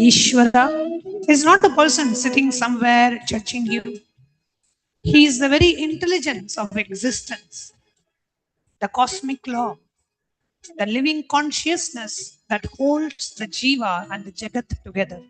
Ishvara is not a person sitting somewhere judging you. He is the very intelligence of existence, the cosmic law, the living consciousness that holds the Jiva and the Jagat together.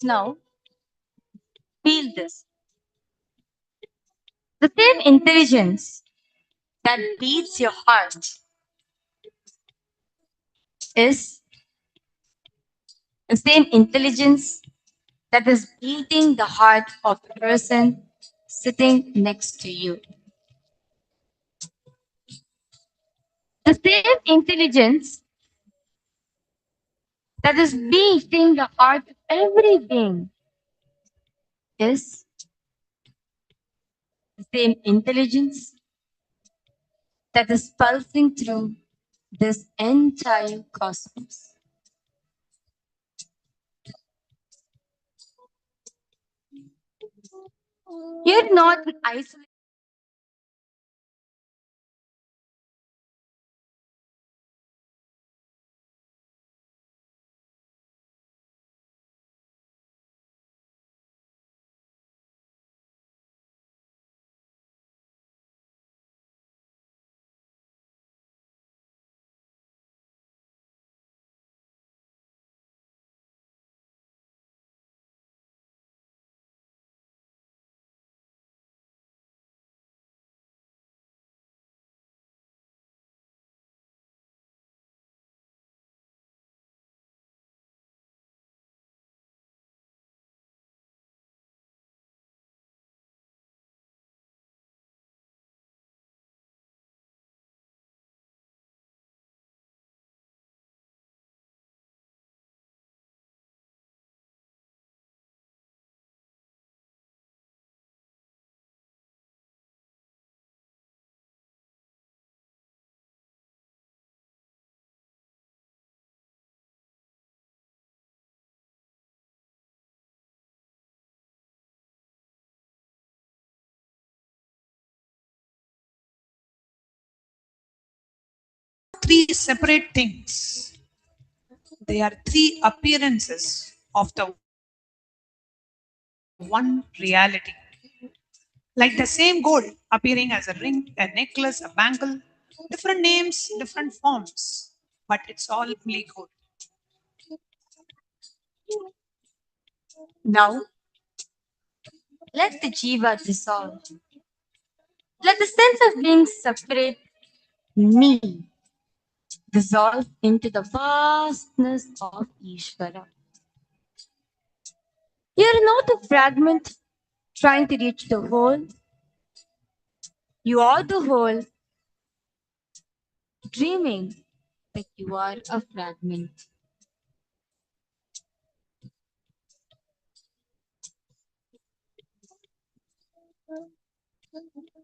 Now, feel this. The same intelligence that beats your heart is the same intelligence that is beating the heart of the person sitting next to you. The same intelligence that is beating the heart of every being is the same intelligence that is pulsing through this entire cosmos. You're not isolated. Three separate things. They are three appearances of the one reality. Like the same gold appearing as a ring, a necklace, a bangle, different names, different forms, but it's all only gold. Now, let the jiva dissolve. Let the sense of being separate, me, dissolve into the vastness of Ishvara. You're not a fragment trying to reach the whole. You are the whole, dreaming that you are a fragment.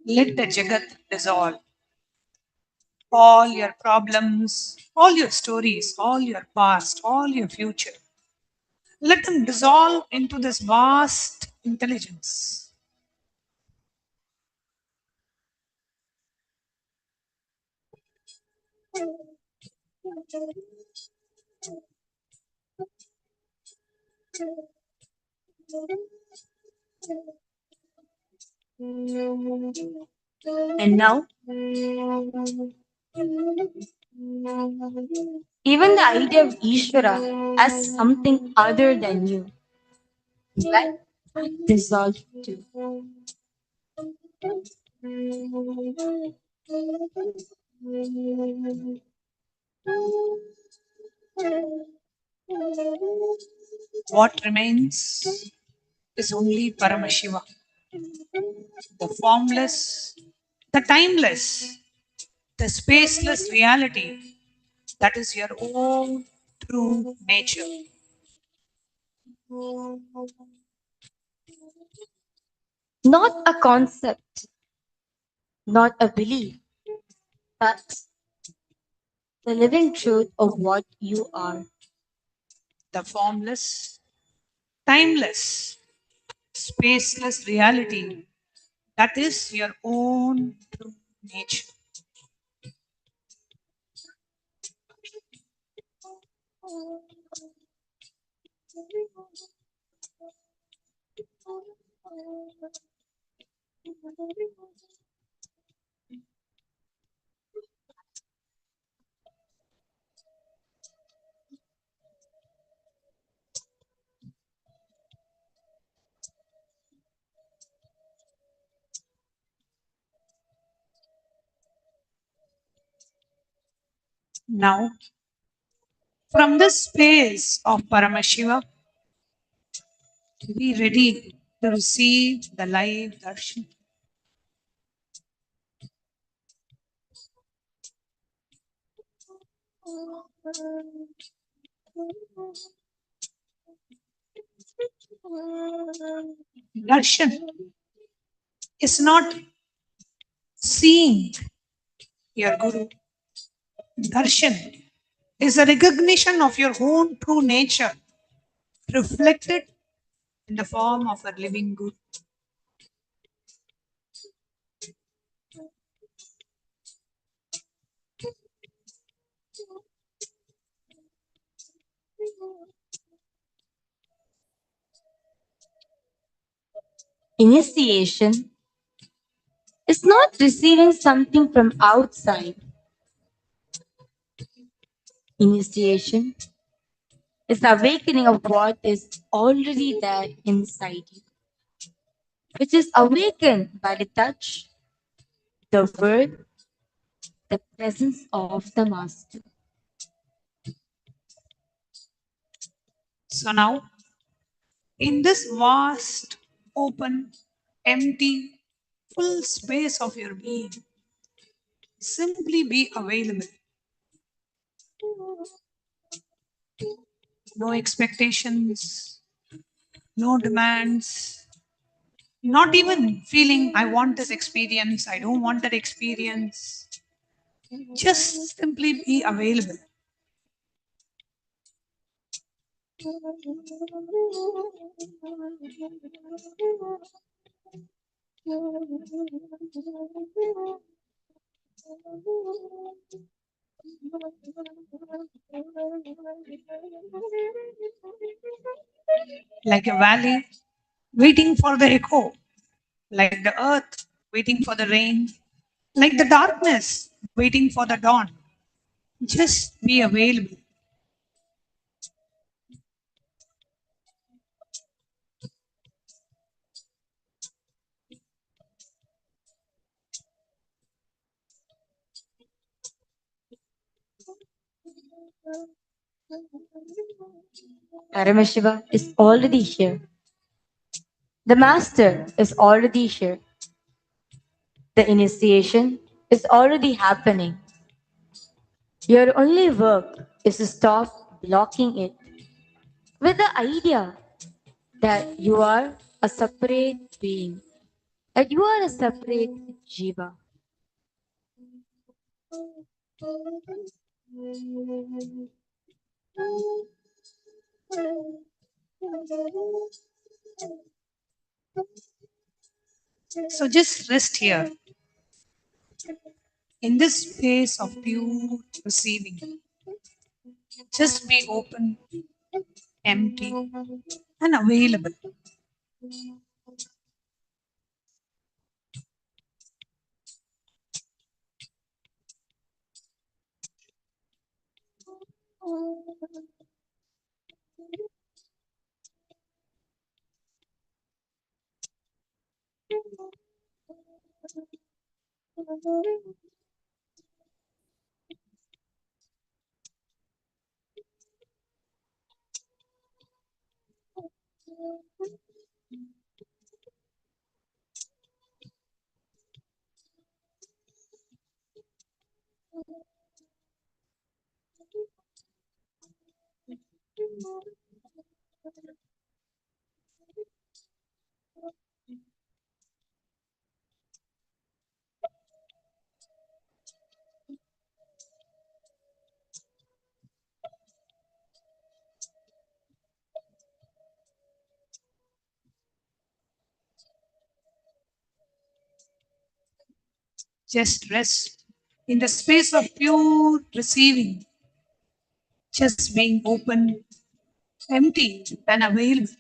Let the Jagat dissolve. All your problems, all your stories, all your past, all your future. Let them dissolve into this vast intelligence. And now, even the idea of Ishvara as something other than you, let that dissolve too. What remains is only Paramashivam, the formless, the timeless, the spaceless reality that is your own true nature. Not a concept, not a belief, but the living truth of what you are. The formless, timeless, spaceless reality that is your own true nature. Now, from this space of Paramashiva, be ready to receive the live darshan. Darshan is not seeing your guru. Darshan is a recognition of your own true nature reflected in the form of a living guru. Initiation is not receiving something from outside. Initiation is the awakening of what is already there inside you, which is awakened by the touch, the word, the presence of the Master. So now, in this vast, open, empty, full space of your being, simply be available. No expectations, no demands, not even feeling I want this experience, I don't want that experience. Just simply be available. Like a valley waiting for the echo, like the earth waiting for the rain, like the darkness waiting for the dawn. Just be available. Paramashiva is already here. The Master is already here. The initiation is already happening. Your only work is to stop blocking it with the idea that you are a separate being, that you are a separate jiva. So just rest here in this space of pure receiving. Just be open, empty, and available. Just rest in the space of pure receiving, just being open, empty, and available.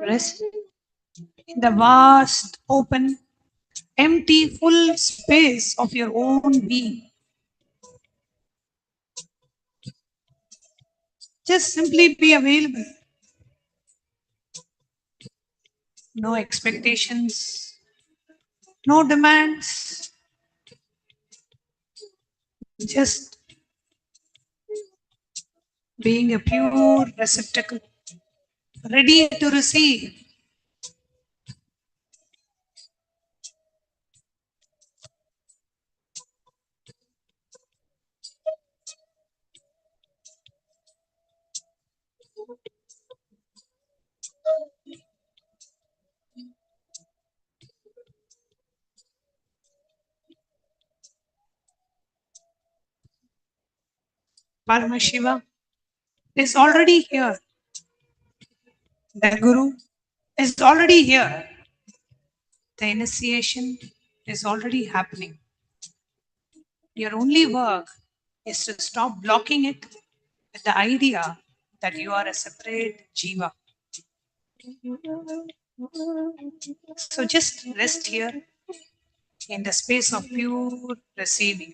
Rest in the vast, open, empty, full space of your own being. Just simply be available. No expectations, no demands, just being a pure receptacle, ready to receive. Paramashiva is already here. The Guru is already here. The initiation is already happening. Your only work is to stop blocking it with the idea that you are a separate jiva. So just rest here in the space of pure receiving.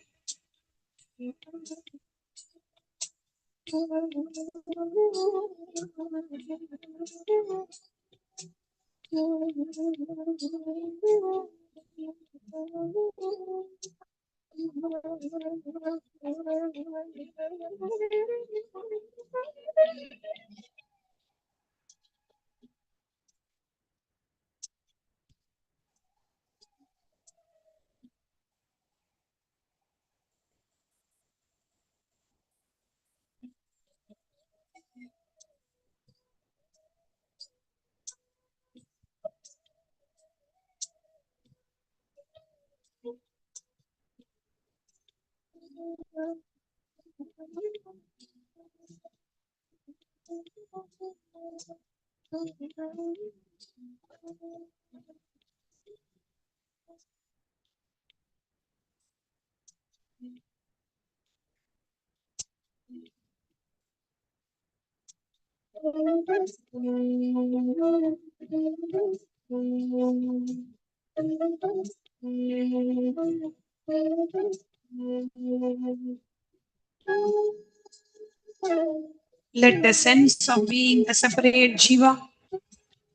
Let the sense of being a separate jiva,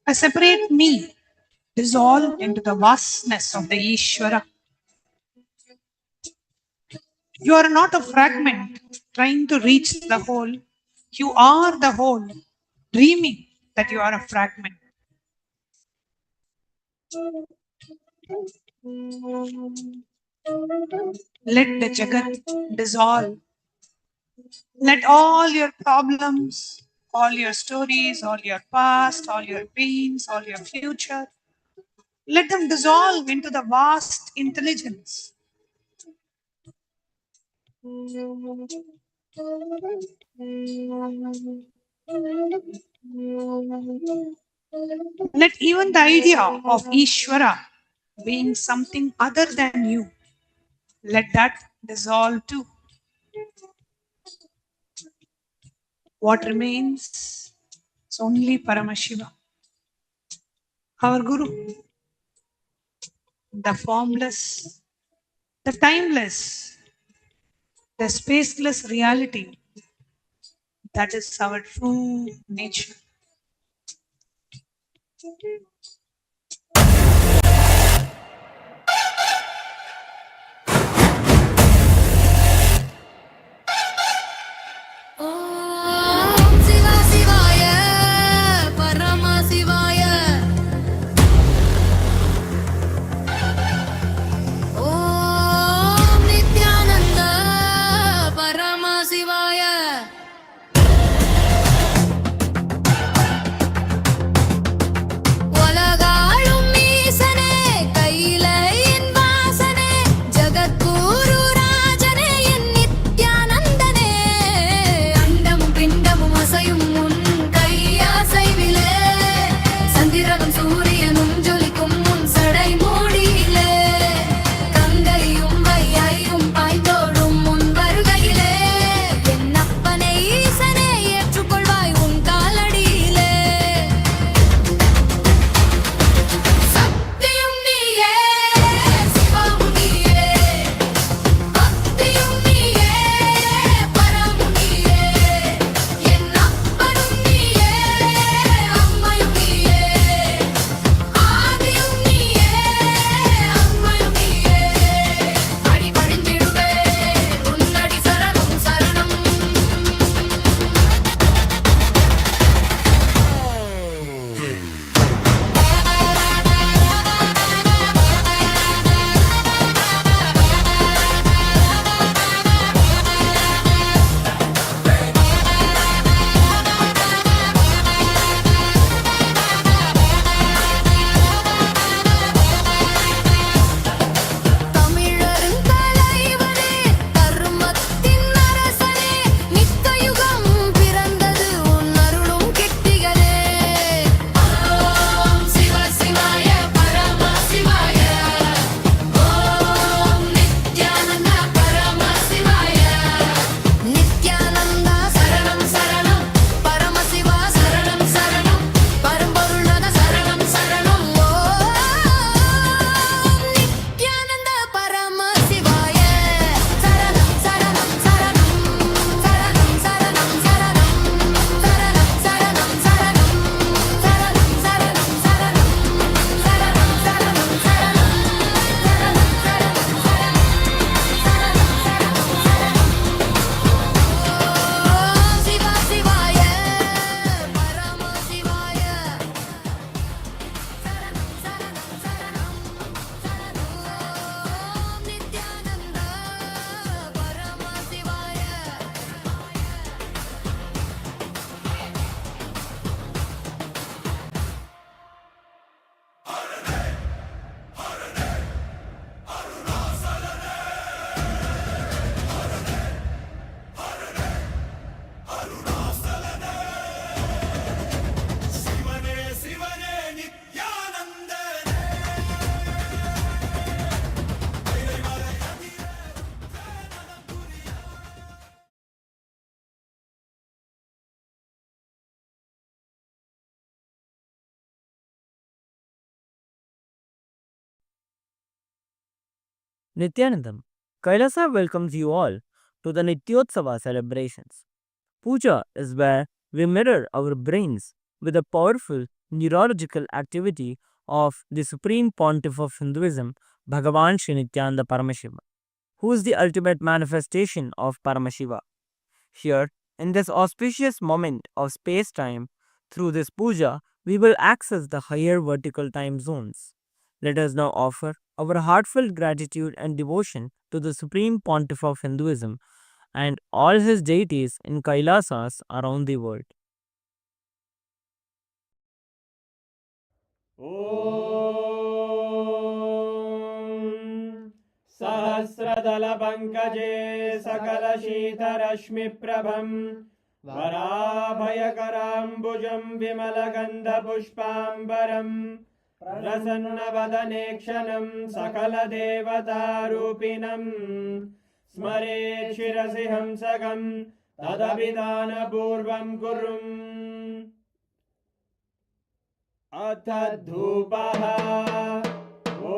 a separate me, dissolve into the vastness of the Ishvara. You are not a fragment trying to reach the whole. You are the whole, dreaming that you are a fragment. Let the Jagat dissolve. Let all your problems, all your stories, all your past, all your pains, all your future, let them dissolve into the vast intelligence. Let even the idea of Ishvara being something other than you, let that dissolve too. What remains is only Paramashiva, our Guru, the formless, the timeless, the spaceless reality that is our true nature. ॐ शिवा शिवाय Nithyanandam, Kailasa welcomes you all to the Nityotsava celebrations. Puja is where we mirror our brains with the powerful neurological activity of the Supreme Pontiff of Hinduism, Bhagavan Sri Nithyananda Paramashivam, who is the ultimate manifestation of Paramashiva. Here, in this auspicious moment of space time, through this puja, we will access the higher vertical time zones. Let us now offer our heartfelt gratitude and devotion to the Supreme Pontiff of Hinduism and all his deities in Kailasas around the world. ॐ सहस्रदलपङ्कजे सकलशीतरश्मिप्रभं वराभयकराम्बुजं विमलगन्धपुष्पाम्बरं प्रसन्नवदने क्षणं सकलदेवतारूपिणं स्मरेत् शिरसि हंसकं तदभिधानपूर्वं कुर्वम् अथ धूपः ॐ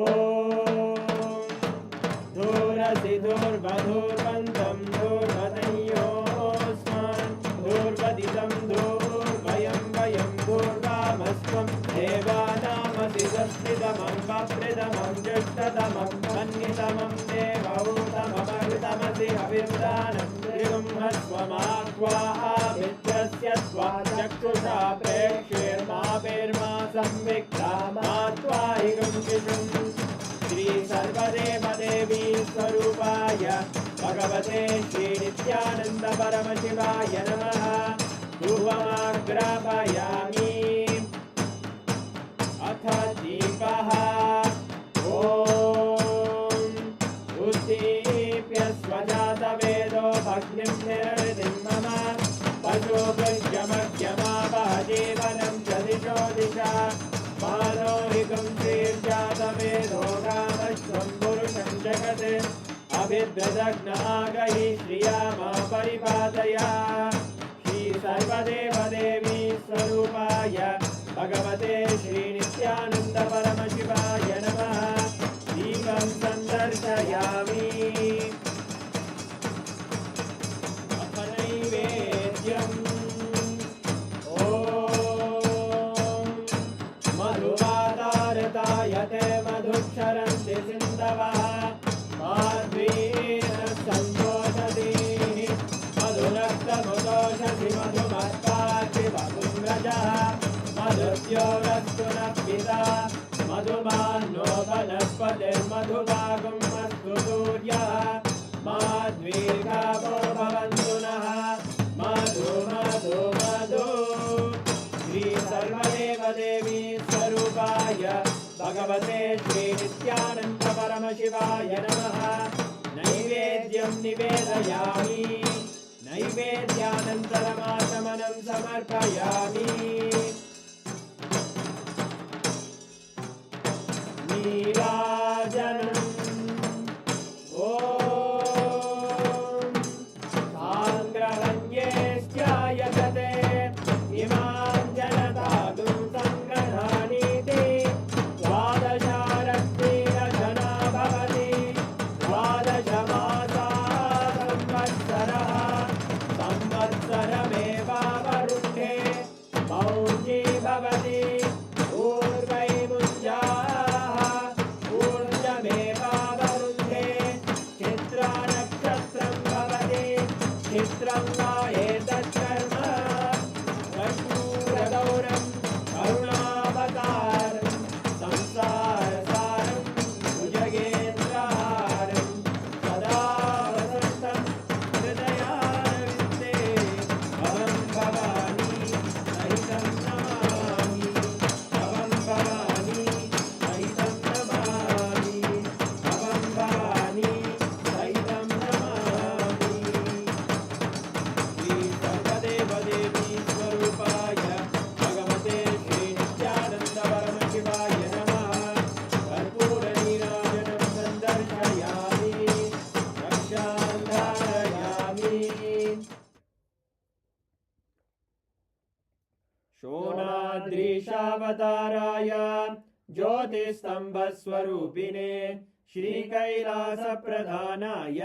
धूरसि धूर्वधूर्वन्तं धूर्वतयोस्मान् धूर्वदितं धूर्वयं वयं धूर्वामस्त्वं देवानामसि संस्थितमं वप्रितमं ज्येष्ठतमं मन्नितमं देवहूतममृतमसि हविर्दानं त्रिगुंहस्वमाह्वाः मित्रस्य त्वा चक्षुषा प्रेक्ष्येर्मा संविक्ता मात्वाहिगं शिशुं श्रीसर्वदेवदेवी स्वरूपाय भगवते श्रीनित्यानन्दपरमशिवाय नमः धूपमाग्रापयामि अथ दीपः ॐ उद्दीप्य स्वजातवेदो भग्निं निरृतिं मम पशुभुजमग्यमावह जीवनं च दिशो दिशा मानोहिकं शीर्षातवेदो गामश्वं पुरुषं जगत् अभिद्रदग्नागहि श्रिया मा परिपादया श्रीसर्वदेवदेवी स्वरूपाय भगवते श्रीनित्यानन्दपरमशिवाय नमः दीपं सन्दर्शयामि अथ नैवेद्यम् ॐ मधुवातारतायते मधुक्षरन्ति सिन्धवः माध्वीन सन्तोषति मधुरक्तमुदोषसि मधुमत्पाति वपुन्द्रजः मधुद्योरस्तु नः पिता मधुमान्नो वनस्पतिर्मधुभागं अस्तु सूर्यः माध्वीर्गावो भवन्तु नः मधु मधु मधु श्रीसर्वदेवदेवी स्वरूपाय भगवते श्रीनित्यानन्दपरमशिवाय नमः नैवेद्यं निवेदयामि नैवेद्यानन्तरमाचमनं समर्पयामि नीराजनम् ॐ साङ्ग्रहण्येष्ट्यायजते इमां जनतागुं सङ्ग्रहाणीति द्वादशारत्नीरजना भवति द्वादशमासाः संवत्सरः संवत्सरमेवावरुन्धे मौञ्जी भवति ऊर्वैमुञ्जाः ऊर्जमेवावरुन्धे चित्रानक्षत्रं भवति चित्रं वा एतत्कर्म कर्पूरगौरं करुणावतारं संसारसारं भुजगेन्द्रहारं सदा वसन्तं हृदयारविन्दे भवं भवानी सहितं नमामि भवं भवानी सहितं नमामि भवं भवानी सहितं नमामि श्रीसर्वदेवदेवी स्वरूपाय भगवते श्रीनित्यानन्दपरमशिवाय नमः कर्पूरनीराजनं सन्दर्शयामि रक्षां धारयामि शोणाद्रीशावताराय ज्योतिस्तम्भस्वरूपिणे श्रीकैलासप्रधानाय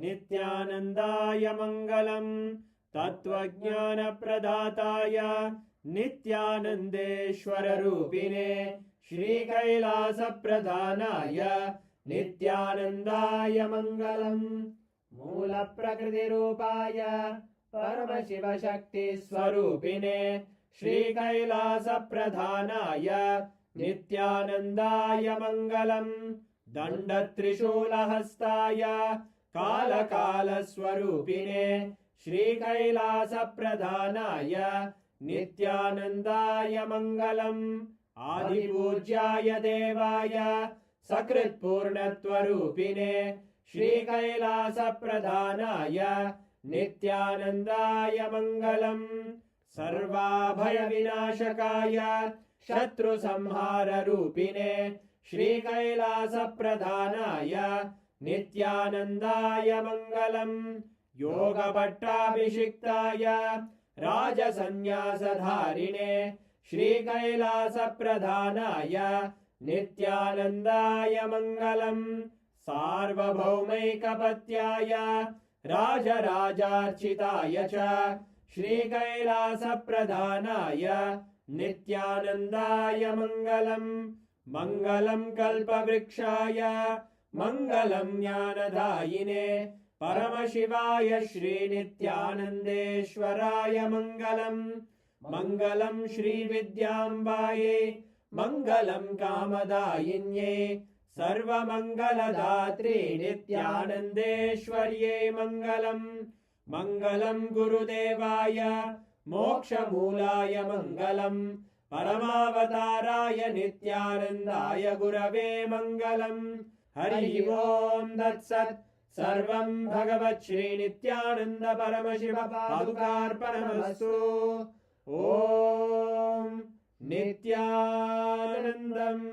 नित्यानन्दाय मङ्गलम् तत्त्वज्ञानप्रदाताय नित्यानन्देश्वररूपिणे श्रीकैलासप्रधानाय नित्यानन्दाय मङ्गलम् मूलप्रकृतिरूपाय परमशिवशक्तिस्वरूपिणे श्रीकैलासप्रधानाय नित्यानन्दाय मङ्गलम् दण्डत्रिशूलहस्ताय कालकालस्वरूपिणे श्रीकैलासप्रधानाय नित्यानन्दाय मङ्गलम् आदिपूज्याय देवाय सकृत्पूर्णत्वरूपिणे श्रीकैलासप्रधानाय नित्यानन्दाय मङ्गलम् सर्वाभयविनाशकाय शत्रुसंहाररूपिणे श्रीकैलासप्रधानाय नित्यानन्दाय मङ्गलम् योगभट्टाभिषिक्ताय राजसन्न्यासधारिणे श्रीकैलासप्रधानाय नित्यानन्दाय मङ्गलम् सार्वभौमैकपत्याय राजराजार्चिताय च श्रीकैलासप्रधानाय नित्यानन्दाय मङ्गलम् मङ्गलम् कल्पवृक्षाय मङ्गलम् ज्ञानदायिने परमशिवाय श्रीनित्यानन्देश्वराय मङ्गलम् मङ्गलम् श्रीविद्याम्बायै मङ्गलम् कामदायिन्यै सर्वमङ्गलदात्रे नित्यानन्देश्वर्यै मङ्गलम् मङ्गलम् गुरुदेवाय मोक्षमूलाय मङ्गलम् परमावताराय नित्यानन्दाय गुरवे मङ्गलम् हरि ओम् तत्सत् सर्वम् भगवत् श्रीनित्यानन्द परमशिव पादुकार्पणमस्तु ॐ नित्यानन्दम्।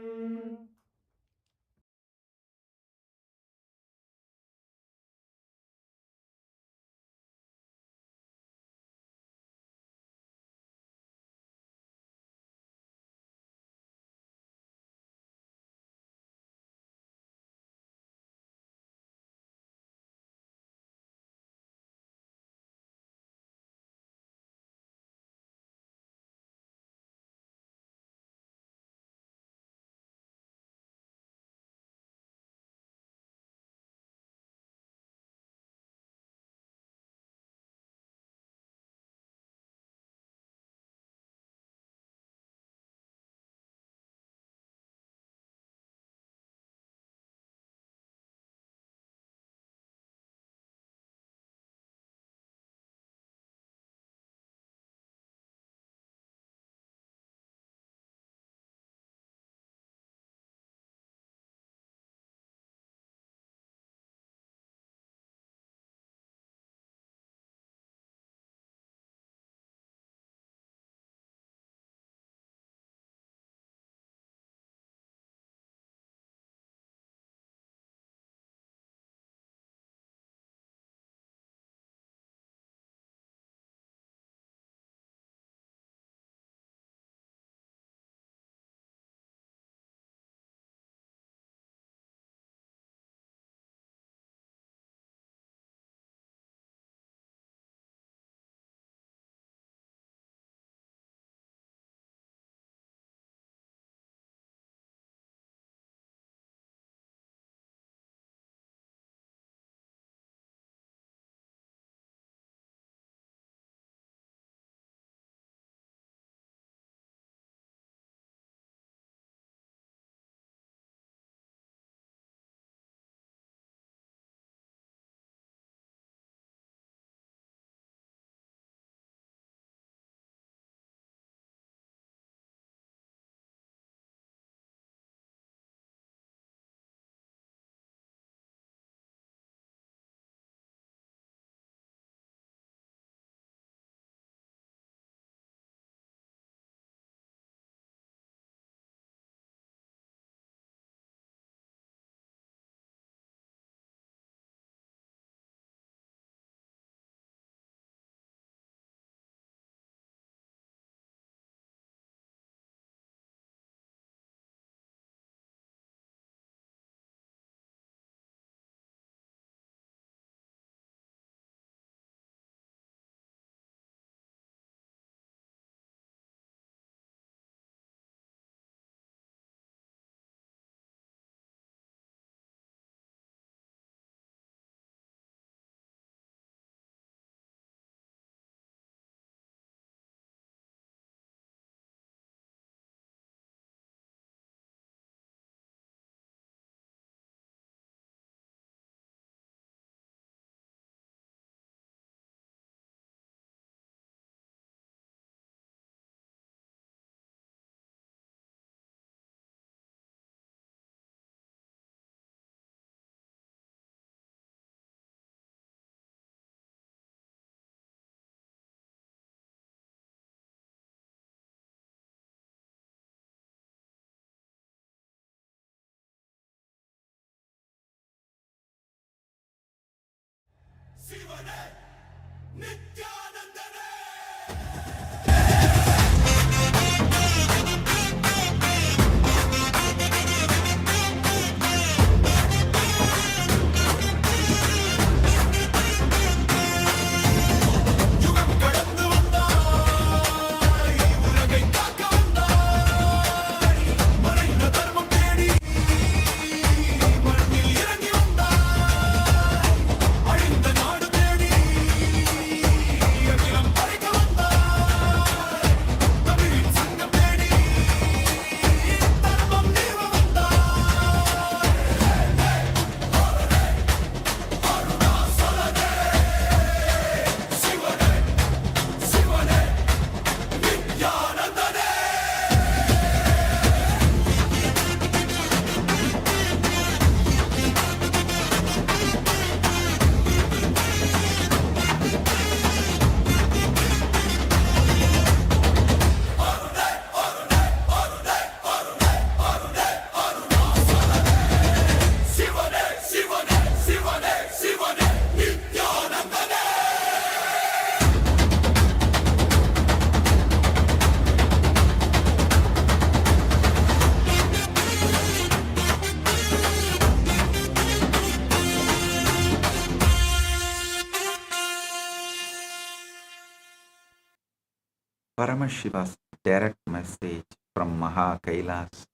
Paramashiva's direct message from Kailasa.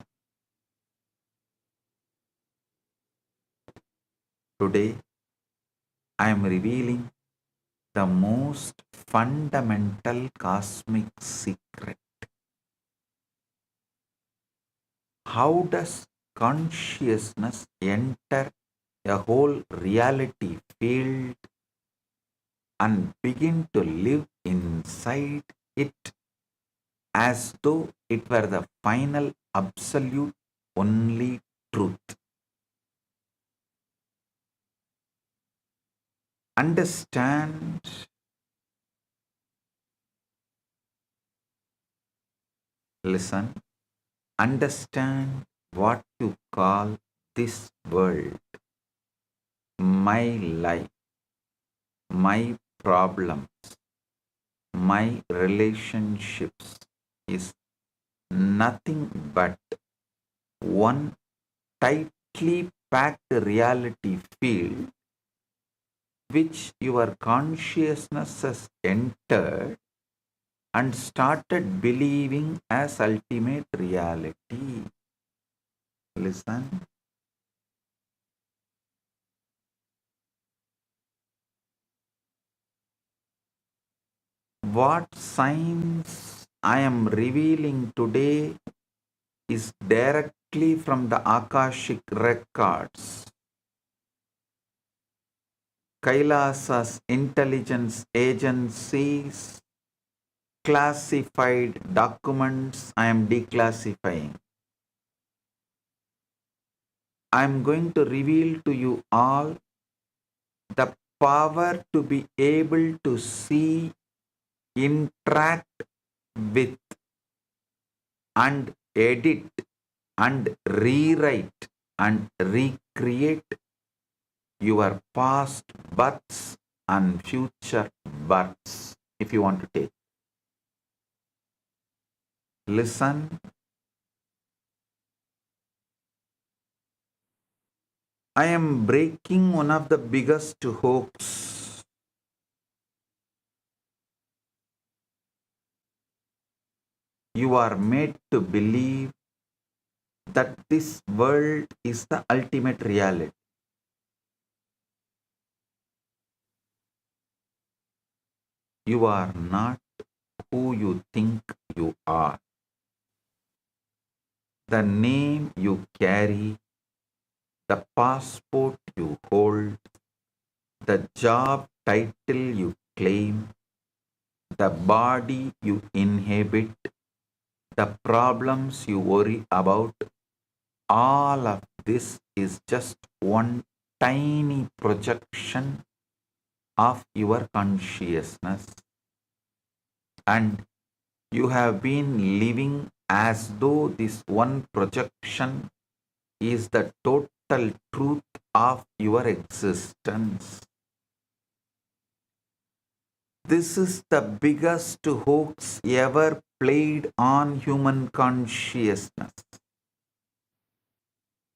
Today, I am revealing the most fundamental cosmic secret. How does consciousness enter a whole reality field and begin to live inside it as though it were the final, absolute, only truth? Understand, listen, understand what you call this world, my life, my problems, my relationships is nothing but one tightly packed reality field which your consciousness has entered and started believing as ultimate reality. Listen. What science I am revealing today is directly from the Akashic records. Kailasa's intelligence agencies classified documents I am declassifying. I am going to reveal to you all the power to be able to see, interact with, and edit, and rewrite, and recreate your past births and future births, if you want to take. Listen. I am breaking one of the biggest hopes. You are made to believe that this world is the ultimate reality. You are not who you think you are. The name you carry, the passport you hold, the job title you claim, the body you inhabit, the problems you worry about, all of this is just one tiny projection of your consciousness. And you have been living as though this one projection is the total truth of your existence. This is the biggest hoax ever played on human consciousness.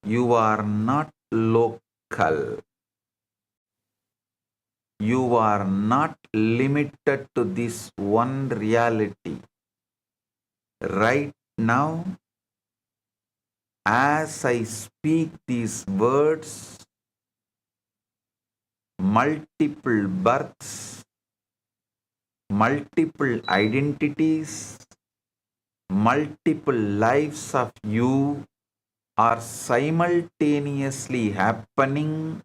You are not local. You are not limited to this one reality. Right now, as I speak these words, multiple births, multiple identities, multiple lives of you are simultaneously happening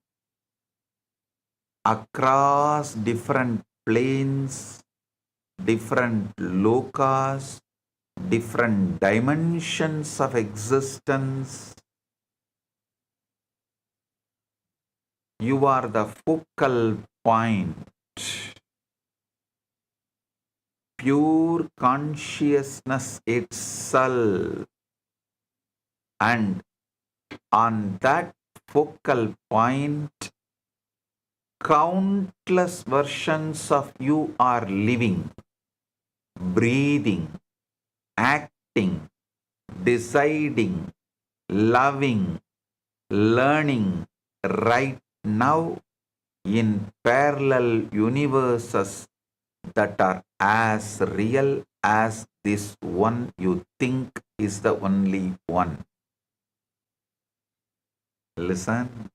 across different planes, different lokas, different dimensions of existence. You are the focal point. Pure consciousness itself. And on that focal point, countless versions of you are living, breathing, acting, deciding, loving, learning right now in parallel universes that are as real as this one you think is the only one. Listen.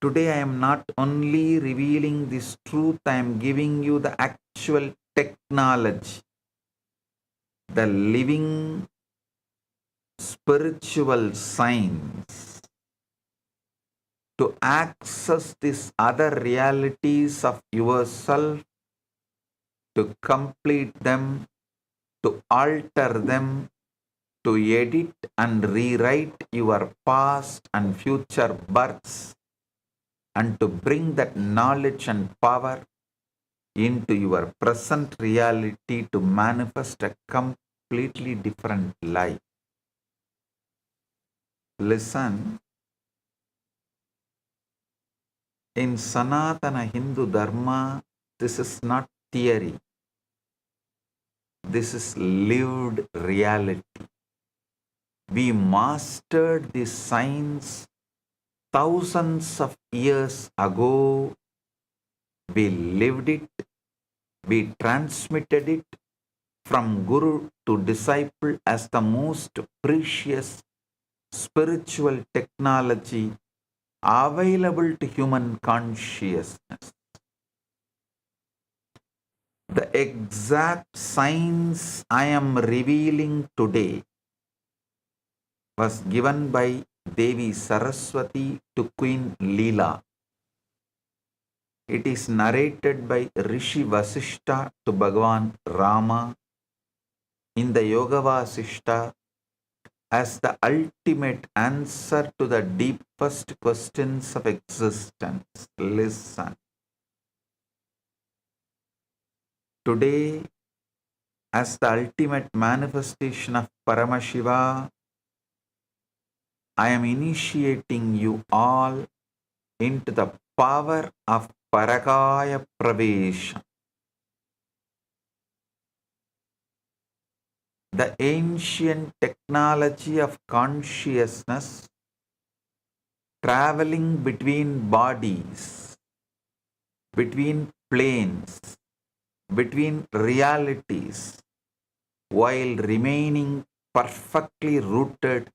Today I am not only revealing this truth, I am giving you the actual technology, the living spiritual science to access these other realities of yourself, to complete them, to alter them, to edit and rewrite your past and future births, and to bring that knowledge and power into your present reality to manifest a completely different life. Listen, in Sanatana Hindu Dharma, this is not theory. This is lived reality. We mastered this science thousands of years ago. We lived it. We transmitted it from guru to disciple as the most precious spiritual technology available to human consciousness. The exact science I am revealing today was given by Devi Saraswati to Queen Leela. It is narrated by Rishi Vasishta to Bhagavan Rama in the Yoga Vasishta as the ultimate answer to the deepest questions of existence. Listen. Today, as the ultimate manifestation of Paramashiva, I am initiating you all into the power of Parakaya Pravesha, the ancient technology of consciousness traveling between bodies, between planes, between realities, while remaining perfectly rooted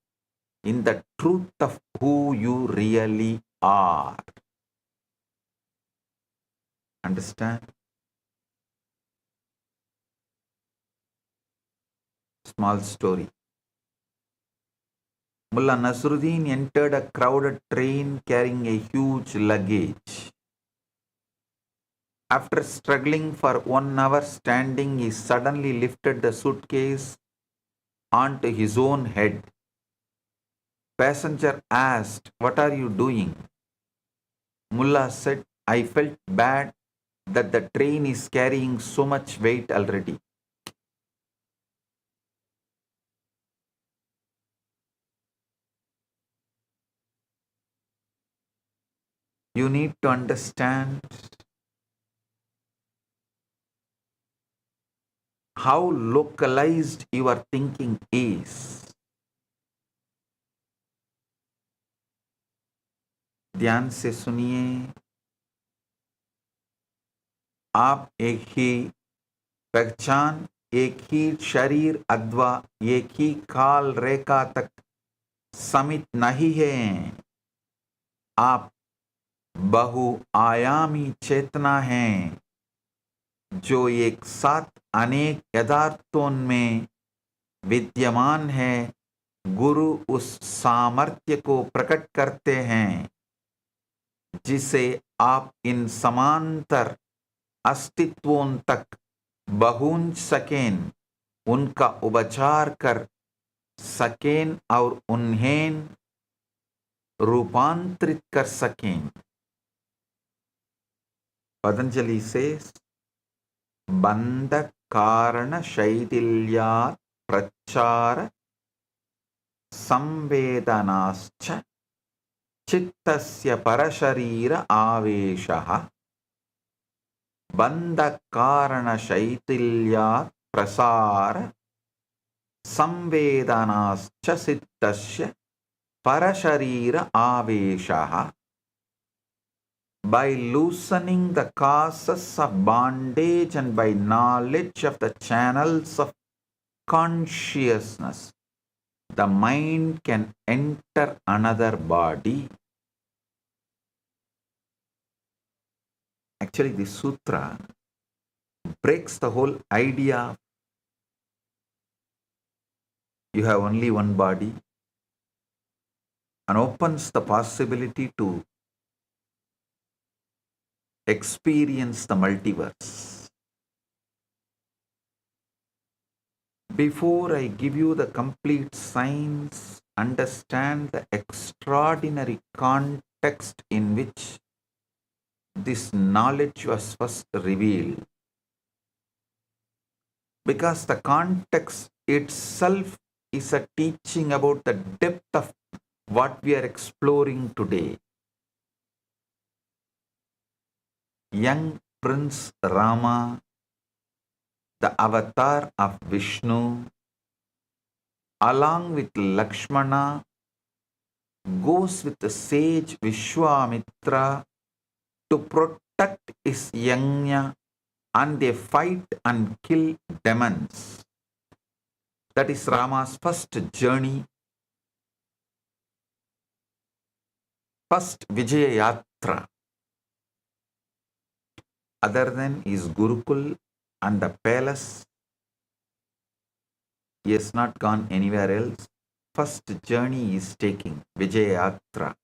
in the truth of who you really are. Understand? Small story. Mullah Nasruddin entered a crowded train carrying a huge luggage. After struggling for 1 hour standing, he suddenly lifted the suitcase onto his own head. Passenger asked, "What are you doing?" Mullah said, "I felt bad that the train is carrying so much weight already." You need to understand how localized your thinking is. ध्यान से सुनिए, आप एक ही पहचान, एक ही शरीर अथवा एक ही काल रेखा तक समित नहीं हैं। आप बहुआयामी चेतना हैं, जो एक साथ अनेक यथार्थों में विद्यमान है। गुरु उस सामर्थ्य को प्रकट करते हैं जिसे आप इन समांतर अस्तित्वों तक पहुंच सकें, उनका उपचार कर सकें और उन्हें रूपांतरित कर सकें। पतंजलि से बंध कारण शैथिल्यात् प्रचार संवेदनाश्च चित्तस्य परशरीर आवेशः। बंध कारण शैथिल्यात् प्रसार संवेदनाश्च चित्तस्य परशरीर आवेशः. By loosening the causes of bondage and by knowledge of the channels of consciousness, the mind can enter another body. Actually, this sutra breaks the whole idea. You have only one body and opens the possibility to experience the multiverse. Before I give you the complete science, understand the extraordinary context in which this knowledge was first revealed. Because the context itself is a teaching about the depth of what we are exploring today. Young Prince Rama, the avatar of Vishnu, along with Lakshmana, goes with the sage Vishwamitra to protect his yajna, and they fight and kill demons. That is Rama's first journey, first Vijaya Yatra. Other than his Gurukul and the palace, he has not gone anywhere else. First journey he is taking, Vijaya Yatra.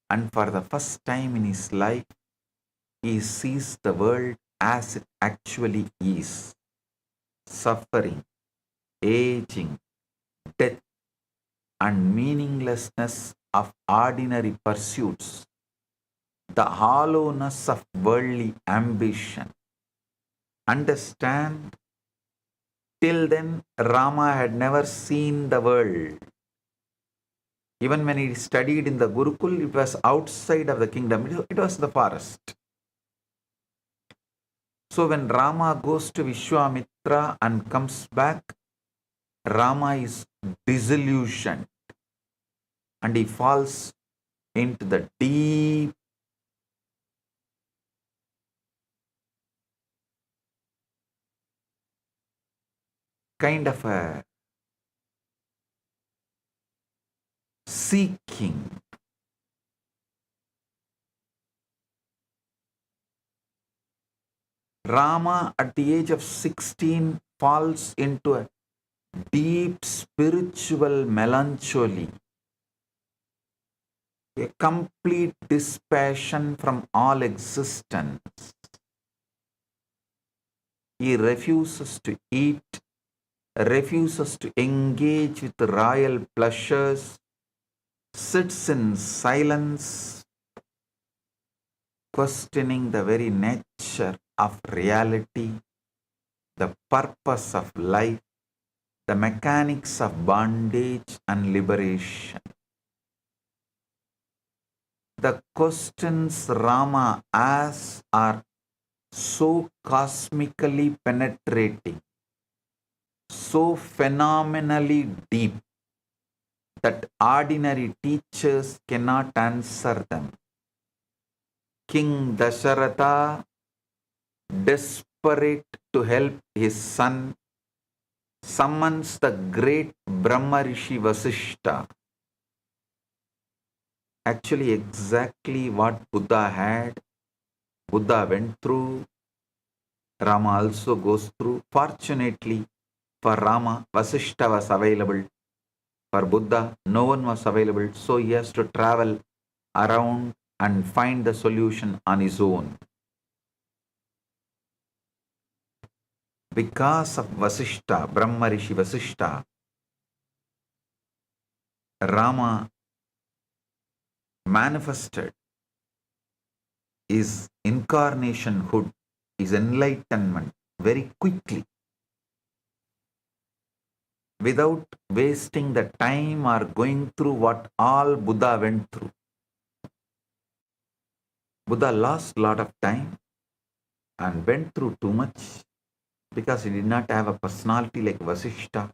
And for the first time in his life, he sees the world as it actually is. Suffering, aging, death, and meaninglessness of ordinary pursuits. The hollowness of worldly ambition. Understand, till then Rama had never seen the world. Even when he studied in the Gurukul, it was outside of the kingdom, it was the forest. So when Rama goes to Vishwamitra and comes back, Rama is disillusioned and he falls into the deep kind of a seeking. Rama at the age of 16 falls into a deep spiritual melancholy, a complete dispassion from all existence. He refuses to eat, refuses to engage with royal pleasures, sits in silence, questioning the very nature of reality, the purpose of life, the mechanics of bondage and liberation. The questions Rama asks are so cosmically penetrating, so phenomenally deep that ordinary teachers cannot answer them. King Dasharatha, desperate to help his son, summons the great Brahma Rishi Vasishta. Actually, exactly what Buddha had, Buddha went through, Rama also goes through. Fortunately for Rama, Vasishta was available. For Buddha, no one was available, so he has to travel around and find the solution on his own. Because of Vasishta, Brahma Rishi Vasishta, Rama manifested his incarnationhood, his enlightenment very quickly, without wasting the time or going through what all Buddha went through. Buddha lost a lot of time and went through too much because he did not have a personality like Vasishta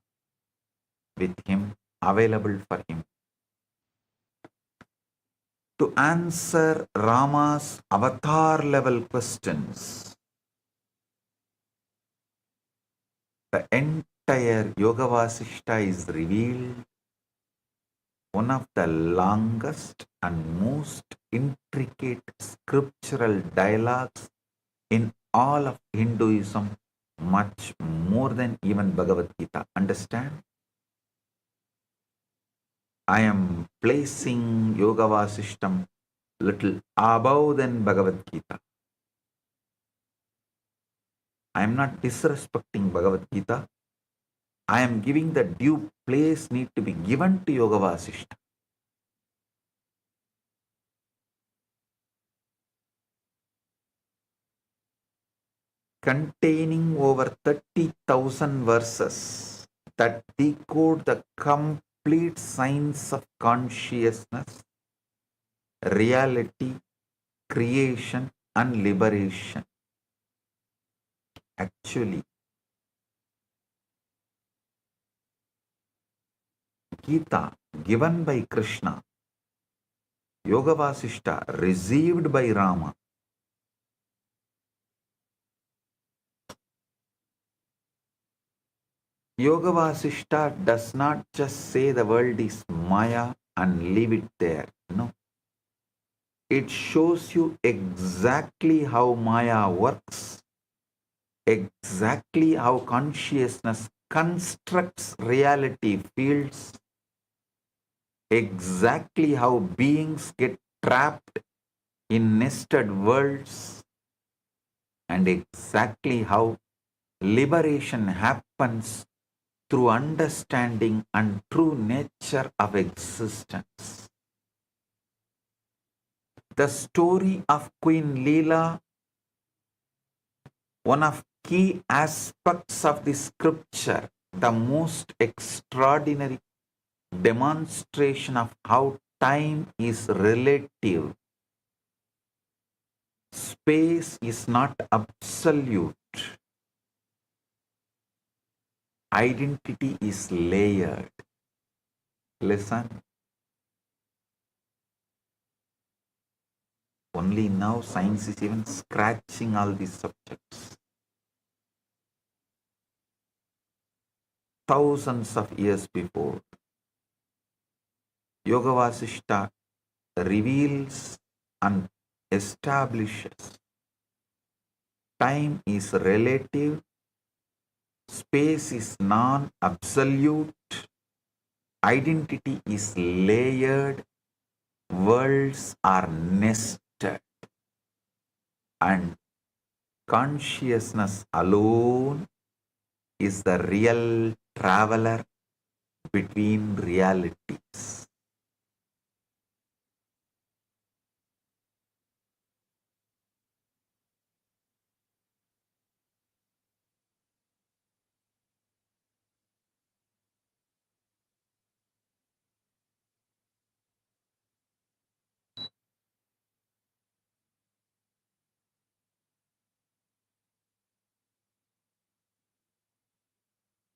with him, available for him. To answer Rama's avatar level questions, the entire Yoga Vasishta is revealed, one of the longest and most intricate scriptural dialogues in all of Hinduism, much more than even Bhagavad Gita. Understand? I am placing Yoga Vasishtam little above than Bhagavad Gita. I am not disrespecting Bhagavad Gita. I am giving the due place need to be given to Yoga Vasishta. Containing over 30,000 verses that decode the complete science of consciousness, reality, creation, and liberation. Actually, Gita given by Krishna, Yoga Vasishta received by Rama. Yoga Vasishta does not just say the world is Maya and leave it there. No. It shows you exactly how Maya works, exactly how consciousness constructs reality fields, exactly how beings get trapped in nested worlds, and exactly how liberation happens through understanding and true nature of existence. The story of Queen Leela, one of key aspects of the scripture, the most extraordinary demonstration of how time is relative. Space is not absolute. Identity is layered. Listen. Only now science is even scratching all these subjects. Thousands of years before, Yoga Vasishta reveals and establishes time is relative, space is non-absolute, identity is layered, worlds are nested, and consciousness alone is the real traveler between realities.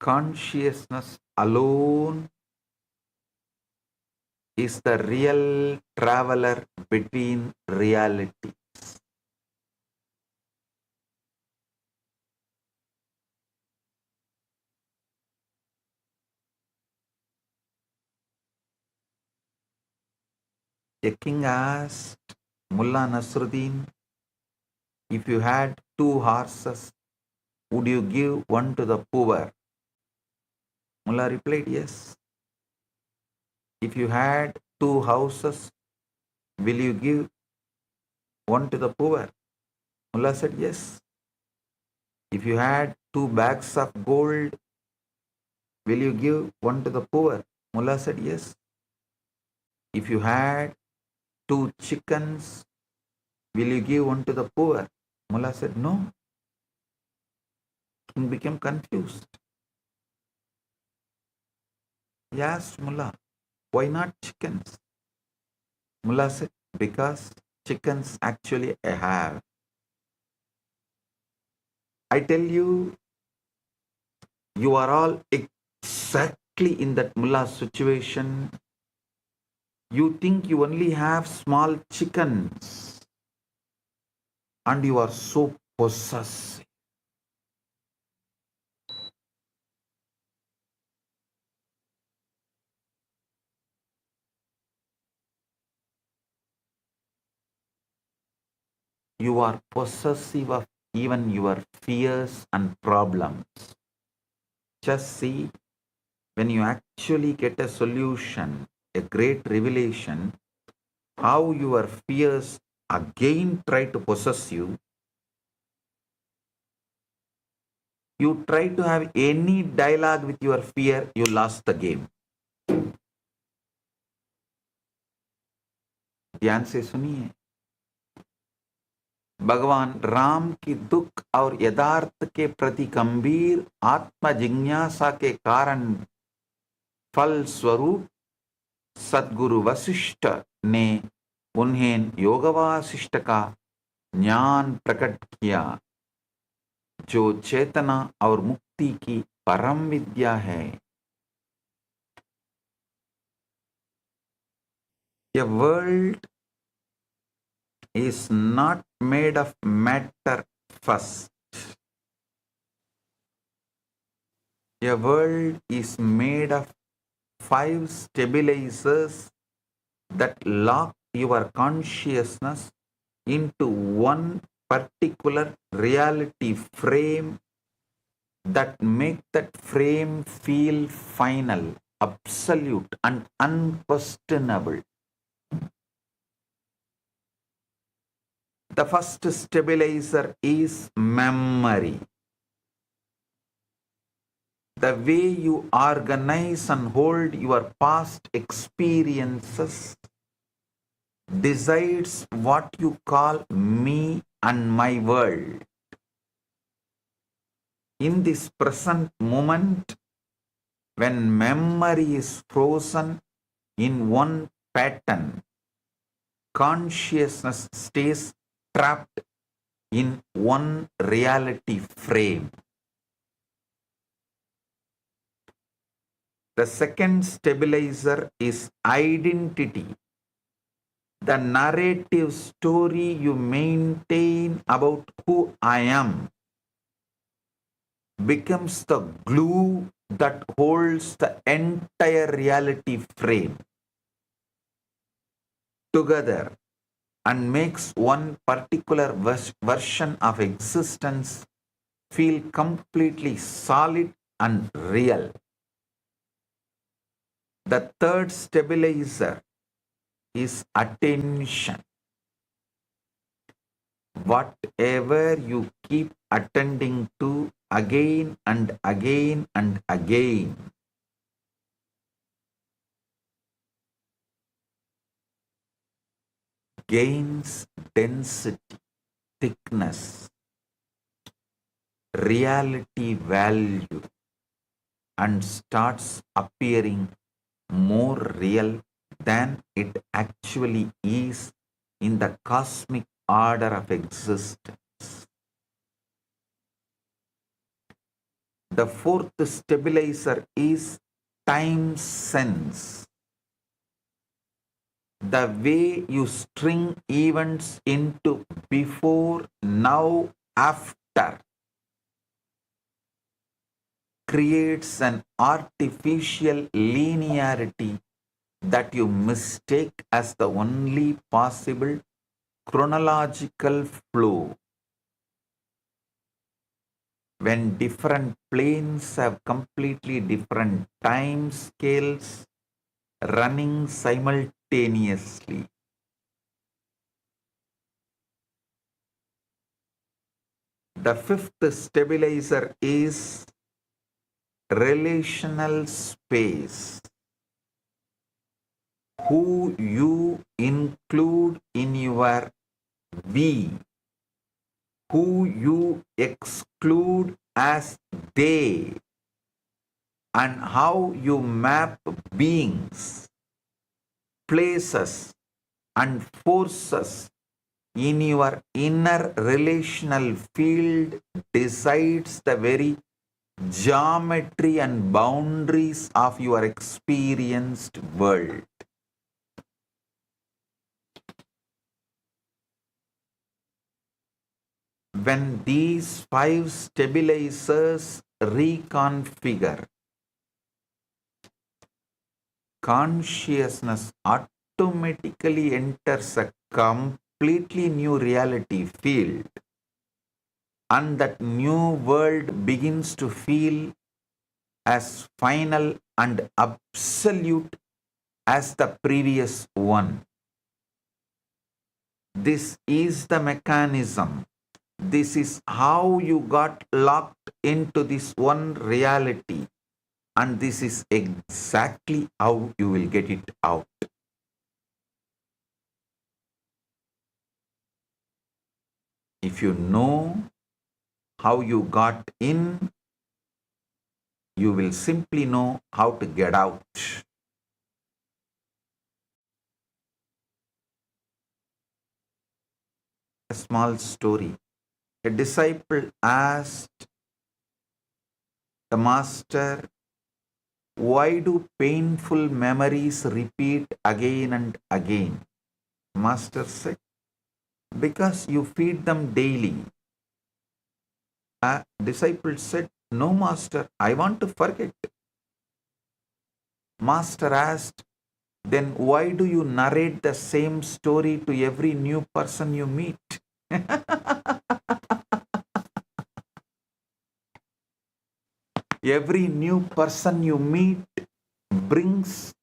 Consciousness alone is the real traveler between reality. A king asked Mullah Nasruddin, if you had 2 horses, would you give one to the poor? Mullah replied, yes. If you had 2 houses, will you give one to the poor? Mullah said, yes. If you had 2 bags of gold, will you give one to the poor? Mullah said, yes. If you had 2 chickens, will you give one to the poor? Mullah said, no. King became confused. He asked Mullah, why not chickens? Mullah said, because chickens actually I have. I tell you, you are all exactly in that Mullah situation. You think you only have small chickens and you are so possessive. You are possessive of even your fears and problems. Just see, when you actually get a solution, a great revelation, how your fears again try to possess you. You try to have any dialogue with your fear, you lost the game. ध्यान से सुनिए, भगवान राम की दुख और यथार्थ के प्रति गंभीर आत्म जिज्ञासा के कारण फल स्वरूप सद्गुरु वशिष्ठ ने उन्हें योग वासिष्ठ का ज्ञान प्रकट किया, जो चेतना और मुक्ति की परम विद्या है। A world is not made of matter first. A world is made of 5 stabilizers that lock your consciousness into one particular reality frame, that make that frame feel final, absolute and unquestionable. The first stabilizer is memory. The way you organize and hold your past experiences decides what you call me and my world. In this present moment, when memory is frozen in one pattern, consciousness stays trapped in one reality frame. The second stabilizer is identity. The narrative story you maintain about who I am becomes the glue that holds the entire reality frame together and makes one particular version of existence feel completely solid and real. The third stabilizer is attention. Whatever you keep attending to again and again and again gains density, thickness, reality value, and starts appearing more real than it actually is in the cosmic order of existence. The fourth stabilizer is time sense. The way you string events into before, now, after creates an artificial linearity that you mistake as the only possible chronological flow. When different planes have completely different time scales running simultaneously. The fifth stabilizer is relational space. Who you include in your we, who you exclude as they, and how you map beings, places, and forces in your inner relational field decides the very geometry and boundaries of your experienced world. When these five stabilizers reconfigure, consciousness automatically enters a completely new reality field, and that new world begins to feel as final and absolute as the previous one. This is the mechanism. This is how you got locked into this one reality, and this is exactly how you will get it out. If you know how you got in, you will simply know how to get out. A small story. A disciple asked the master, why do painful memories repeat again and again? Master said, because you feed them daily. A disciple said, no, master, I want to forget. Master asked, then why do you narrate the same story to every new person you meet? Every new person you meet brings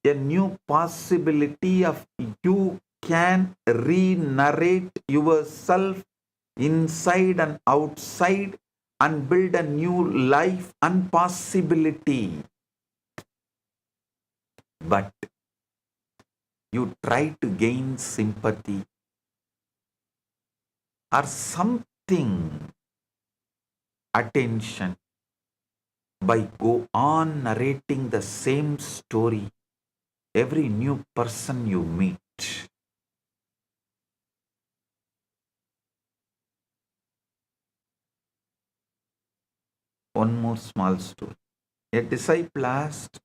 a new possibility of you can re-narrate yourself inside and outside and build a new life and possibility. But you try to gain sympathy or something, attention, by go on narrating the same story every new person you meet. One more small story. A disciple asked,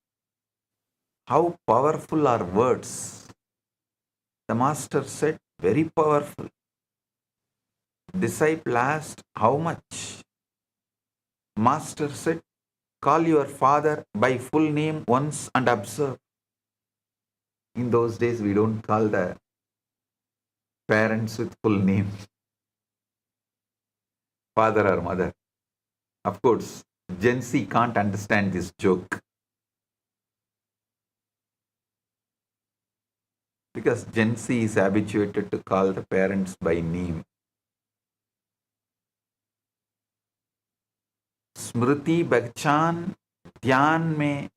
how powerful are words? The master said, very powerful. Disciple asked, how much? Master said, call your father by full name once and observe. In those days, we don't call the parents with full name, father or mother. Of course, Gen Z can't understand this joke because Gen Z is habituated to call the parents by name. स्मृति बच्चान ध्यान में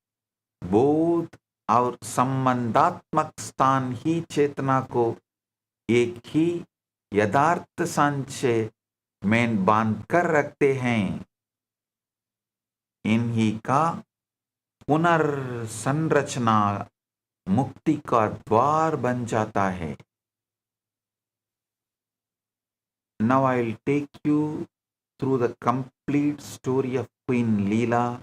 बोध और संबंधात्मक स्थान ही चेतना को एक ही यथार्थ संचय में बांध कर रखते हैं. इन्हीं का पुनर्संरचना मुक्ति का द्वार बन जाता है. Now I'll take you through the complete story of Queen Leela.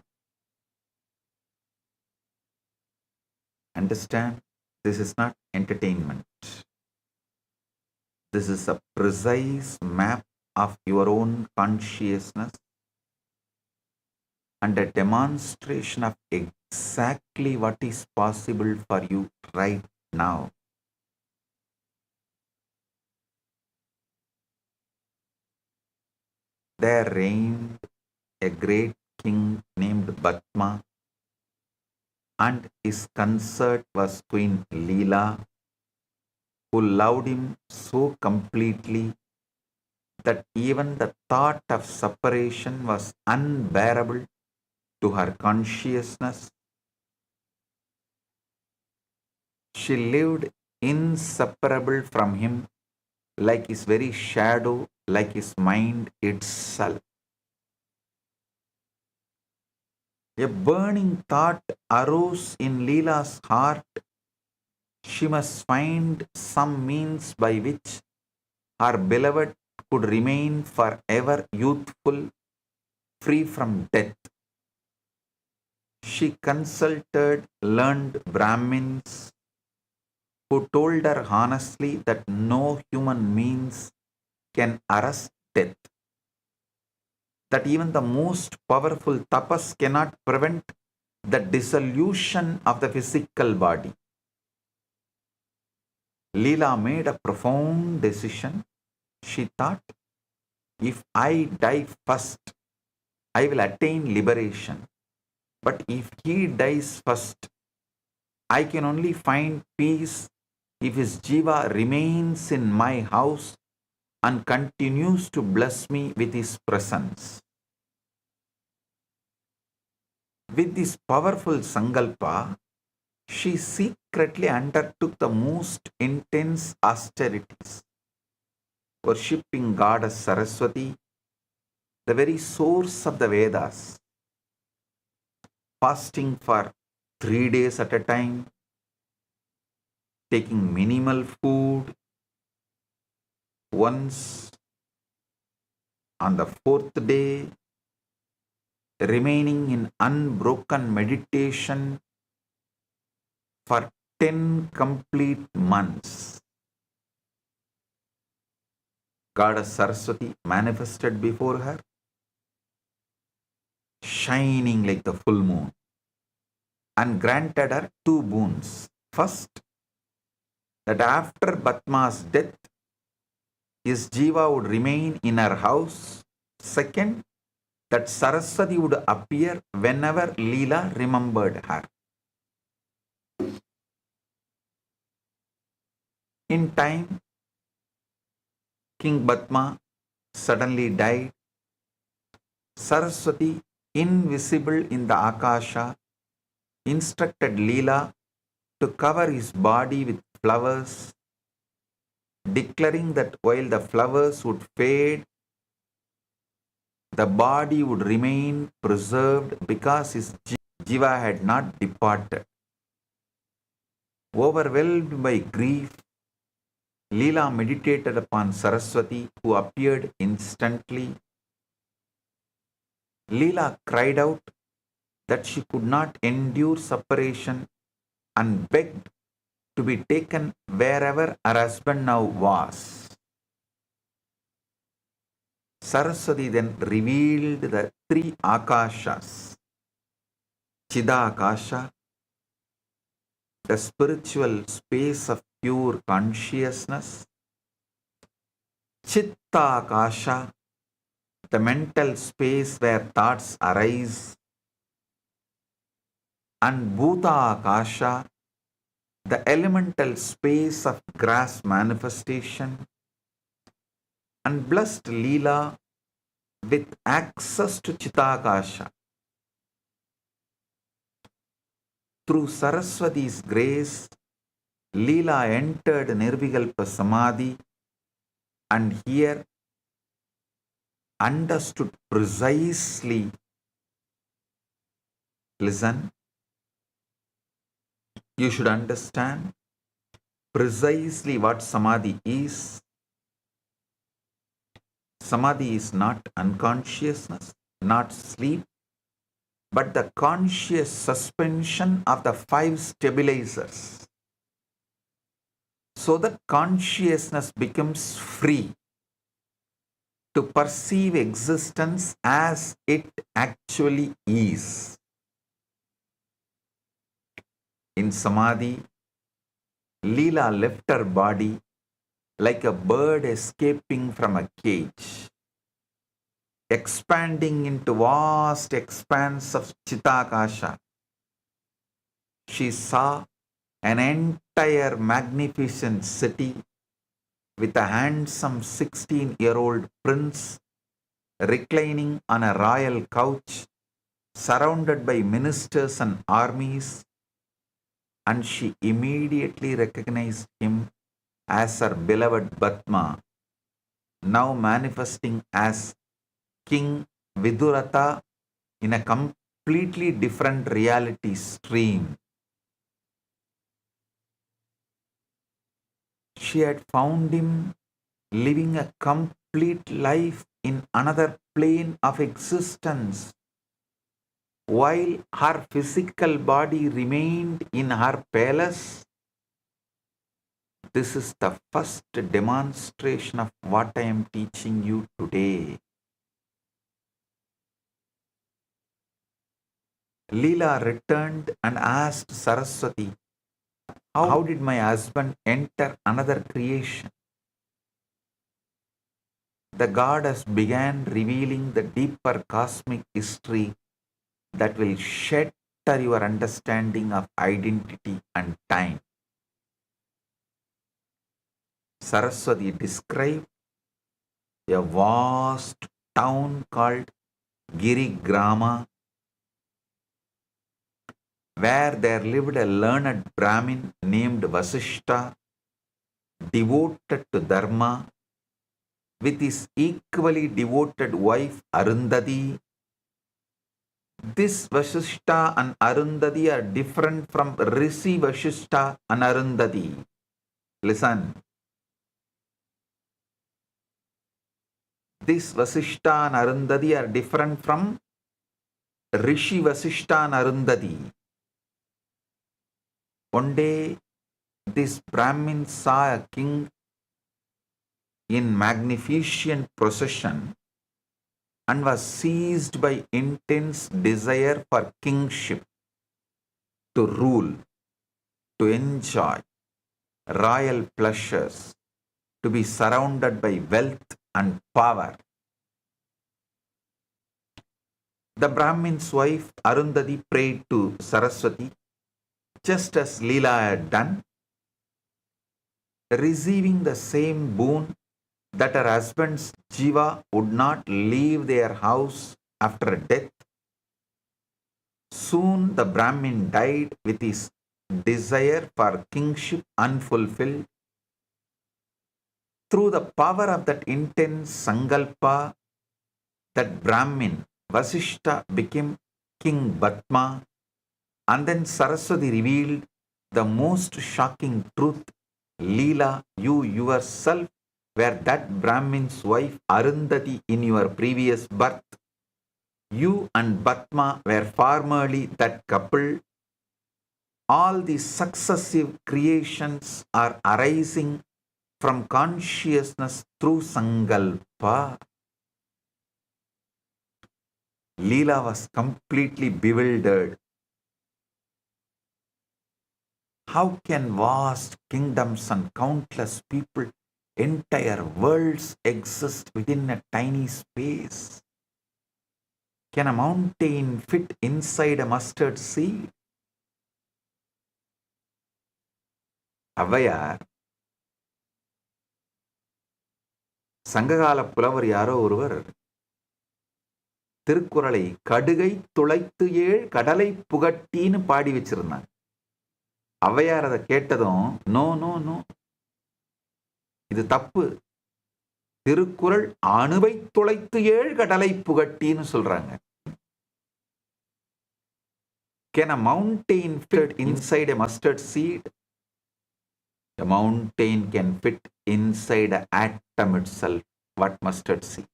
Understand? This is not entertainment. This is a precise map of your own consciousness and a demonstration of exactly what is possible for you right now. There reigned a great king named Batma, and his consort was Queen Leela, who loved him so completely that even the thought of separation was unbearable to her consciousness. She lived inseparable from him, like his very shadow, like his mind itself. A burning thought arose in Leela's heart. She must find some means by which her beloved could remain forever youthful, free from death. She consulted learned Brahmins who told her honestly that no human means can arrest death, that even the most powerful tapas cannot prevent the dissolution of the physical body. Leela made a profound decision. She thought, if I die first, I will attain liberation. But if he dies first, I can only find peace if his jiva remains in my house and continues to bless me with his presence. With this powerful sankalpa, she secretly undertook the most intense austerities, worshipping goddess Saraswati, the very source of the Vedas, fasting for 3 days at a time, taking minimal food, once on the 4th day, remaining in unbroken meditation for 10 complete months. Goddess Saraswati manifested before her, shining like the full moon, and granted her 2 boons. First, that after Batma's death, his jiva would remain in her house. Second, that Saraswati would appear whenever Leela remembered her. In time, King Batma suddenly died. Saraswati, invisible in the Akasha, instructed Leela to cover his body with flowers, declaring that while the flowers would fade, the body would remain preserved because his jiva had not departed. Overwhelmed by grief, Leela meditated upon Saraswati, who appeared instantly. Leela cried out that she could not endure separation and begged to be taken wherever her husband now was. Saraswati then revealed the 3 Akashas: Chidakasha, the spiritual space of pure consciousness; Chittakasha, the mental space where thoughts arise; and Bhutakasha, the elemental space of grass manifestation, and blessed Leela with access to Chittakasha. Through Saraswati's grace, Leela entered Nirvikalpa Samadhi and here understood precisely, listen, you should understand precisely what Samadhi is. Samadhi is not unconsciousness, not sleep, but the conscious suspension of the 5 stabilizers, so that consciousness becomes free to perceive existence as it actually is. In Samadhi, Leela left her body like a bird escaping from a cage, expanding into vast expanse of Chitakasha. She saw an entire magnificent city with a handsome 16-year-old prince reclining on a royal couch, surrounded by ministers and armies, and she immediately recognized him as her beloved Batma, now manifesting as King Viduratha in a completely different reality stream. She had found him living a complete life in another plane of existence, while her physical body remained in her palace. This is the first demonstration of what I am teaching you today. Leela returned and asked Saraswati, how did my husband enter another creation? The goddess began revealing the deeper cosmic history that will shatter your understanding of identity and time. Saraswati described a vast town called Girigrama, where there lived a learned Brahmin named Vasishta, devoted to Dharma, with his equally devoted wife Arundhati. This Vasishta and Arundhati are different from Rishi Vasishta and Arundhati. Listen. This Vasishta and Arundhati are different from Rishi Vasishta and Arundhati. One day, this Brahmin saw a king in magnificent procession and was seized by intense desire for kingship, to rule, to enjoy royal pleasures, to be surrounded by wealth and power. The Brahmin's wife Arundhati prayed to Saraswati, just as Leela had done, receiving the same boon that her husband's jiva would not leave their house after death. Soon the Brahmin died with his desire for kingship unfulfilled. Through the power of that intense sankalpa, that Brahmin, Vasishta, became King Batma, and then Saraswati revealed the most shocking truth. Leela, you yourself were that Brahmin's wife Arundhati in your previous birth. You and Batma were formerly that couple. All the successive creations are arising from consciousness through sankalpa. Leela was completely bewildered. How can vast kingdoms and countless people, entire worlds exist within a tiny space? Can a mountain fit inside a mustard seed? Avvaiyar சங்ககால புலவர் யாரோ ஒருவர் திருக்குறளை கடுகை துளைத்து ஏழ் கடலை புகட்டின்னு பாடி வச்சிருந்தாங்க. ஔவையார் அதை கேட்டதும் நோ நோ நோ, இது தப்பு, திருக்குறள் அணுவை துளைத்து ஏழ் கடலை புகட்டின்னு சொல்றாங்க. Can a mountain fit inside a mustard seed? A mountain can fit inside an atom itself. What mustard seed?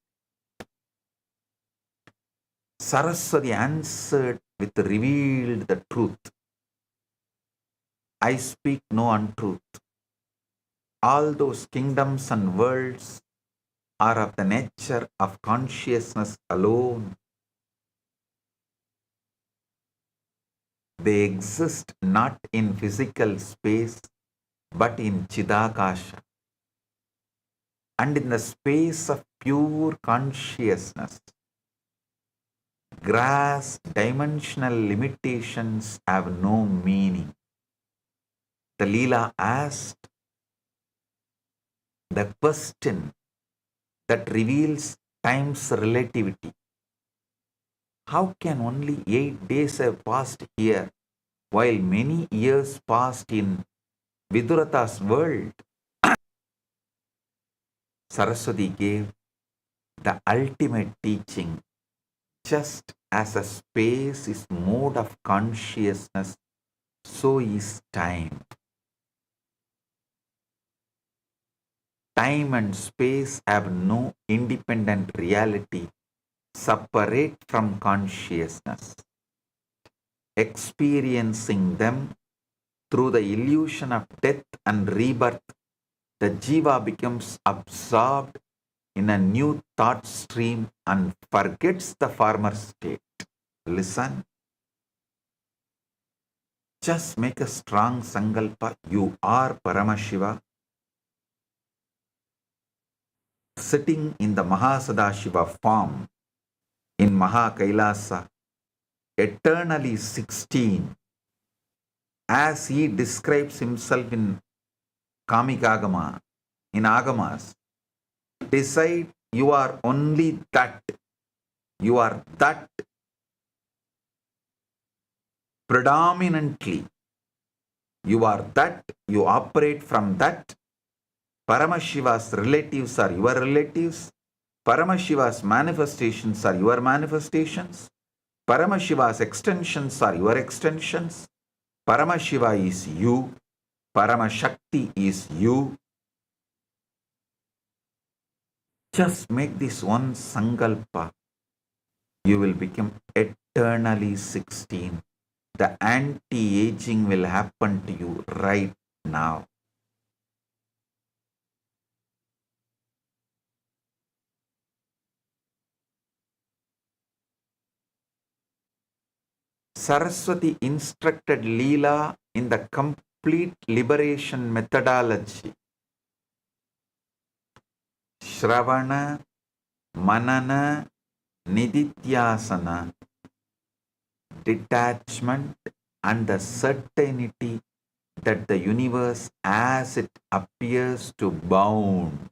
Saraswati answered with revealed the truth. I speak no untruth. All those kingdoms and worlds are of the nature of consciousness alone. They exist not in physical space, but in Chidakasha. And in the space of pure consciousness, grass dimensional limitations have no meaning. The Leela asked the question that reveals time's relativity. How can only 8 days have passed here while many years passed in Vidurata's world? Saraswati gave the ultimate teaching. Just as a space is mode of consciousness, so is time. Time and space have no independent reality separate from consciousness. Experiencing them through the illusion of death and rebirth, the jiva becomes absorbed in a new thought stream and forgets the former state. Listen. Just make a strong sankalpa. You are Paramashiva, sitting in the Mahasadashiva form in Kailasa, eternally 16, as he describes himself in Kamikagama, in Agamas. Decide you are only that. You are that predominantly. You are that. You operate from that. Paramashiva's relatives are your relatives. Paramashiva's manifestations are your manifestations. Paramashiva's extensions are your extensions. Paramashiva is you. Paramashakti is you. Just make this one sankalpa. You will become eternally 16. The anti-aging will happen to you right now. Saraswati instructed Leela in the complete liberation methodology. Shravana, Manana, Nidhityasana, detachment and the certainty that the universe as it appears to bound.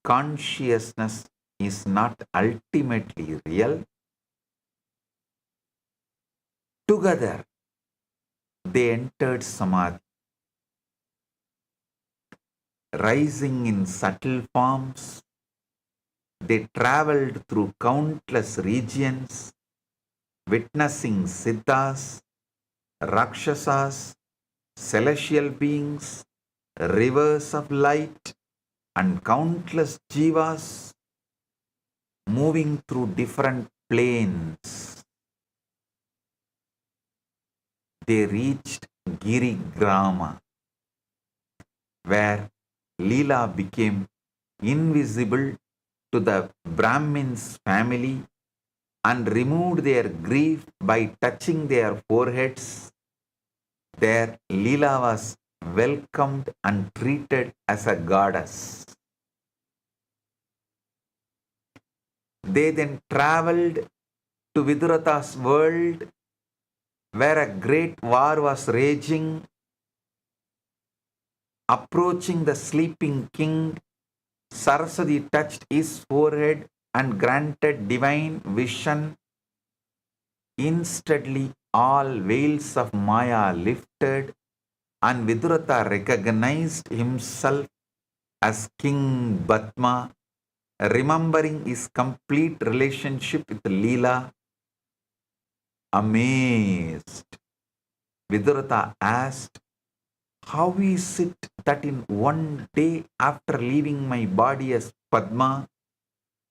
Consciousness is not ultimately real. Together, they entered Samadhi, rising in subtle forms. They traveled through countless regions, witnessing Siddhas, Rakshasas, celestial beings, rivers of light, and countless jivas moving through different planes. They reached Girigrama, where Leela became invisible to the Brahmin's family and removed their grief by touching their foreheads. There Leela was welcomed and treated as a goddess. They then traveled to Vidurata's world, where a great war was raging. Approaching the sleeping king, Saraswati touched his forehead and granted divine vision. Instantly, all veils of Maya lifted, and Vidurata recognized himself as King Batma, remembering his complete relationship with Leela. Amazed, Vidurata asked, "How is it that in one day after leaving my body as Padma,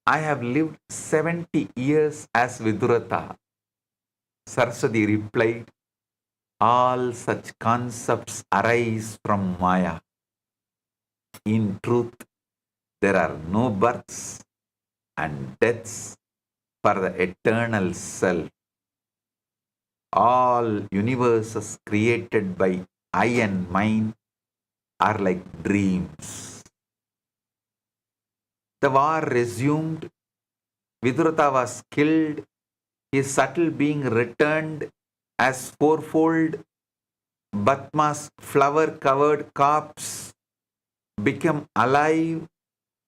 I have lived 70 years as Vidurata?" Saraswati replied, all such concepts arise from Maya. In truth, there are no births and deaths for the eternal self. All universes created by I and mine are like dreams. The war resumed. Vidurata was killed. His subtle being returned as fourfold. Bhatma's flower-covered corpse became alive,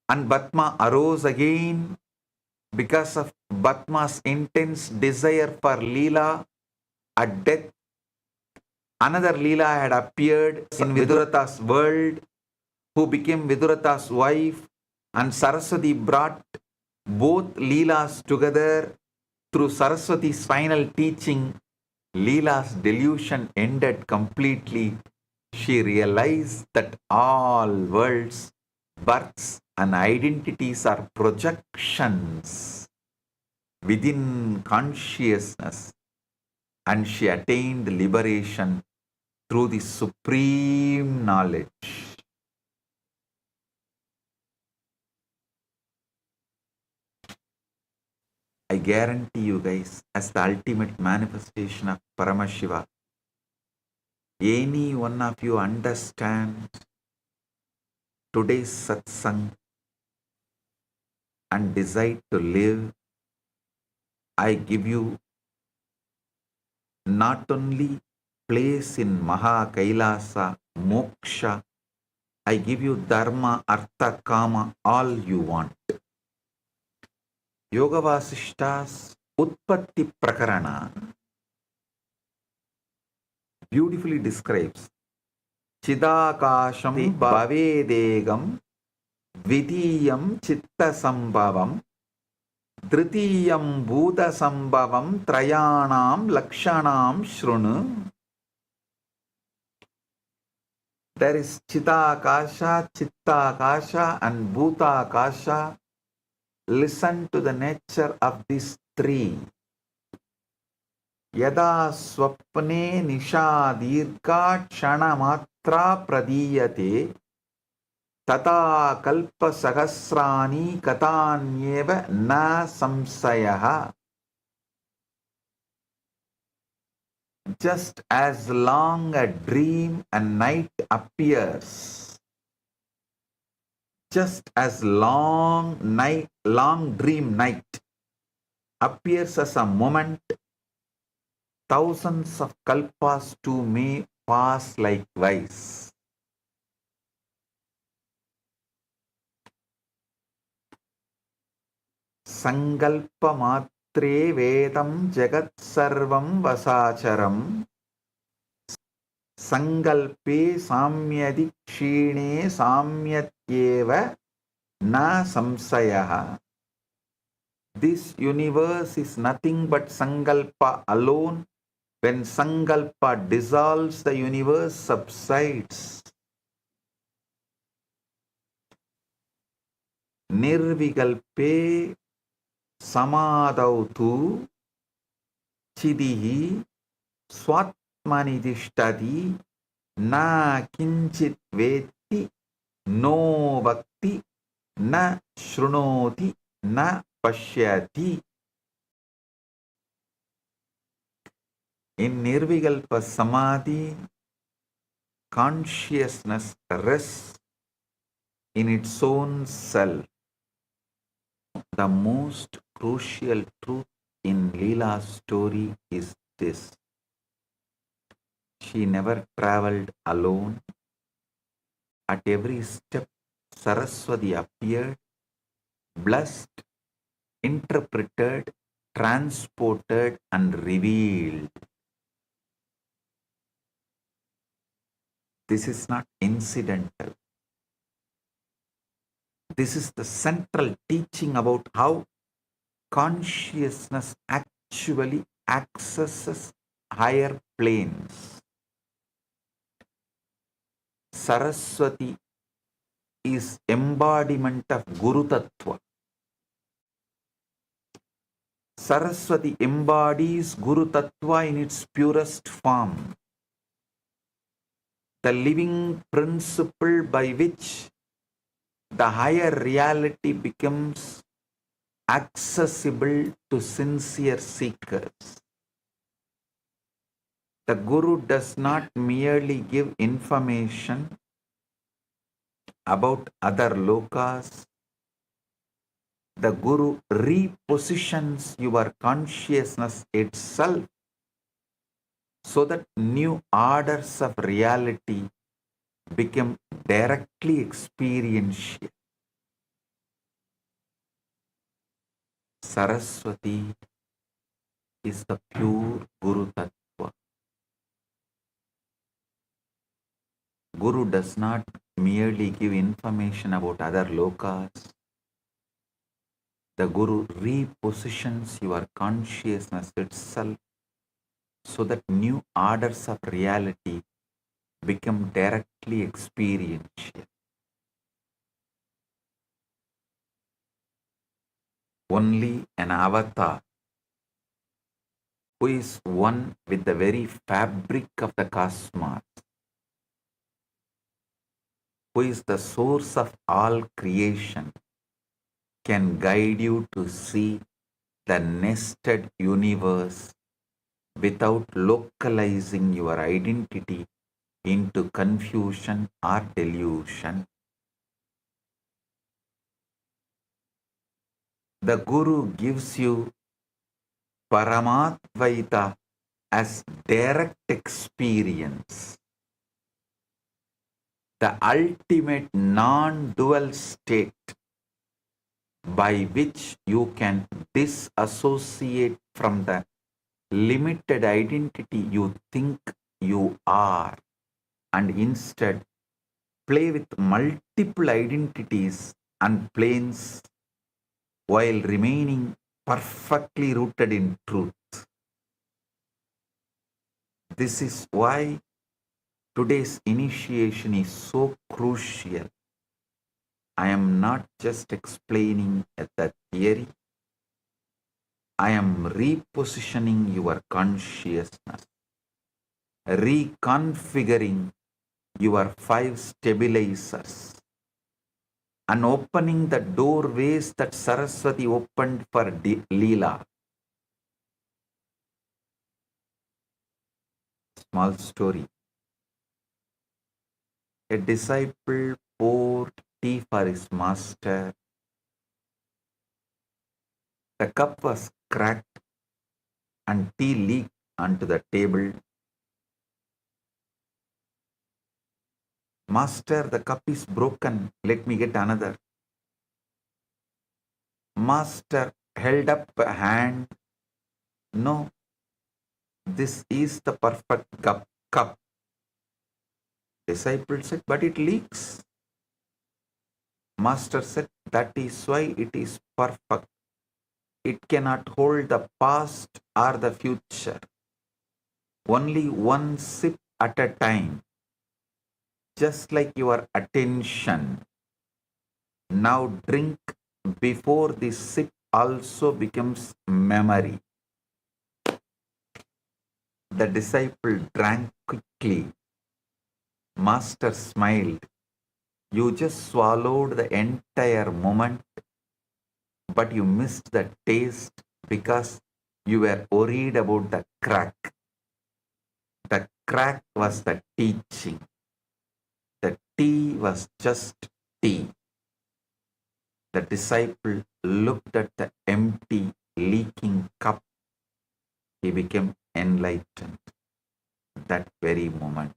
and Bhatma arose again because of Bhatma's intense desire for Leela. At death, another Leela had appeared in Vidurata's world, who became Vidurata's wife, and Saraswati brought both Leelas together. Through Saraswati's final teaching, Leela's delusion ended completely. She realized that all worlds, births, and identities are projections within consciousness, and she attained liberation through the supreme knowledge. I guarantee you guys, as the ultimate manifestation of Paramashiva, any one of you understand today's satsang and decide to live, I give you not only place in Maha Kailasa, Moksha, I give you Dharma, Artha, Kama, all you want. Yoga Vasishta's Utpatti Prakarana beautifully describes Chidakasham Bhavedegam Vidiyam Chitta Sambhavam Dritiyam Bhuta Sambhavam Trayanam Lakshanam Shrunu. There is Chidakasha, Chittakasha, and Bhutakasha. Listen to the nature of these three. Yada swapne nisha dirgha kshana matra pradiyate tata kalpa sahasrani katanyeva na samsayaha. Just as long a dream and night appears, just as long dream night appears as a moment, thousands of kalpas too may pass likewise. Sankalpa matre vedam jagat sarvam vasacharam sankalpe samyadi kshine samyatyeva na samsayaha. This universe is nothing but sankalpa alone. When sankalpa dissolves, the universe subsides. Nirvikalpe samadautu chidihi swatmanidishtadi na kinchit veti no bhakti na shrunoti na pashyati. In Nirvikalpa Samadhi, consciousness rests in its own self. The most crucial truth in Leela's story is this. She never traveled alone. At every step, Saraswati appeared, blessed, interpreted, transported, and revealed. This is not incidental. This is the central teaching about how consciousness actually accesses higher planes. Saraswati is embodiment of Guru Tattva. Saraswati embodies Guru Tattva in its purest form, the living principle by which the higher reality becomes accessible to sincere seekers. The Guru does not merely give information about other lokas. The Guru repositions your consciousness itself so that new orders of reality become directly experiential. Saraswati is the pure Guru Tattva. Guru does not merely give information about other lokas. The Guru repositions your consciousness itself so that new orders of reality become directly experiential. Only an avatar who is one with the very fabric of the cosmos, who is the source of all creation, can guide you to see the nested universe without localizing your identity into confusion or delusion. The Guru gives you Paramatvaita as direct experience, the ultimate non-dual state by which you can disassociate from the limited identity you think you are and instead play with multiple identities and planes while remaining perfectly rooted in truth. This is why today's initiation is so crucial. I am not just explaining the theory, I am repositioning your consciousness, reconfiguring your 5 stabilizers, and opening the doorways that Saraswati opened for Leela. Small story. A disciple poured tea for his master. The cup was cracked and tea leaked onto the table. Master, the cup is broken. Let me get another. Master held up a hand. No, this is the perfect cup. Disciple said, but it leaks. Master said, that is why it is perfect. It cannot hold the past or the future. Only one sip at a time. Just like your attention. Now drink before the sip also becomes memory. The disciple drank quickly. Master smiled. You just swallowed the entire moment, but you missed the taste because you were worried about the crack. The crack was the teaching. The tea was just tea. The disciple looked at the empty, leaking cup. He became enlightened that very moment.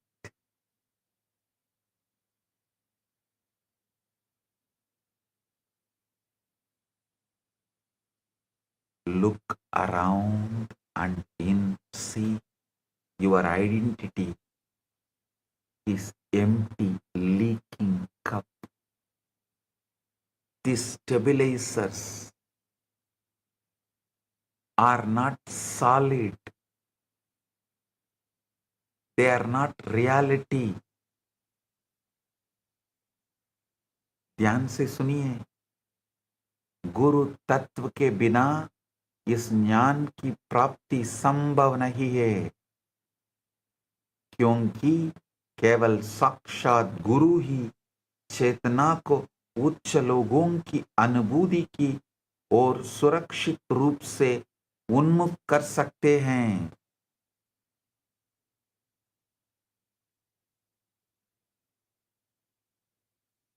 Look around and see your identity is empty, leaking cup. These stabilizers are not solid. They are not reality. ध्यान से सुनिए, गुरु तत्व के बिना इस ज्ञान की प्राप्ति संभव नहीं है, क्योंकि केवल साक्षात गुरु ही चेतना को उच्च लोगों की अनुभूति की और सुरक्षित रूप से उन्मुख कर सकते हैं।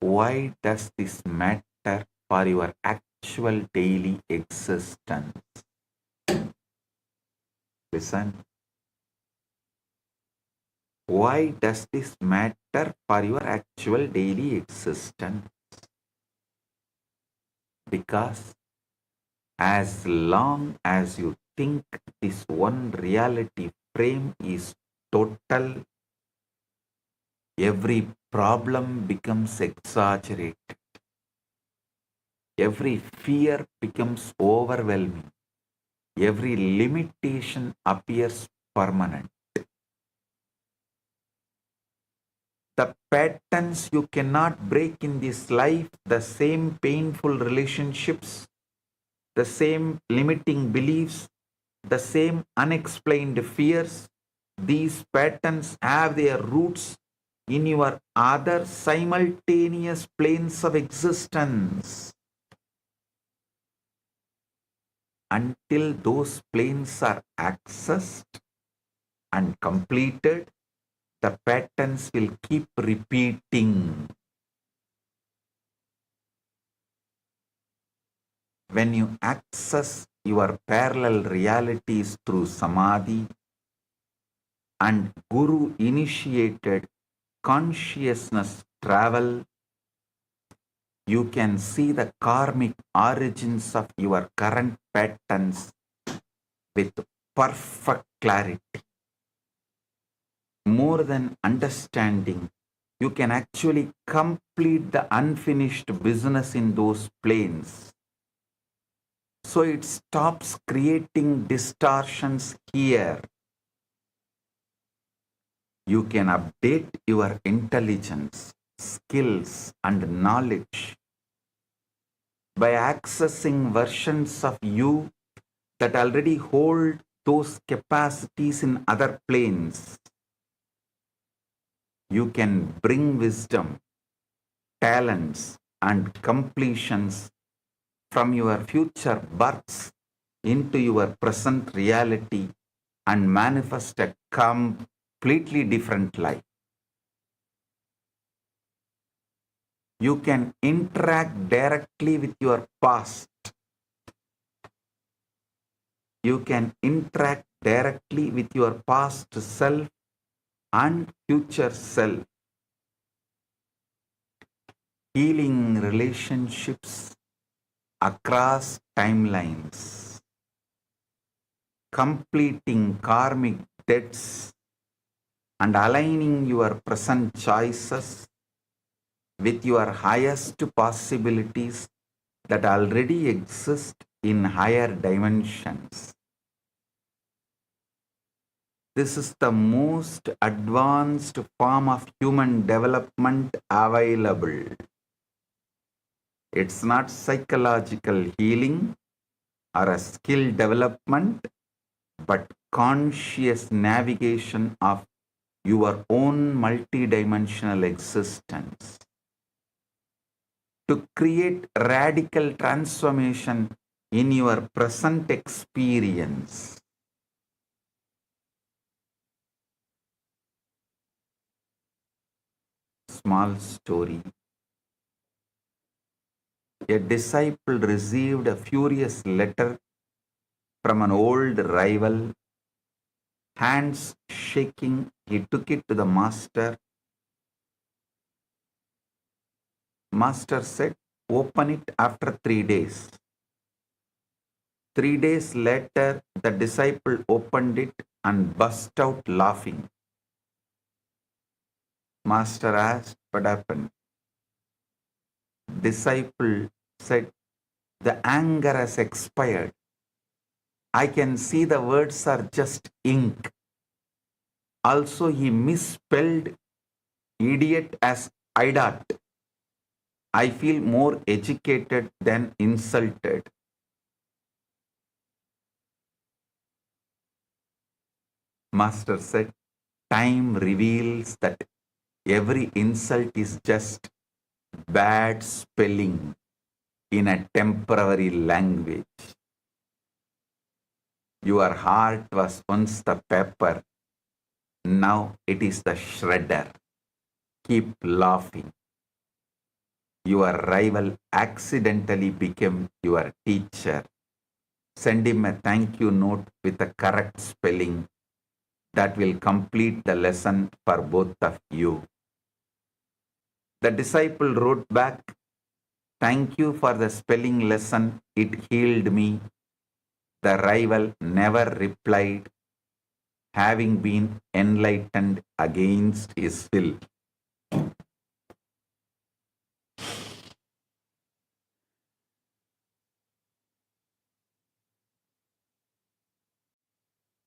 Why does this matter for your actual daily existence? Listen. Why does this matter for your actual daily existence? Because as long as you think this one reality frame is total, every problem becomes exaggerated. Every fear becomes overwhelming. Every limitation appears permanent. The patterns you cannot break in this life, the same painful relationships, the same limiting beliefs, the same unexplained fears, these patterns have their roots in your other simultaneous planes of existence. Until those planes are accessed and completed, the patterns will keep repeating. When you access your parallel realities through samadhi and Guru initiated consciousness travel, you can see the karmic origins of your current patterns with perfect clarity. More than understanding, you can actually complete the unfinished business in those planes. So it stops creating distortions here. You can update your intelligence, skills, and knowledge by accessing versions of you that already hold those capacities in other planes. You can bring wisdom, talents, and completions from your future births into your present reality and manifest a completely different life. You can interact directly with your past. You can interact directly with your past self and future self. Healing relationships across timelines. Completing karmic debts and aligning your present choices with your highest possibilities that already exist in higher dimensions. This is the most advanced form of human development available. It's not psychological healing or a skill development, but conscious navigation of your own multidimensional existence. To create radical transformation in your present experience. Small story. A disciple received a furious letter from an old rival. Hands shaking, he took it to the master. Master said, "Open it after 3 days." 3 days later, the disciple opened it and burst out laughing. Master asked, "What happened?" Disciple said, "The anger has expired. I can see the words are just ink." Also, he misspelled idiot as idiot. I feel more educated than insulted. Master said, time reveals that every insult is just bad spelling in a temporary language. Your heart was once the paper, now it is the shredder. Keep laughing. Your rival accidentally became your teacher. Send him a thank you note with the correct spelling. That will complete the lesson for both of you. The disciple wrote back, thank you for the spelling lesson. It healed me. The rival never replied, having been enlightened against his will.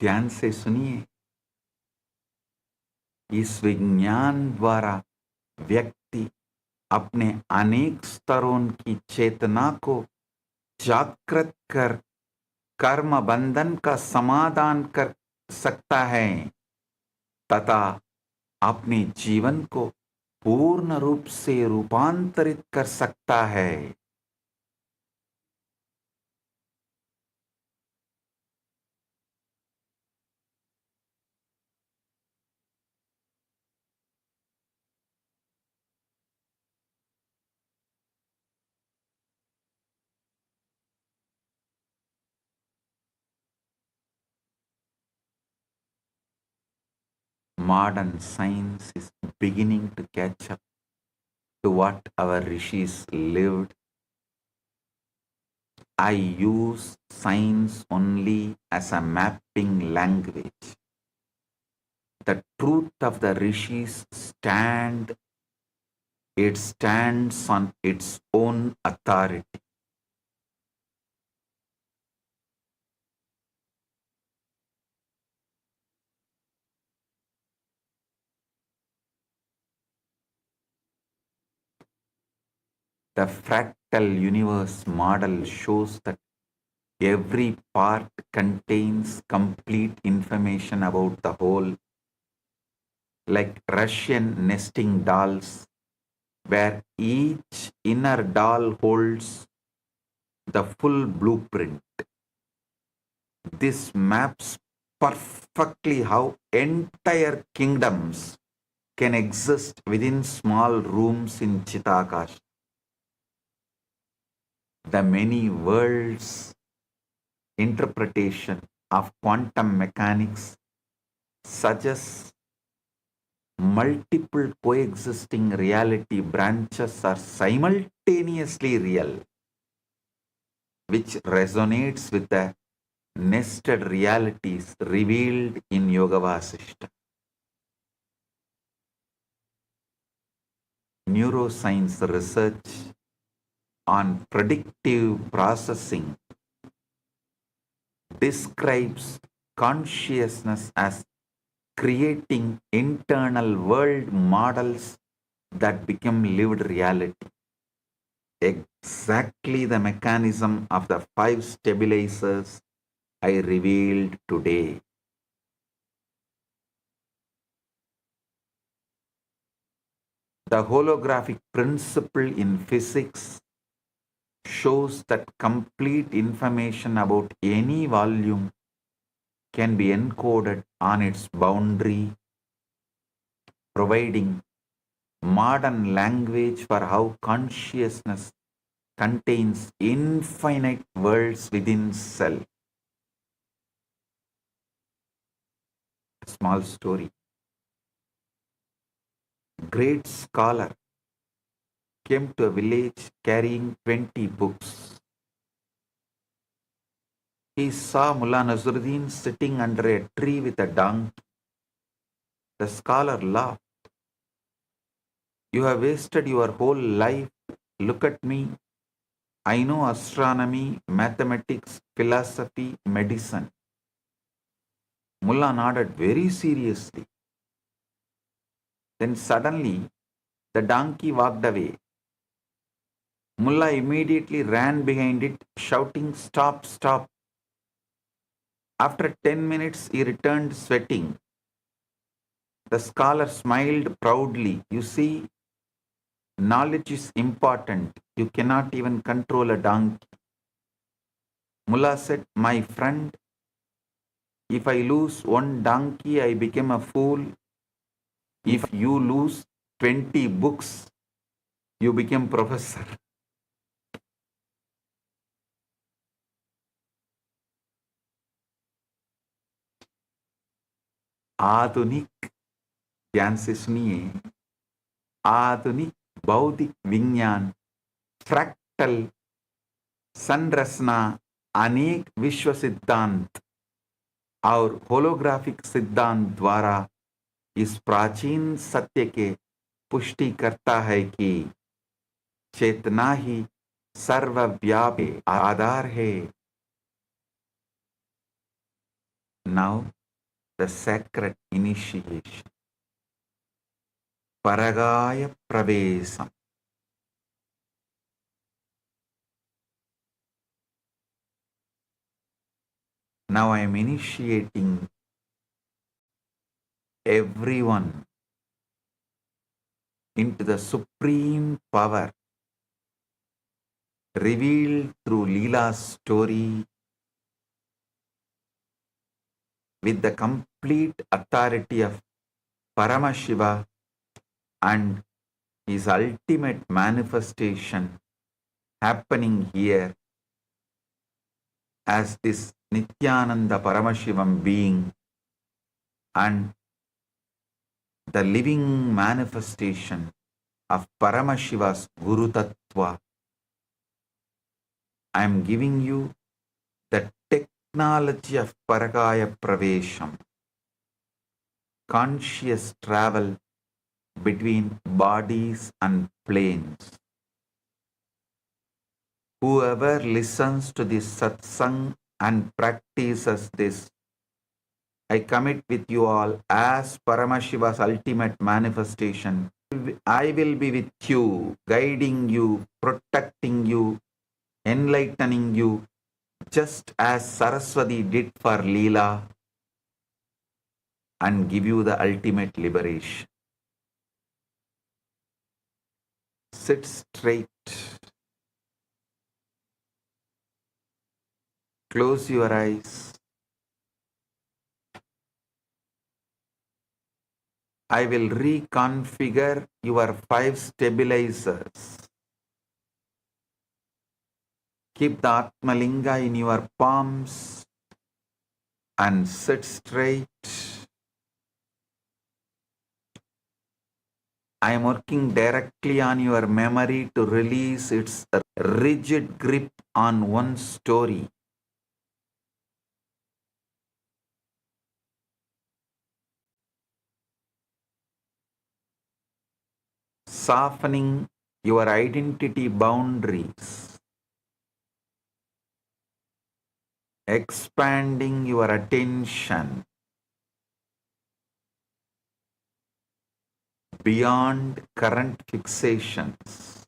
ध्यान से सुनिए, इस विज्ञान द्वारा व्यक्ति अपने अनेक स्तरों की चेतना को जागृत कर कर्म बंधन का समाधान कर सकता है तथा अपने जीवन को पूर्ण रूप से रूपांतरित कर सकता है। Modern science is beginning to catch up to what our rishis lived. I use science only as a mapping language. The truth of the rishis stands on its own authority. The fractal universe model shows that every part contains complete information about the whole, like Russian nesting dolls, where each inner doll holds the full blueprint. This maps perfectly how entire kingdoms can exist within small rooms in Chitakash. The many worlds interpretation of quantum mechanics suggests multiple coexisting reality branches are simultaneously real, which resonates with the nested realities revealed in Yoga Vasishta. Neuroscience research on predictive processing describes consciousness as creating internal world models that become lived reality. Exactly the mechanism of the 5 stabilizers I revealed today. The holographic principle in physics shows that complete information about any volume can be encoded on its boundary, providing modern language for how consciousness contains infinite worlds within self. A small story. Great scholar came to a village carrying 20 books. He saw Mullah Nasruddin sitting under a tree with a donkey. The scholar laughed. You have wasted your whole life. Look at me. I know astronomy, mathematics, philosophy, medicine. Mullah nodded very seriously. Then suddenly, the donkey walked away. Mullah immediately ran behind it, shouting, Stop, stop. After 10 minutes, he returned sweating. The scholar smiled proudly. You see, knowledge is important. You cannot even control a donkey. Mullah said, my friend, if I lose one donkey, I become a fool. If you lose 20 books, you become professor. आधुनिक, ध्यान से सुनिए, आधुनिक बौद्धिक विज्ञान, fractal संरचना, अनेक विश्व सिद्धांत और होलोग्राफिक सिद्धांत द्वारा इस प्राचीन सत्य के पुष्टि करता है कि चेतना ही सर्वव्यापी आधार है. Now the sacred initiation. Paragaya pravesam. Now I am initiating everyone into the supreme power revealed through Leela's story with the complete authority of Paramashiva and his ultimate manifestation happening here as this Nithyananda Paramashivam being and the living manifestation of Paramashiva's Guru Tattva. I am giving you the technology of Paragaya Pravesham, conscious travel between bodies and planes. Whoever listens to this satsang and practices this, I commit with you all as Paramashiva's ultimate manifestation. I will be with you, guiding you, protecting you, enlightening you, just as Saraswati did for Leela, and give you the ultimate liberation. Sit straight. Close your eyes. I will reconfigure your 5 stabilizers. Keep the Atmalinga in your palms and sit straight. I am working directly on your memory to release its rigid grip on one story. Softening your identity boundaries. Expanding your attention beyond current fixations.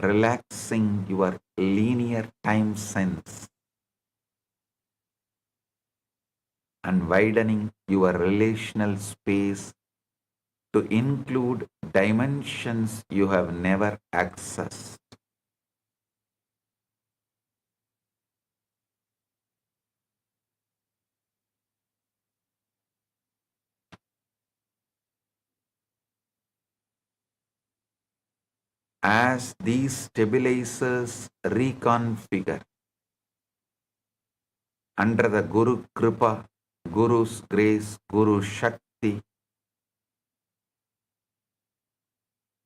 Relaxing your linear time sense and widening your relational space to include dimensions you have never accessed. As these stabilizers reconfigure under the Guru Kripa, Guru's grace, Guru Shakti,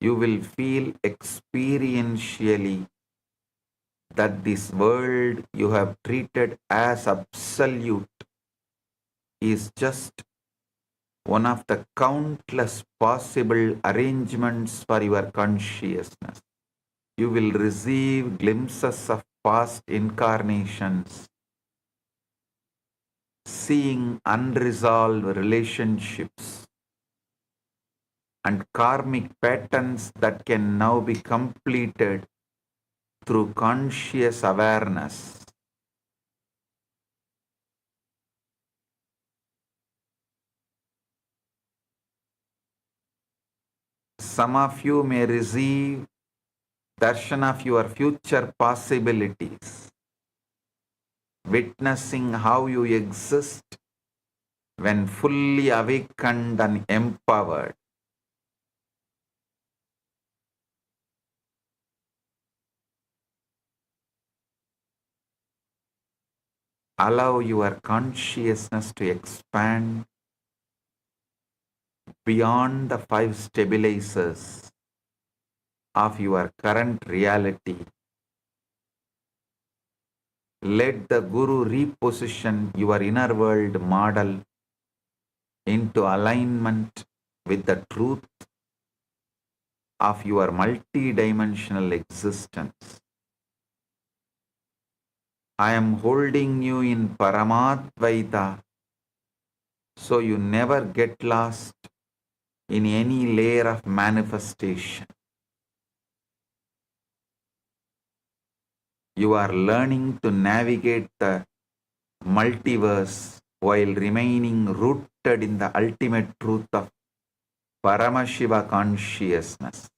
you will feel experientially that this world you have treated as absolute is just one of the countless possible arrangements for your consciousness. You will receive glimpses of past incarnations seeing unresolved relationships and karmic patterns that can now be completed through conscious awareness. Some of you may receive darshan of your future possibilities, witnessing how you exist when fully awakened and empowered. Allow your consciousness to expand beyond the five stabilizers of your current reality. Let the Guru reposition your inner world model into alignment with the truth of your multidimensional existence. I am holding you in Paramadvaita so you never get lost in any layer of manifestation. You are learning to navigate the multiverse while remaining rooted in the ultimate truth of Paramashiva consciousness.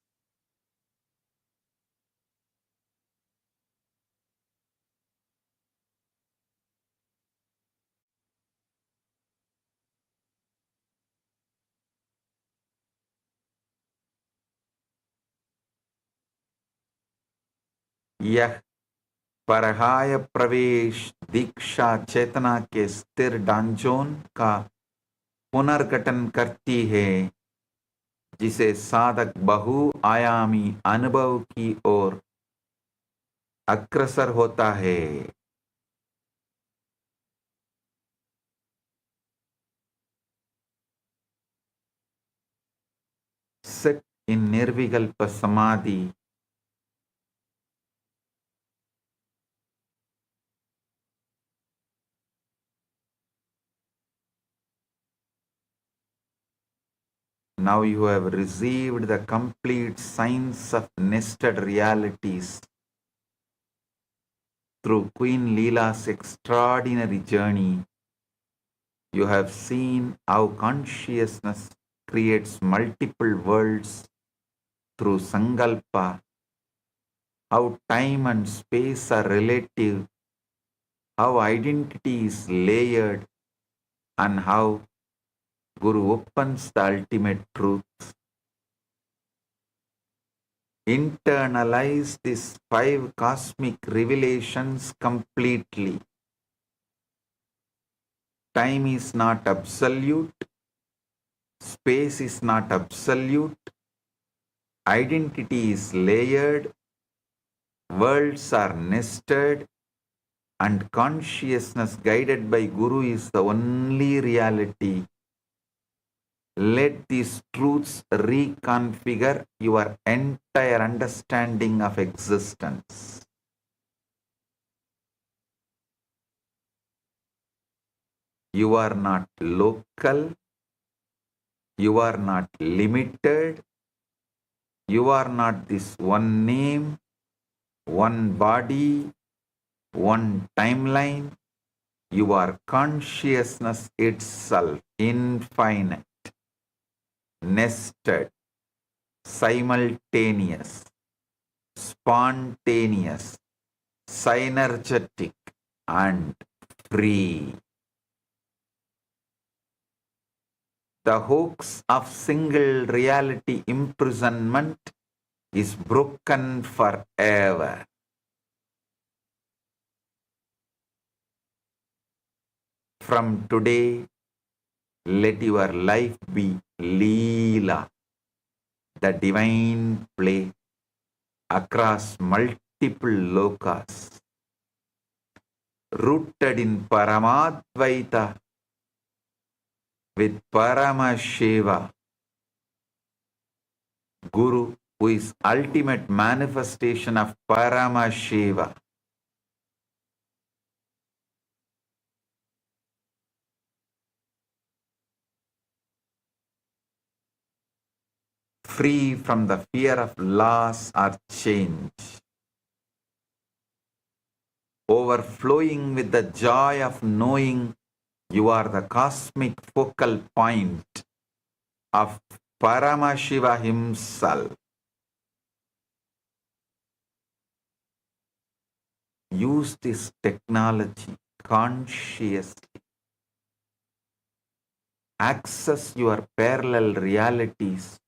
यह परहाय प्रवेश दीक्षा चेतना के स्थिर डांजोन का पुनर्गठन करती है, जिसे साधक बहुआयामी अनुभव की ओर अग्रसर होता है। Sit in Nirvikalpa Samadhi. Now you have received the complete science of nested realities through Queen Leela's extraordinary journey. You have seen how consciousness creates multiple worlds through Sankalpa, how time and space are relative, how identity is layered, and how Guru opens the ultimate truth. Internalize these five cosmic revelations completely. Time is not absolute, space is not absolute, identity is layered, worlds are nested, and consciousness guided by Guru is the only reality. Let these truths reconfigure your entire understanding of existence. You are not local, you are not limited, you are not this one name, one body, one timeline. You are consciousness itself, infinite, nested, simultaneous, spontaneous, synergetic, and free. The hoax of single reality imprisonment is broken forever. From today, let your life be Leela, the divine play across multiple lokas, rooted in Paramadvaita with Paramashiva, Guru, who is ultimate manifestation of Paramashiva. free from the fear of loss or change, overflowing with the joy of knowing you are the cosmic focal point of Paramashiva himself. Use this technology consciously. Access your parallel realities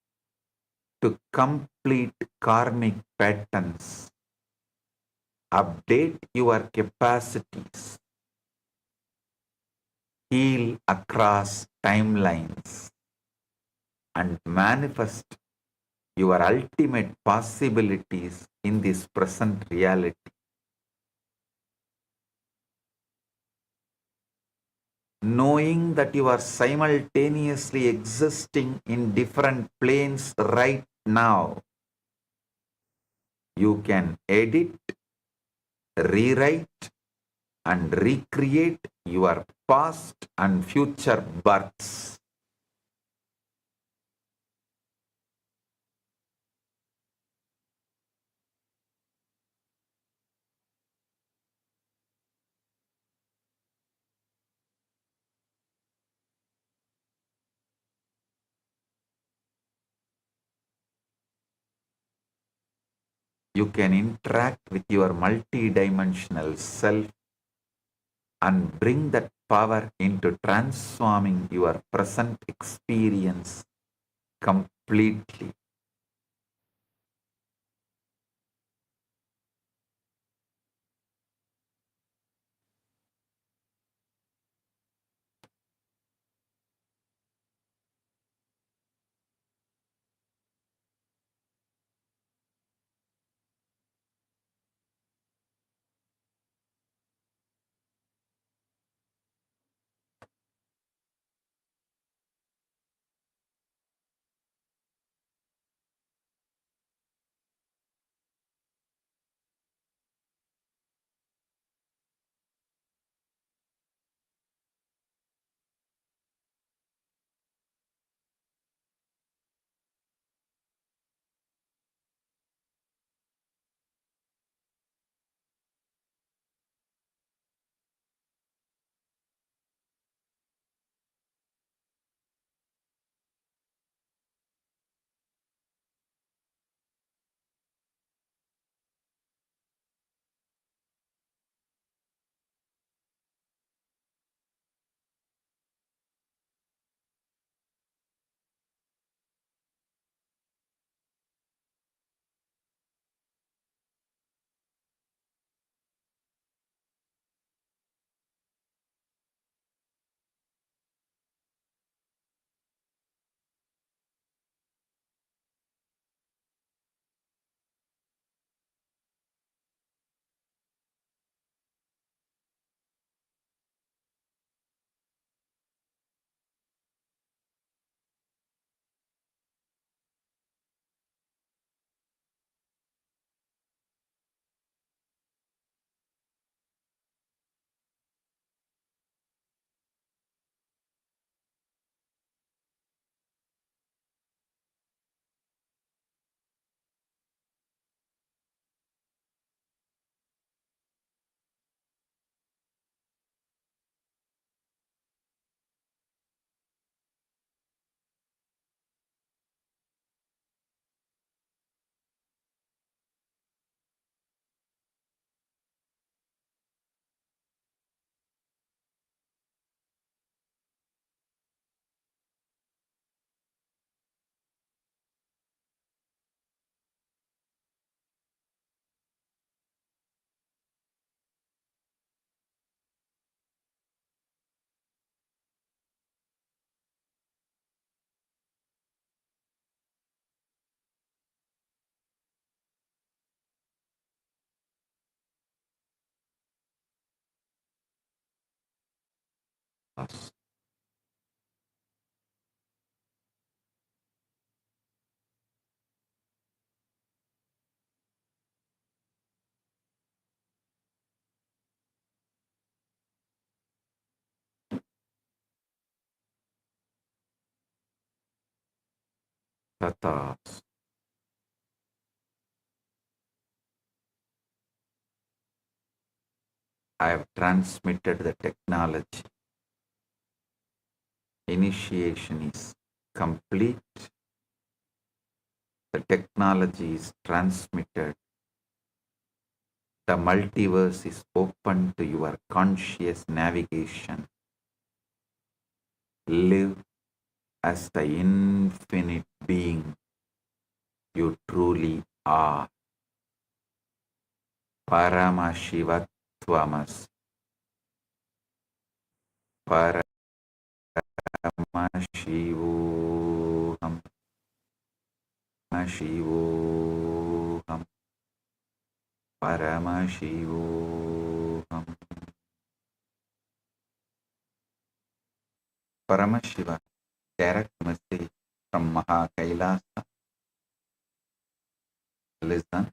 to complete karmic patterns. Update your capacities. Heal across timelines and manifest your ultimate possibilities in this present reality. Knowing that you are simultaneously existing in different planes right now, you can edit, rewrite, and recreate your past and future births. You can interact with your multidimensional self and bring that power into transforming your present experience completely. Tathas. I have transmitted the technology. Initiation is complete. The technology is transmitted. The multiverse is open to your conscious navigation. Live as the infinite being you truly are. Paramashivatvamas. Paramashivoham. Paramashivoham. Paramashivoham. Paramashiva, direct message from Kailasa. Listen,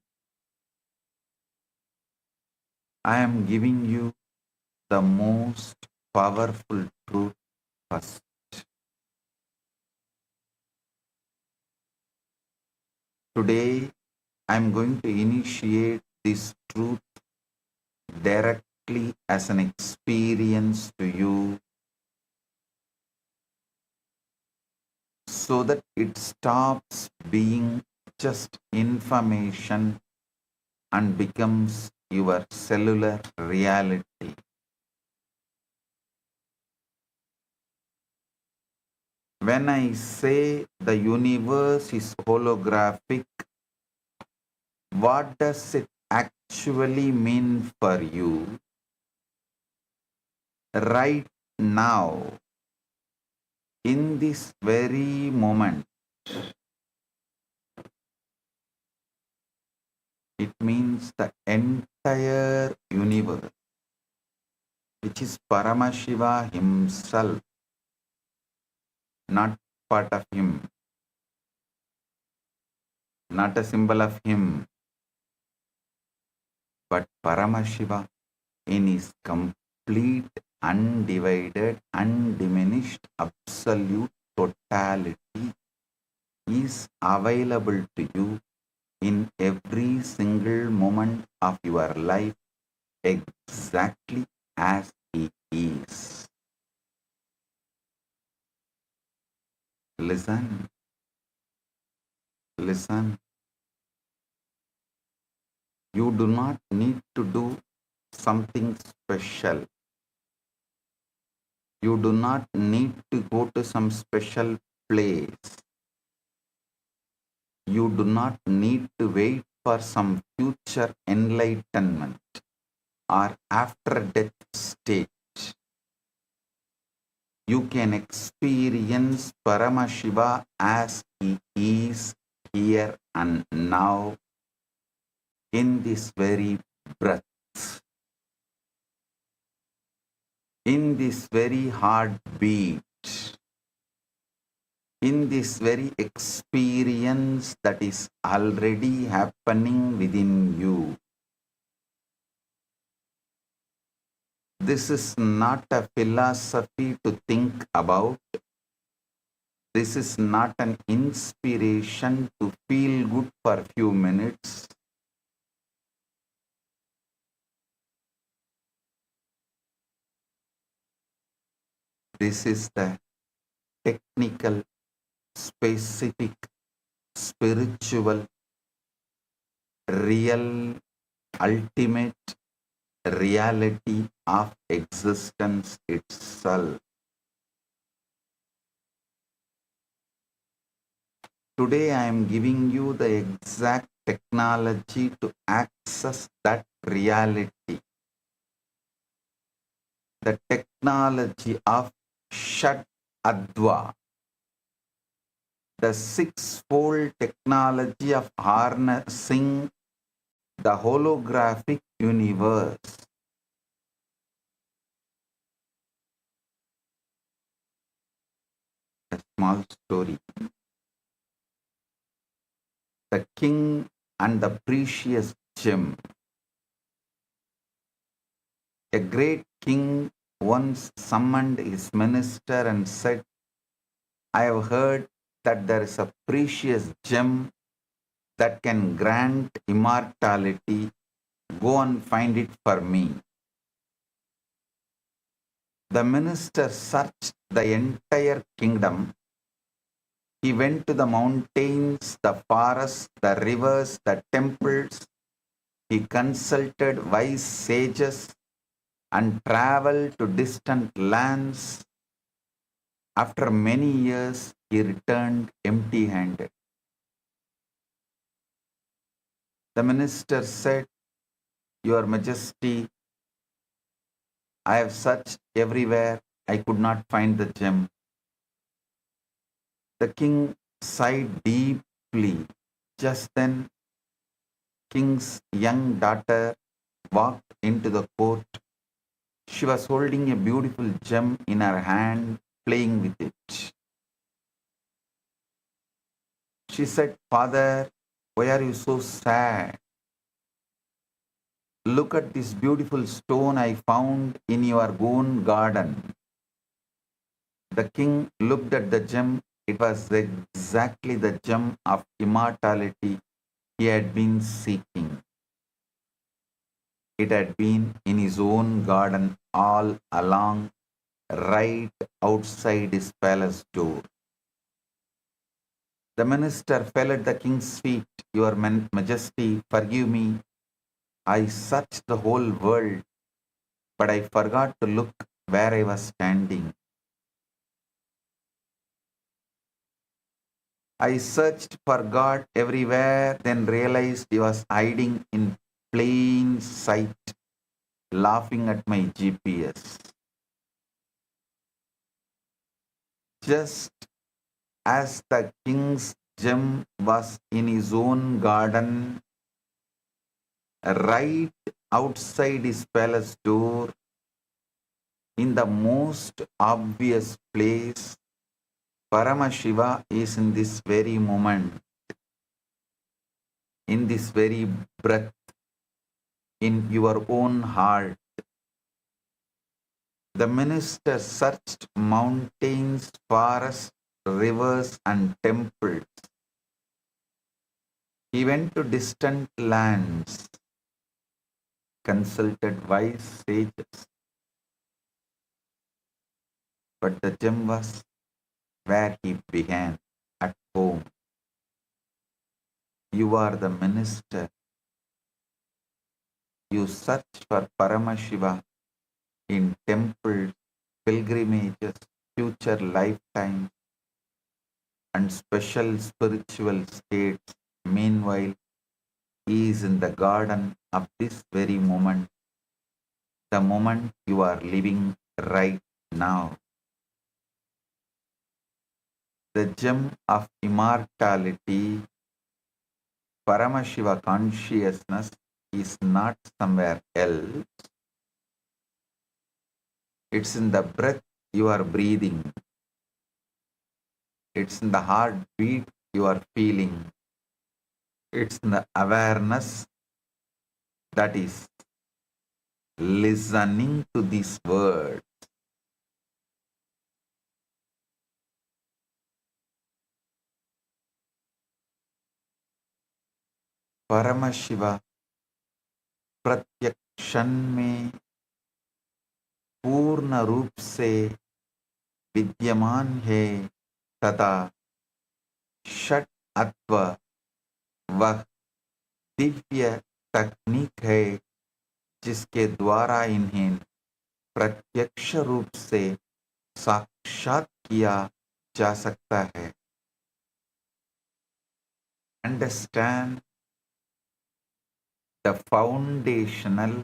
I am giving you the most powerful truth first. Today, I am going to initiate this truth directly as an experience to you so that it stops being just information and becomes your cellular reality. When I say the universe is holographic, what does it actually mean for you right now, in this very moment? It means the entire universe, which is Paramashiva himself, not part of him, not a symbol of him, but Paramashiva in his complete, undivided, undiminished, absolute totality is available to you in every single moment of your life exactly as he is. Listen, listen. You do not need to do something special. You do not need to go to some special place. You do not need to wait for some future enlightenment or after death state. You can experience Paramashiva as he is here and now in this very breath, in this very heartbeat, in this very experience that is already happening within you. This is not a philosophy to think about. This is not an inspiration to feel good for a few minutes. This is the technical, specific, spiritual, real, ultimate reality of existence itself. Today I am giving you the exact technology to access that reality. The technology of Shat Adva, the six-fold technology of harnessing the holographic universe. A small story. The king and the precious gem. A great king once summoned his minister and said, I have heard that there is a precious gem that can grant immortality. Go and find it for me. The minister searched the entire kingdom. He went to the mountains, the forests, the rivers, the temples. He consulted wise sages and traveled to distant lands. After many years, he returned empty-handed. The minister said, Your Majesty, I have searched everywhere. I could not find the gem. The king sighed deeply. Just then, king's young daughter walked into the court. She was holding a beautiful gem in her hand, playing with it. She said, Father, why are you so sad? Look at this beautiful stone I found in your own garden. The king looked at the gem. It was exactly the gem of immortality he had been seeking. It had been in his own garden all along, right outside his palace door. The minister fell at the king's feet. Your Majesty, forgive me. I searched the whole world, but I forgot to look where I was standing. I searched for God everywhere, then realized he was hiding in plain sight, laughing at my GPS. Just as the king's gem was in his own garden, right outside his palace door, in the most obvious place, Paramashiva is in this very moment, in this very breath, in your own heart. The minister searched mountains, forests, rivers, and temples. He went to distant lands, consulted wise sages, but the gem was where he began, at home. You are the minister. You search for Paramashiva in temples, pilgrimages, future lifetimes, and special spiritual states. Meanwhile, he is in the garden of this very moment, the moment you are living right now. The gem of immortality, Paramashiva consciousness, is not somewhere else. It's in the breath you are breathing. It's in the heartbeat you are feeling. It's in the awareness that is listening to these words. Paramshiva प्रत्येक क्षण में पूर्ण रूप से विद्यमान है तथा षट अत्व वह दिव्य तकनीक है जिसके द्वारा इन्हें प्रत्यक्ष रूप से साक्षात किया जा सकता है. Understand the foundational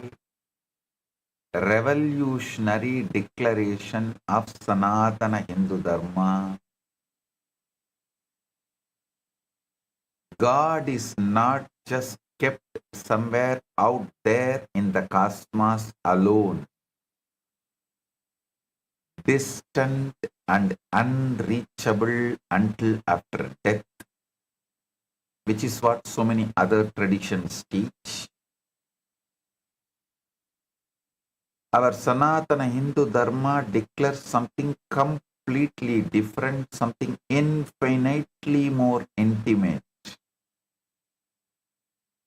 revolutionary declaration of Sanatana Hindu Dharma. God is not just kept somewhere out there in the cosmos alone, distant and unreachable until after death, which is what so many other traditions teach. Our Sanatana Hindu Dharma declares something completely completely different, something infinitely more intimate.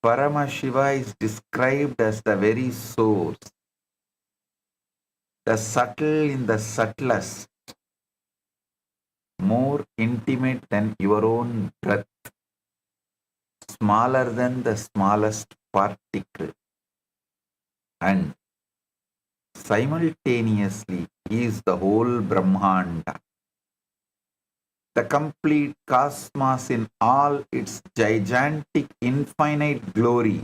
Paramashiva is described as the very source, the subtle in the subtlest, more intimate than your own breath, smaller than the smallest particle, and simultaneously he is the whole Brahmanda, the complete cosmos in all its gigantic infinite glory.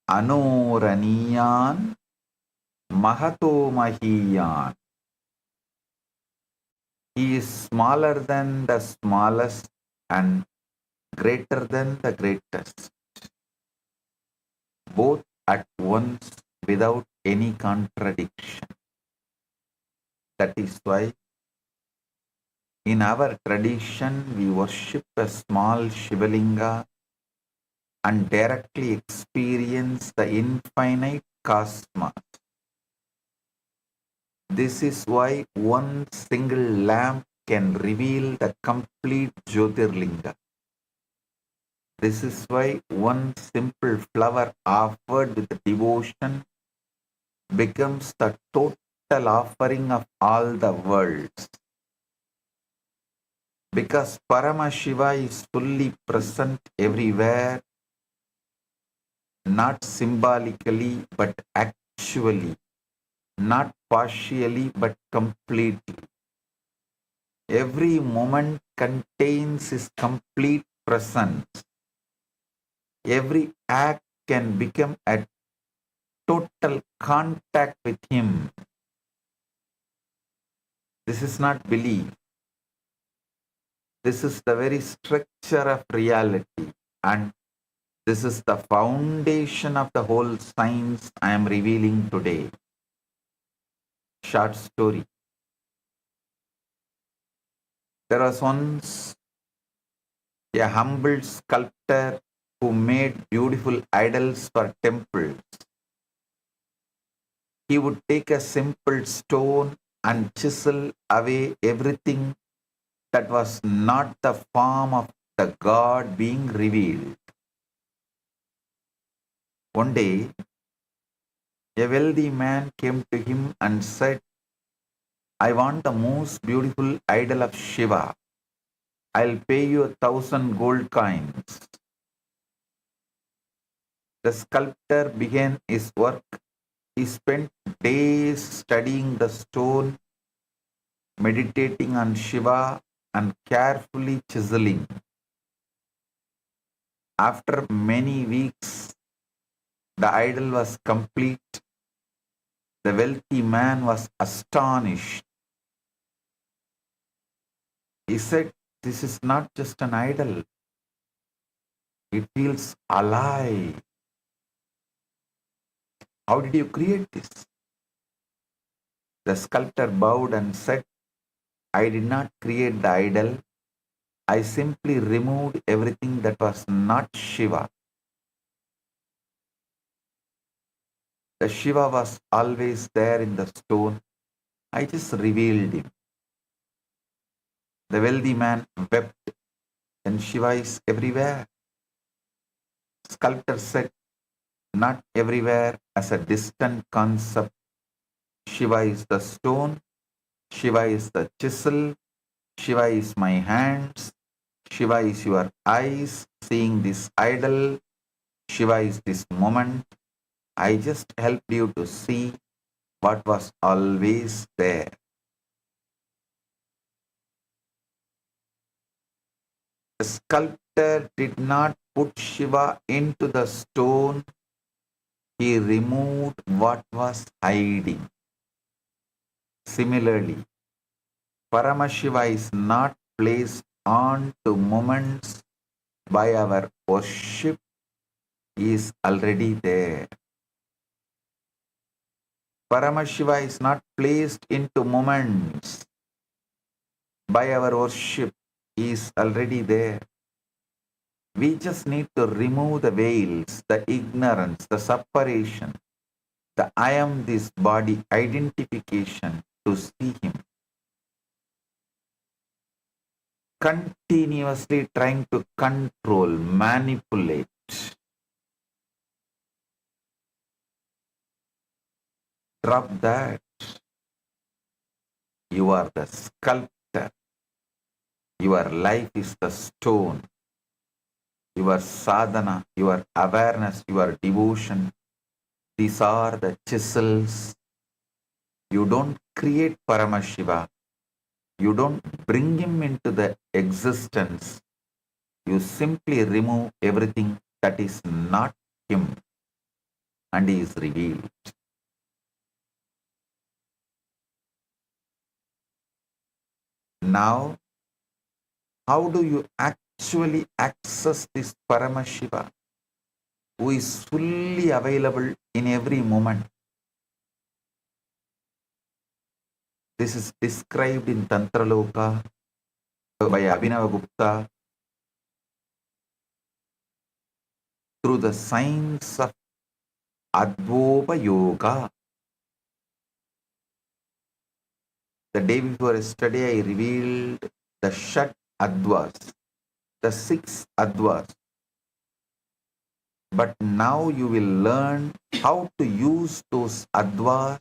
Anoraniyan Mahato Mahiyan. He is smaller than the smallest and greater than the greatest, both at once without any contradiction. That is why in our tradition we worship a small Shivalinga and directly experience the infinite cosmos. This is why one single lamp can reveal the complete Jyotirlinga. This is why one simple flower offered with devotion becomes the total offering of all the worlds. Because Paramashiva is fully present everywhere, not symbolically but actually, not partially but completely. Every moment contains his complete presence. Every act can become a total contact with him. This is not belief. This is the very structure of reality, and this is the foundation of the whole science I am revealing today. Short story. There was once a humble sculptor who made beautiful idols for temples. He would take a simple stone and chisel away everything that was not the form of the God being revealed. One day, a wealthy man came to him and said, I want the most beautiful idol of Shiva. I'll pay you 1,000 gold coins. The sculptor began his work. He spent days studying the stone, meditating on Shiva, and carefully chiseling. After many weeks, the idol was complete. The wealthy man was astonished. He said, this is not just an idol. It feels alive. How did you create this? The sculptor bowed and said, I did not create the idol. I simply removed everything that was not Shiva. The Shiva was always there in the stone. I just revealed him. The wealthy man wept. Then Shiva is everywhere. Sculptor said, not everywhere as a distant concept. Shiva is the stone. Shiva is the chisel. Shiva is my hands. Shiva is your eyes seeing this idol. Shiva is this moment. I just helped you to see what was always there. The sculptor did not put Shiva into the stone. He removed what was hiding. Similarly, Paramashiva is not placed onto moments by our worship. He is already there. Paramashiva is not placed into moments by our worship. He is already there. We just need to remove the veils, the ignorance, the separation, the I am this body identification, to see him, continuously trying to control, manipulate. Drop that. You are the sculptor. Your life is the stone. Your sadhana, your awareness, your devotion, these are the chisels. You don't create Paramashiva. You don't bring him into the existence. You simply remove everything that is not him, and he is revealed. Now, how do you actually access this Paramashiva, who is fully available in every moment? This is described in Tantra Loka by Abhinavagupta through the science of Advopa Yoga. The day before yesterday, I revealed the Shat Advas, the 6 Advas. But now you will learn how to use those Advas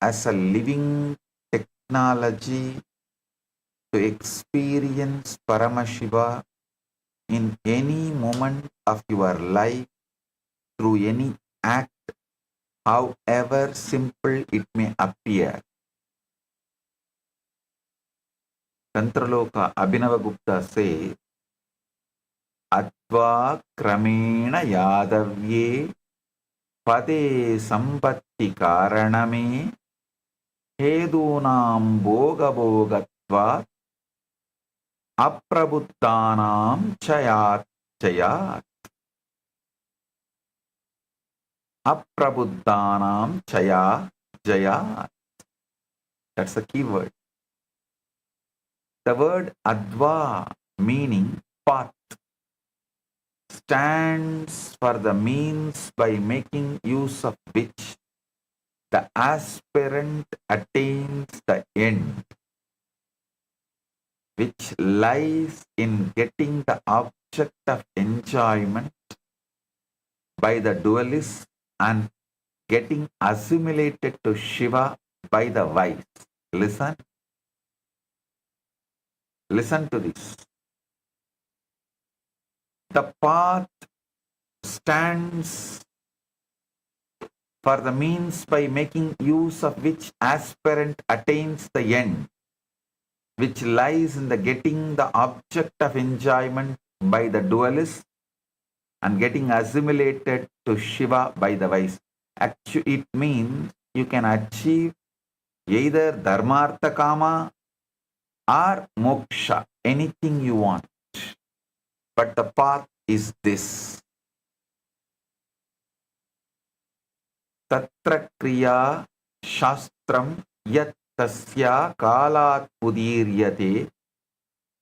as a living technology to experience Paramashiva in any moment of your life through any act, however simple it may appear. Tantraloka Abhinavagupta says, Atva Kramena Yadavye Pade Sambatti Karaname Hedunam Bhoga Bhogatva Aprabuddhanam Chayat Chayat. Aprabuddhanam Chaya Jayat. That's the key word. The word Adva, meaning path, stands for the means by making use of which the aspirant attains the end, which lies in getting the object of enjoyment by the dualist and getting assimilated to Shiva by the wise. Listen. Listen to this. The path stands for the means by making use of which aspirant attains the end, which lies in the getting the object of enjoyment by the dualist and getting assimilated to Shiva by the wise. Actually, it means you can achieve either Dharmartha Kama or Moksha, anything you want. But the path is this. Tatra kriya shastram yat tasya kalat udiryate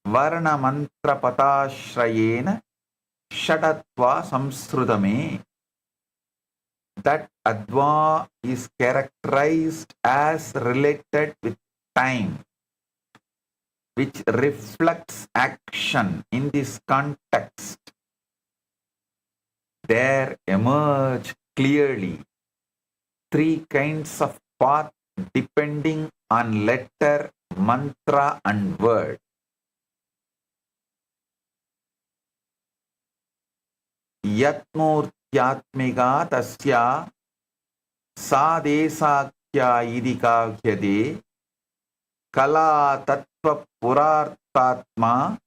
varna mantra patashrayena shadatva samsrudame. That Adva is characterized as related with time, which reflects action. In this context, there emerge clearly 3 kinds of path depending on letter, mantra and word. Yatmurtyatmiga tasya sadesakya idikahyade kala tattva purartatma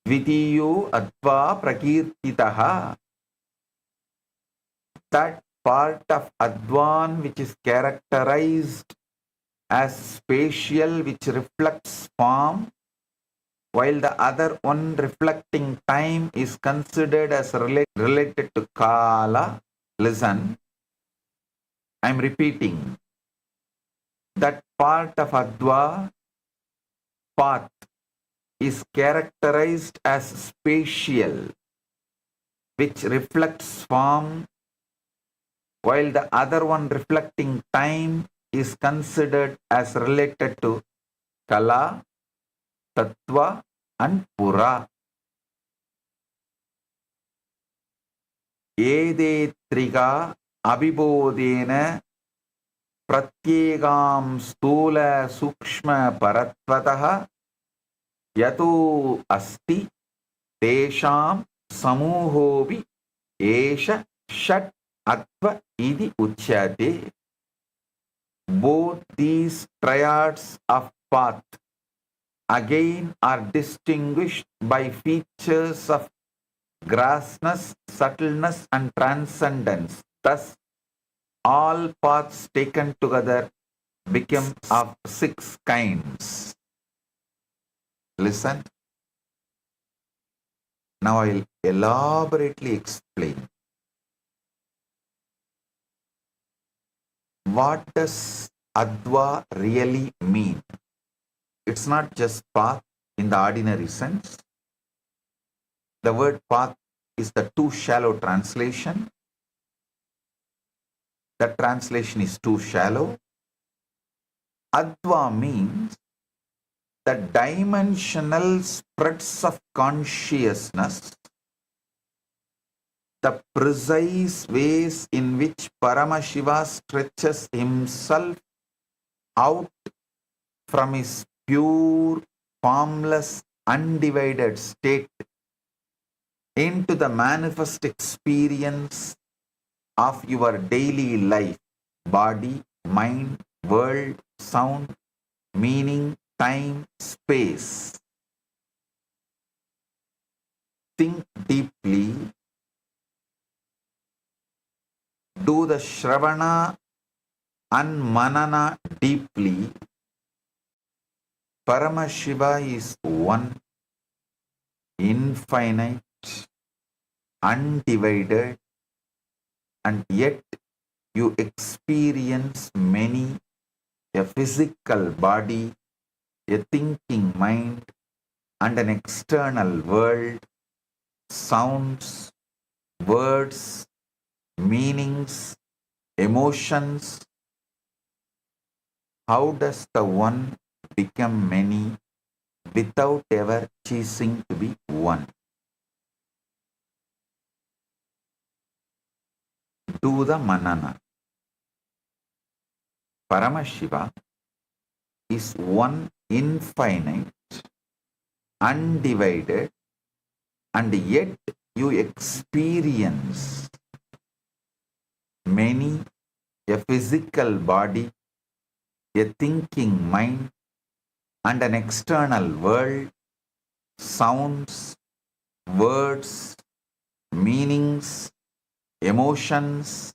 dvitiyo adva prakirtitaha. That part of Advan which is characterized as spatial, which reflects form, while the other one reflecting time is considered as related to Kala. Listen, I am repeating. That part of Adva path is characterized as spatial, which reflects form, while the other one reflecting time is considered as related to Kala, Tattva and Pura. Ede triga abhibodena pratyegam stula sukshma paratvatah yato asti tesham samuhobi esha shat atva idi uchyate. Both these triads of path again are distinguished by features of grossness, subtleness and transcendence. Thus, all paths taken together become of 6 kinds. Listen. Now I'll elaborately explain. What does Adva really mean? It's not just path in the ordinary sense. The word path is the too shallow translation. The translation is too shallow. Adva means the dimensional spreads of consciousness, the precise ways in which Paramashiva stretches himself out from his pure, formless, undivided state into the manifest experience of your daily life, body, mind, world, sound, meaning, time, space. Think deeply, do the Shravana and Manana deeply. Paramashiva is one, infinite, undivided, and yet you experience many, a physical body, a thinking mind, and an external world, sounds, words, meanings, emotions. How does the one become many without ever ceasing to be one? Do the manana. Paramashiva is one, infinite, undivided, and yet you experience many, a physical body, a thinking mind, and an external world, sounds, words, meanings, emotions.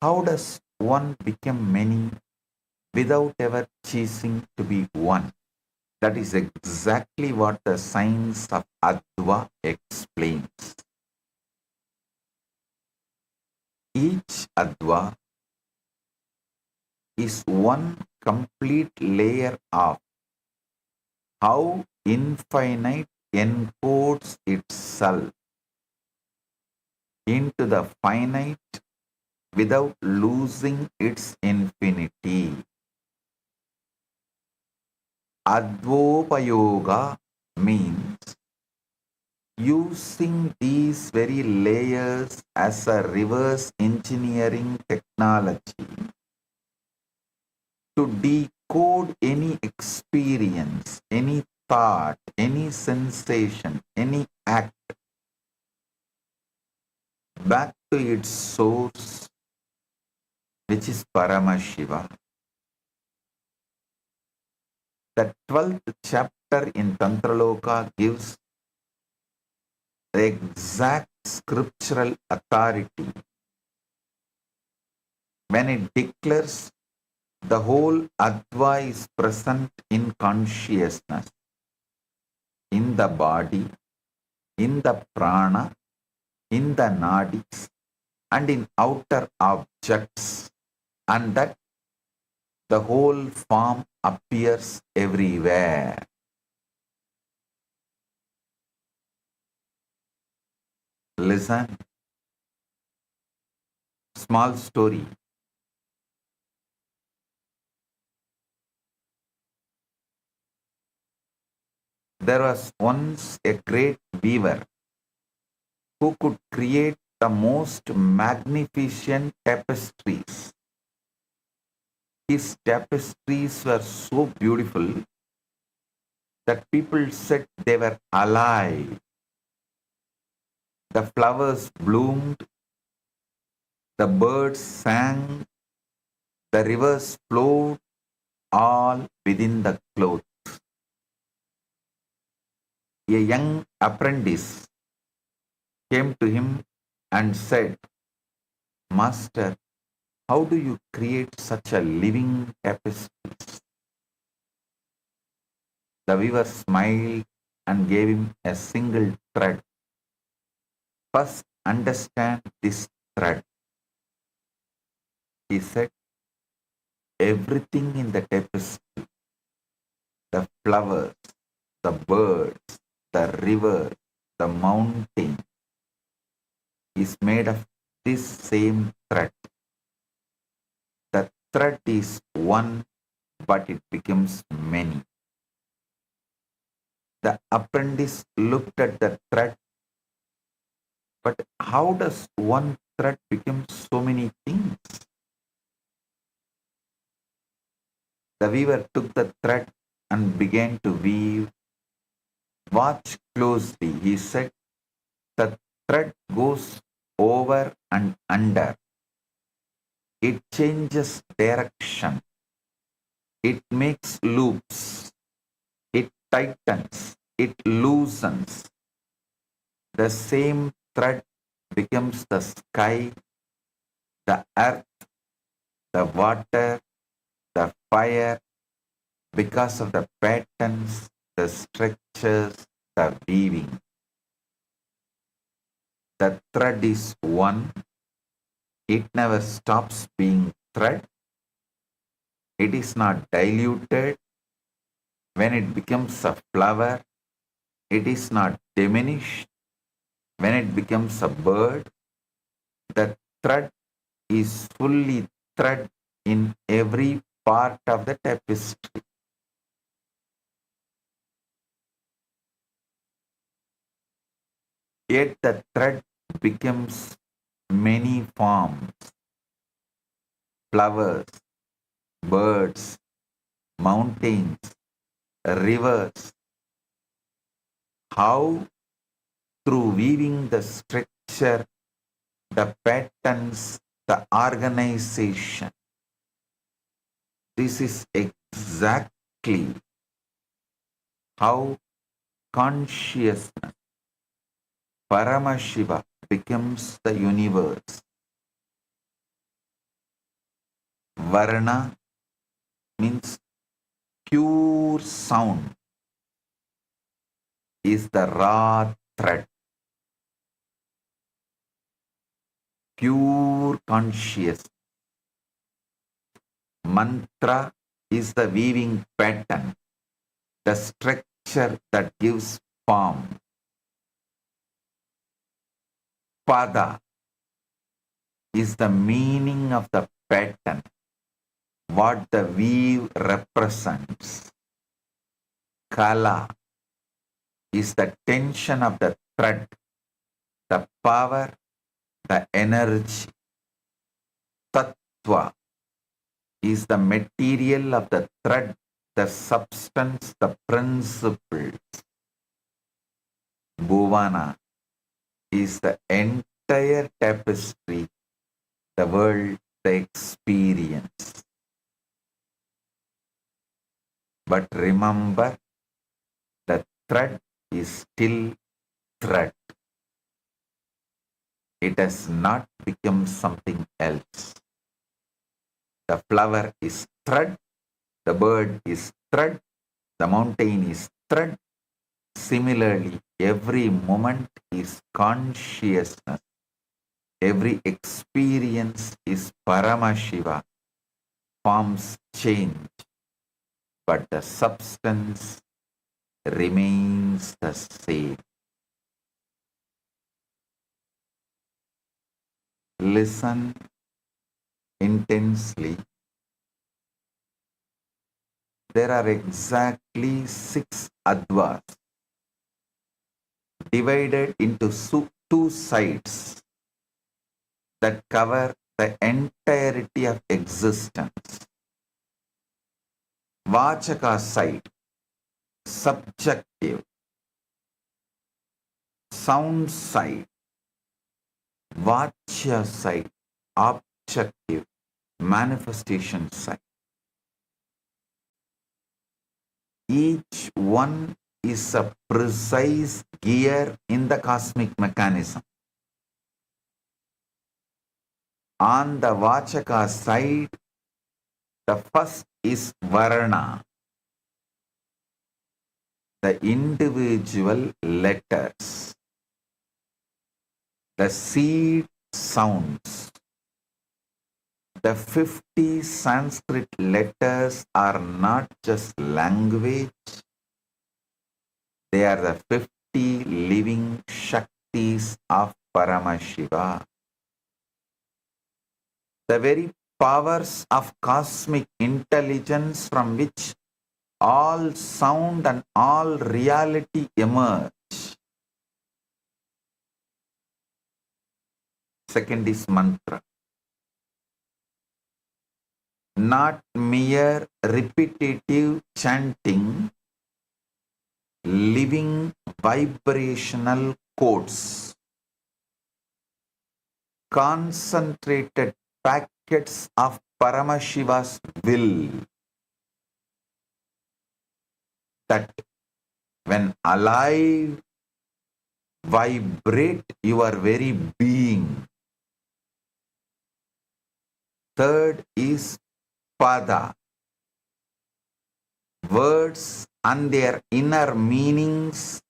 How does one become many without ever ceasing to be one? That is exactly what the science of Adva explains. Each Adva is one complete layer of how infinite encodes itself into the finite without losing its infinity. Advopayoga means using these very layers as a reverse engineering technology to decode any experience, any thought, any sensation, any act back to its source, which is Paramashiva. The 12th chapter in Tantraloka gives the exact scriptural authority when it declares the whole Adva is present in consciousness, in the body, in the prana, in the nadis, and in outer objects, and that the whole form appears everywhere. Listen. Small story. There was once a great weaver who could create the most magnificent tapestries. His tapestries were so beautiful that people said they were alive. The flowers bloomed, the birds sang, the rivers flowed, all within the cloth. A young apprentice came to him and said, Master, how do you create such a living tapestry? The weaver smiled and gave him a single thread. First, understand this thread. He said, everything in the tapestry, the flowers, the birds, the river, the mountain, is made of this same thread. The thread is one, but it becomes many. The apprentice looked at the thread, but how does one thread become so many things? The weaver took the thread and began to weave. Watch closely, he said. The thread goes over and under. It changes direction. It makes loops. It tightens. It loosens. The same thread becomes the sky, the earth, the water, the fire, because of the patterns, the structures, the weaving. The thread is one. It never stops being thread. It is not diluted. When it becomes a flower, it is not diminished. When it becomes a bird, the thread is fully thread in every part of the tapestry. Yet the thread becomes many forms, flowers, birds, mountains, rivers. How? Through weaving the structure, the patterns, the organization. This is exactly how consciousness, Paramashiva, becomes the universe. Varna means pure sound, is the raw thread. Pure consciousness. Mantra is the weaving pattern, the structure that gives form. Pada is the meaning of the pattern, what the weave represents. Kala is the tension of the thread, the power, the energy. Tattva is the material of the thread, the substance, the principles. Bhuvana is the entire tapestry, the world, the experience. But remember, the thread is still thread. It has not become something else. The flower is thread, the bird is thread, the mountain is thread. Similarly, every moment is consciousness. Every experience is Paramashiva. Forms change, but the substance remains the same. Listen intensely. There are exactly 6 advas. divided into two sides that cover the entirety of existence. Vachaka side, subjective. Sound side, Vachya side, objective, manifestation side. Each one is a precise gear in the cosmic mechanism. On the Vachaka side, the first is Varna, the individual letters, the seed sounds. The 50 Sanskrit letters are not just language, they are the 50 living Shaktis of Paramashiva. The very powers of cosmic intelligence from which all sound and all reality emerge. Second is mantra. Not mere repetitive chanting, living vibrational codes, concentrated packets of Paramashiva's will that when alive vibrate your very being. Third is Pada, words and their inner meanings,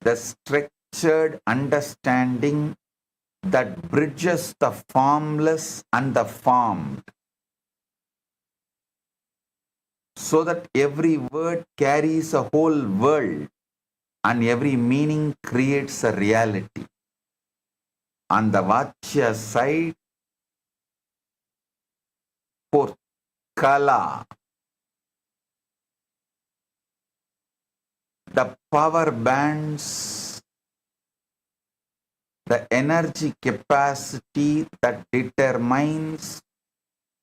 the structured understanding that bridges the formless and the formed, so that every word carries a whole world and every meaning creates a reality. On the Vachya side, fourth, Kala, the power bands, the energy capacity that determines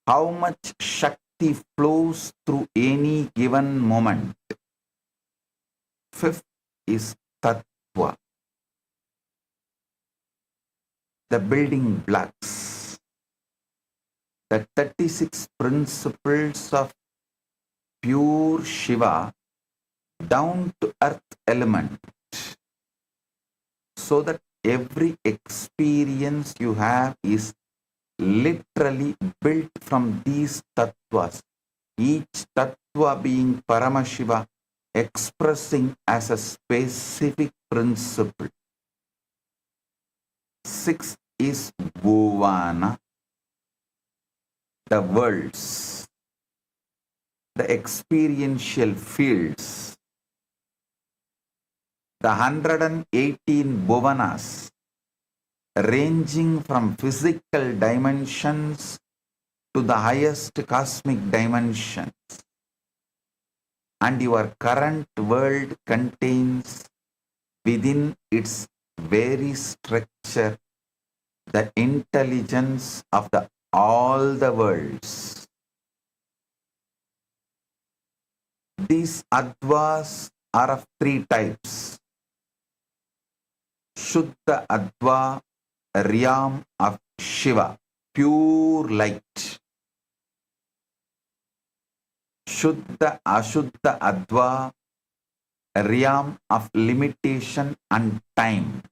how much Shakti flows through any given moment. Fifth is Tattva, the building blocks, the 36 principles of pure Shiva down to earth element, so that every experience you have is literally built from these tattvas, each tattva being Paramashiva expressing as a specific principle. Sixth is Bhuvana, the worlds, the experiential fields, the 118 Bhuvanas, ranging from physical dimensions to the highest cosmic dimensions. And your current world contains within its very structure the intelligence of all the worlds. These Advas are of three types. Shuddha Adva, realm of Shiva, pure light. Shuddha Ashuddha Adva, realm of limitation and time.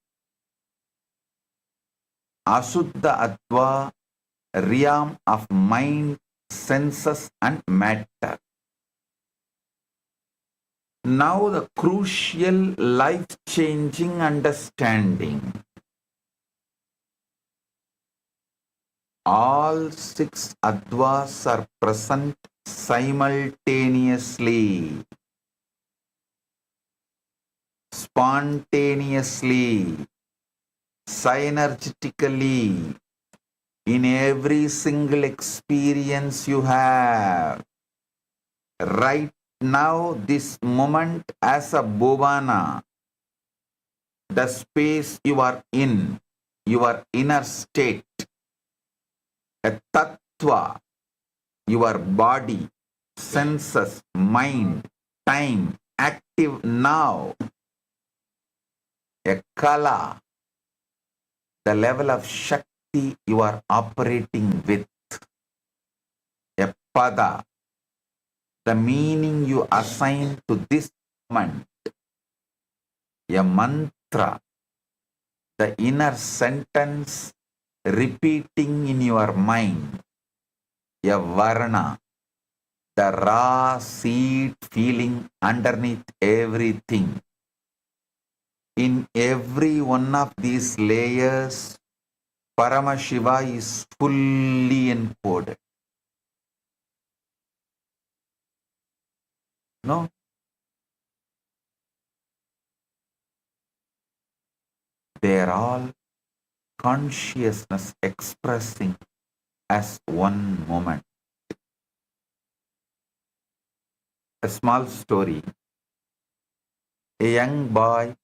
Ashuddha Adva, realm of mind, senses and matter. Now the crucial life-changing understanding. All six Advas are present simultaneously, spontaneously, synergetically, in every single experience you have. Right now, this moment as a Bhuvana, the space you are in, your inner state, a tattva, your body, senses, mind, time, active now, a kala, the level of shakti you are operating with, a pada, the meaning you assign to this moment, a mantra, the inner sentence repeating in your mind, a varna, the raw seed feeling underneath everything. In every one of these layers, Paramashiva is fully encoded. No? They are all consciousness expressing as one moment. A small story. A young boy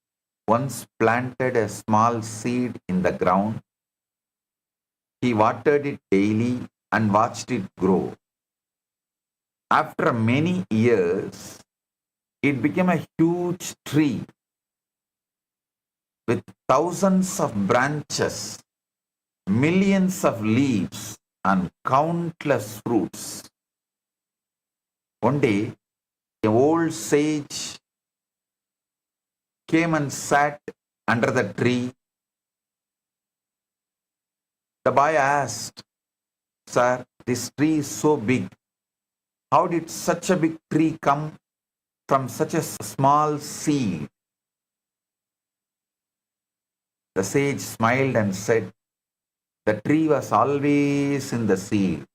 once planted a small seed in the ground. He watered it daily and watched it grow. After many years, it became a huge tree with thousands of branches, millions of leaves, and countless fruits. One day, an old sage came and sat under the tree. The boy asked, "Sir, this tree is so big. How did such a big tree come from such a small seed?" The sage smiled and said, "The tree was always in the seed.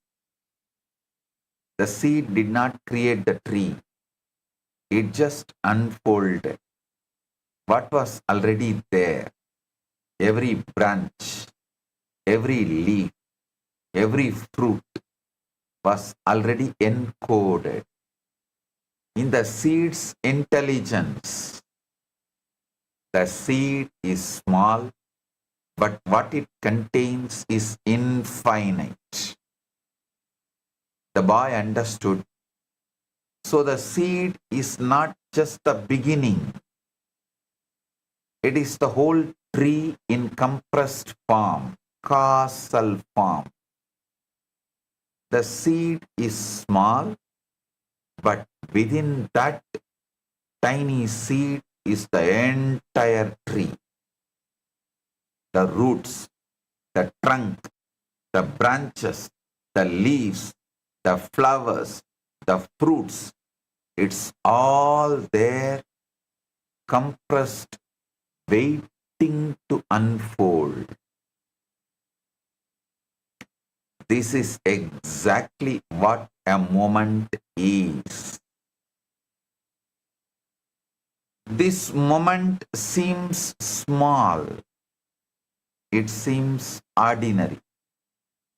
The seed did not create the tree. It just unfolded what was already there. Every branch, every leaf, every fruit was already encoded in the seed's intelligence. The seed is small, but what it contains is infinite." The boy understood. So the seed is not just the beginning. It is the whole tree in compressed form, causal form. The seed is small, but within that tiny seed is the entire tree. The roots, the trunk, the branches, the leaves, the flowers, the fruits, it's all there, compressed, waiting to unfold. This is exactly what a moment is. This moment seems small. It seems ordinary.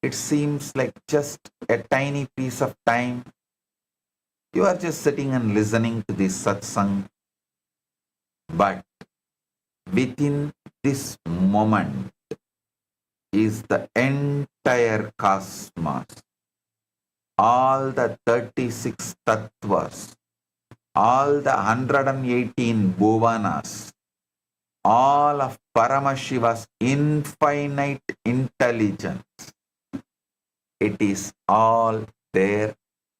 It seems like just a tiny piece of time. You are just sitting and listening to this satsang. But within this moment is the entire cosmos. All the 36 tattvas, all the 118 bhuvanas, all of Paramashiva's infinite intelligence. It is all there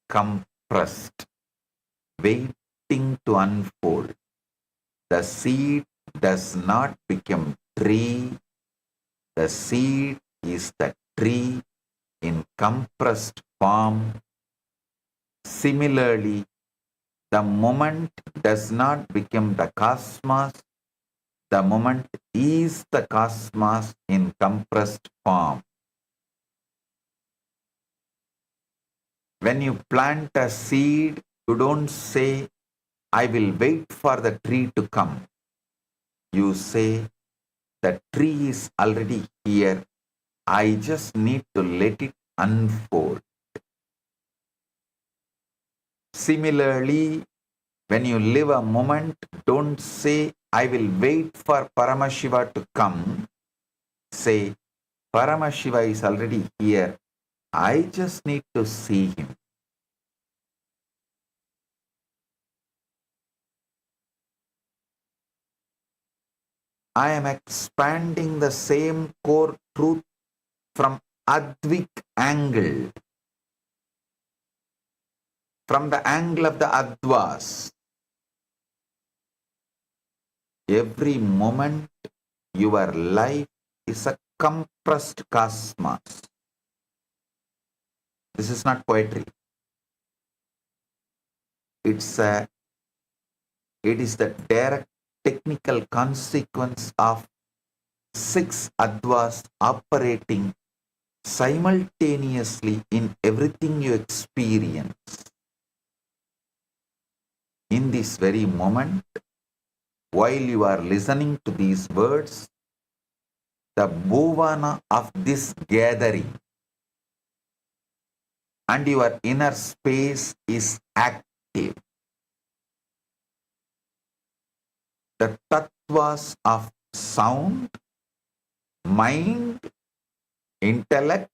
compressed, waiting to unfold. The seed does not become tree. The seed is the tree in compressed form. Similarly, the moment does not become the cosmos. The moment is the cosmos in compressed form. When you plant a seed, you don't say, "I will wait for the tree to come." You say, "The tree is already here. I just need to let it unfold." Similarly, when you live a moment, don't say, I will wait for Paramashiva to come. Say, Paramashiva is already here. I just need to see him. I am expanding the same core truth from Advik angle, from the angle of the Advas. Every moment your life is a compressed cosmos. This is not poetry. It is the direct technical consequence of 6 Advas operating simultaneously in everything you experience. In this very moment, while you are listening to these words, the bhuvana of this gathering and your inner space is active. The tattvas of sound, mind, intellect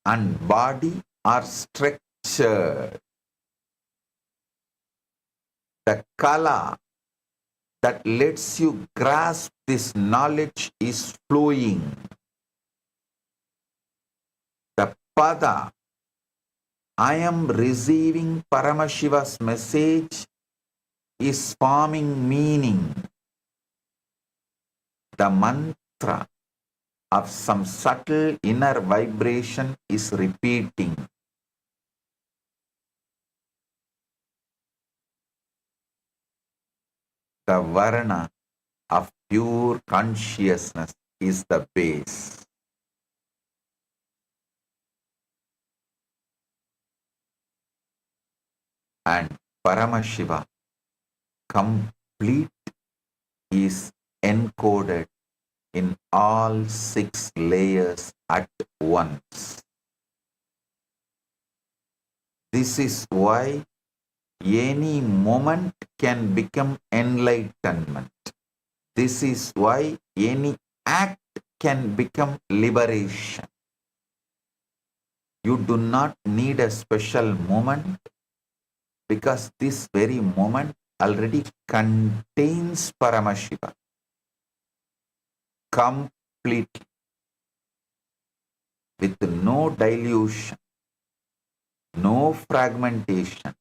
and body are structured. The kala that lets you grasp this knowledge is flowing. The pada, I am receiving Paramashiva's message, is forming meaning. The mantra of some subtle inner vibration is repeating. The varna of pure consciousness is the base. And Paramashiva, complete, is encoded in all 6 layers at once. This is why any moment can become enlightenment. This is why any act can become liberation. You do not need a special moment because this very moment already contains Paramashiva completely, with no dilution, no fragmentation.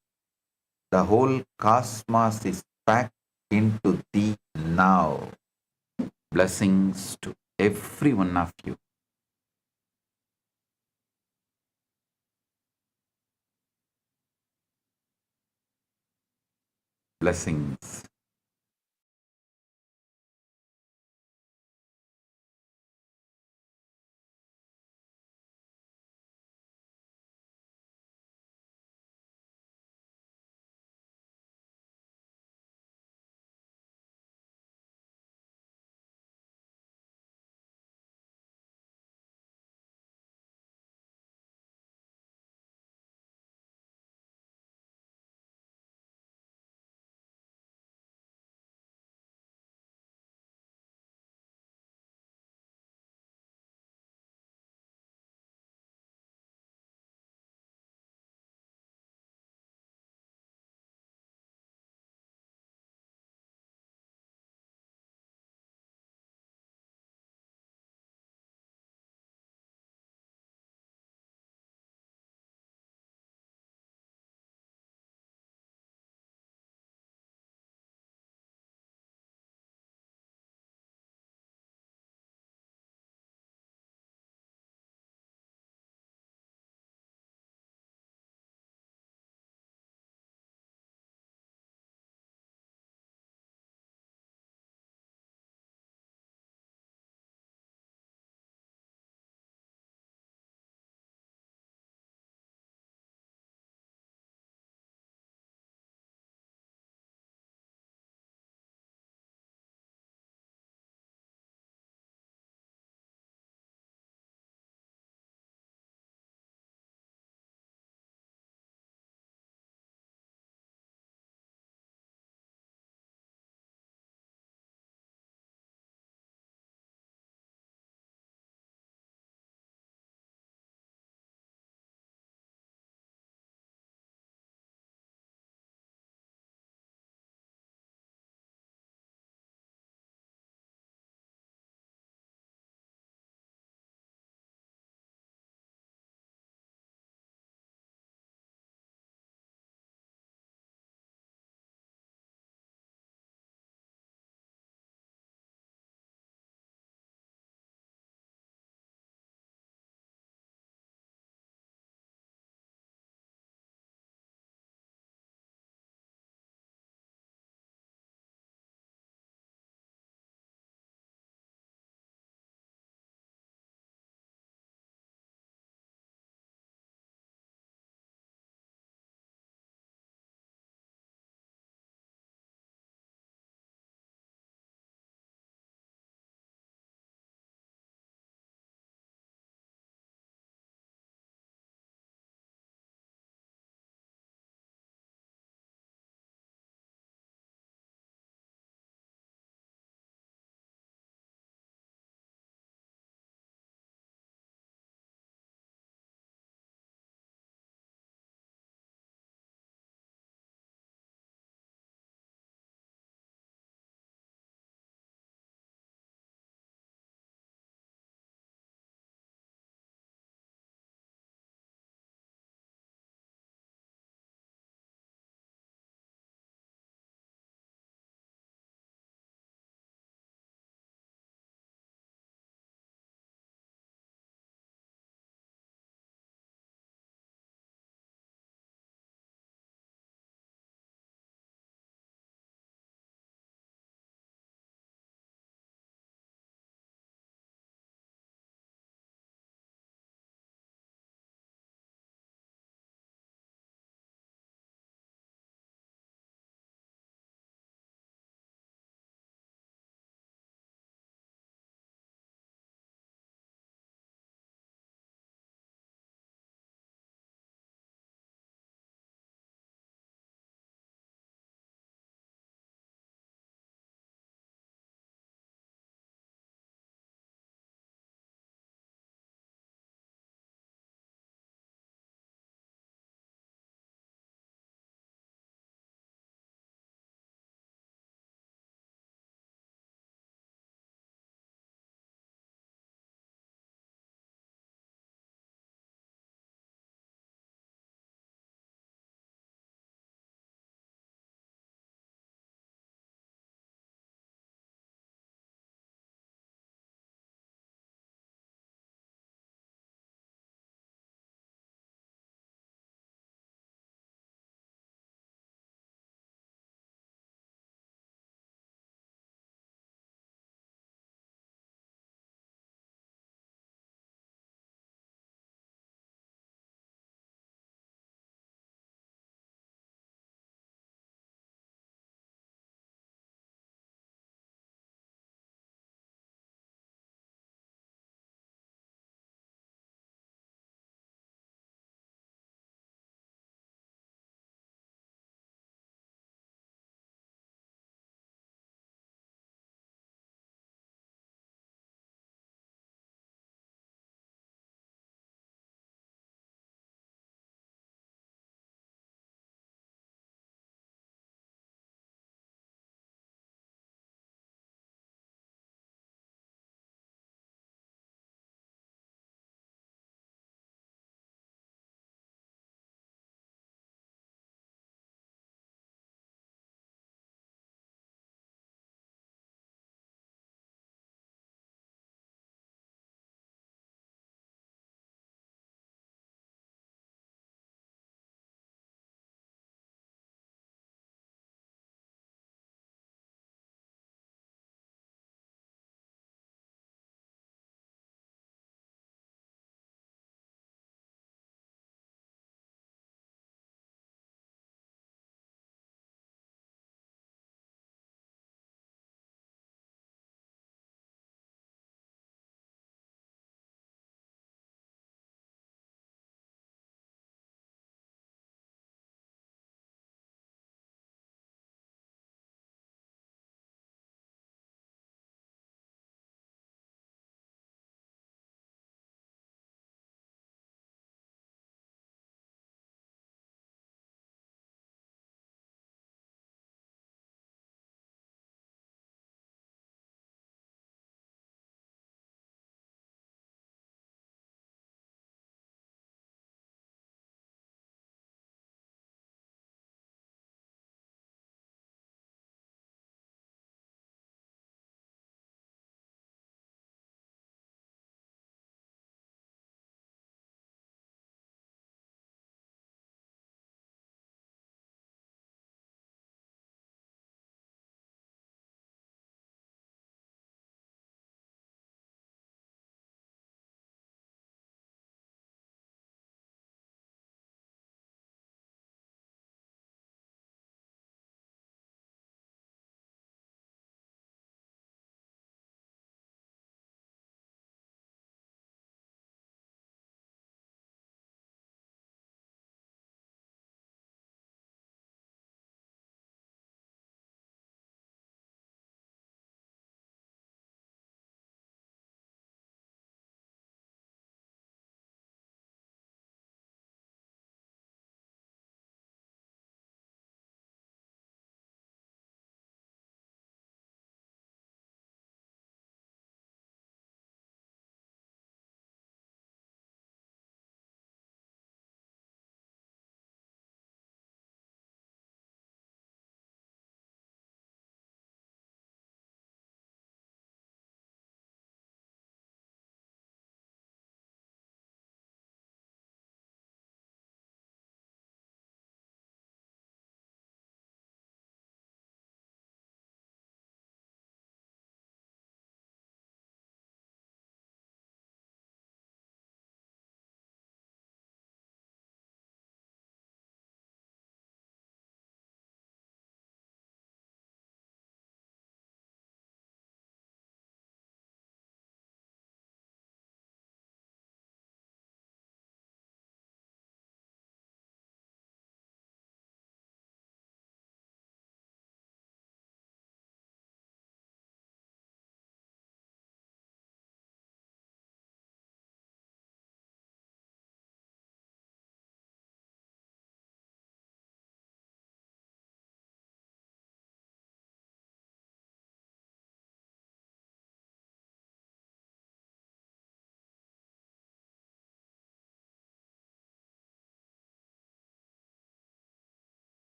The whole cosmos is packed into thee now. Blessings to every one of you. Blessings.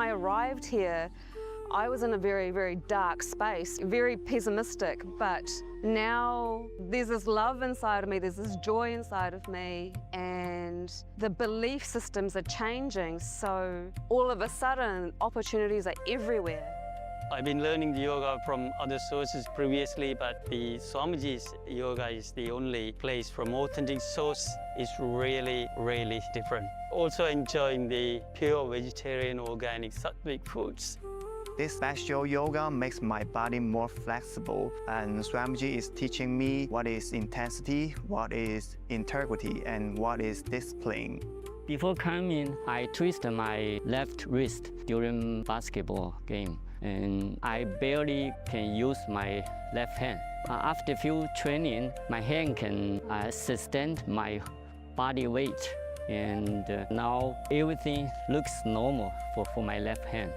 I arrived here, I was in a very, very dark space, very pessimistic, but now there's this love inside of me, there's this joy inside of me, and the belief systems are changing, so all of a sudden opportunities are everywhere. I've been learning the yoga from other sources previously, but the Swamiji's yoga is the only place from authentic source. It's really, really different. Also enjoying the pure vegetarian, organic, sattvic foods. This special yoga makes my body more flexible, and Swamiji is teaching me what is intensity, what is integrity, and what is discipline. Before coming, I twisted my left wrist during basketball game, and I barely can use my left hand. After few training, my hand can sustain my body weight, and now everything looks normal for my left hand.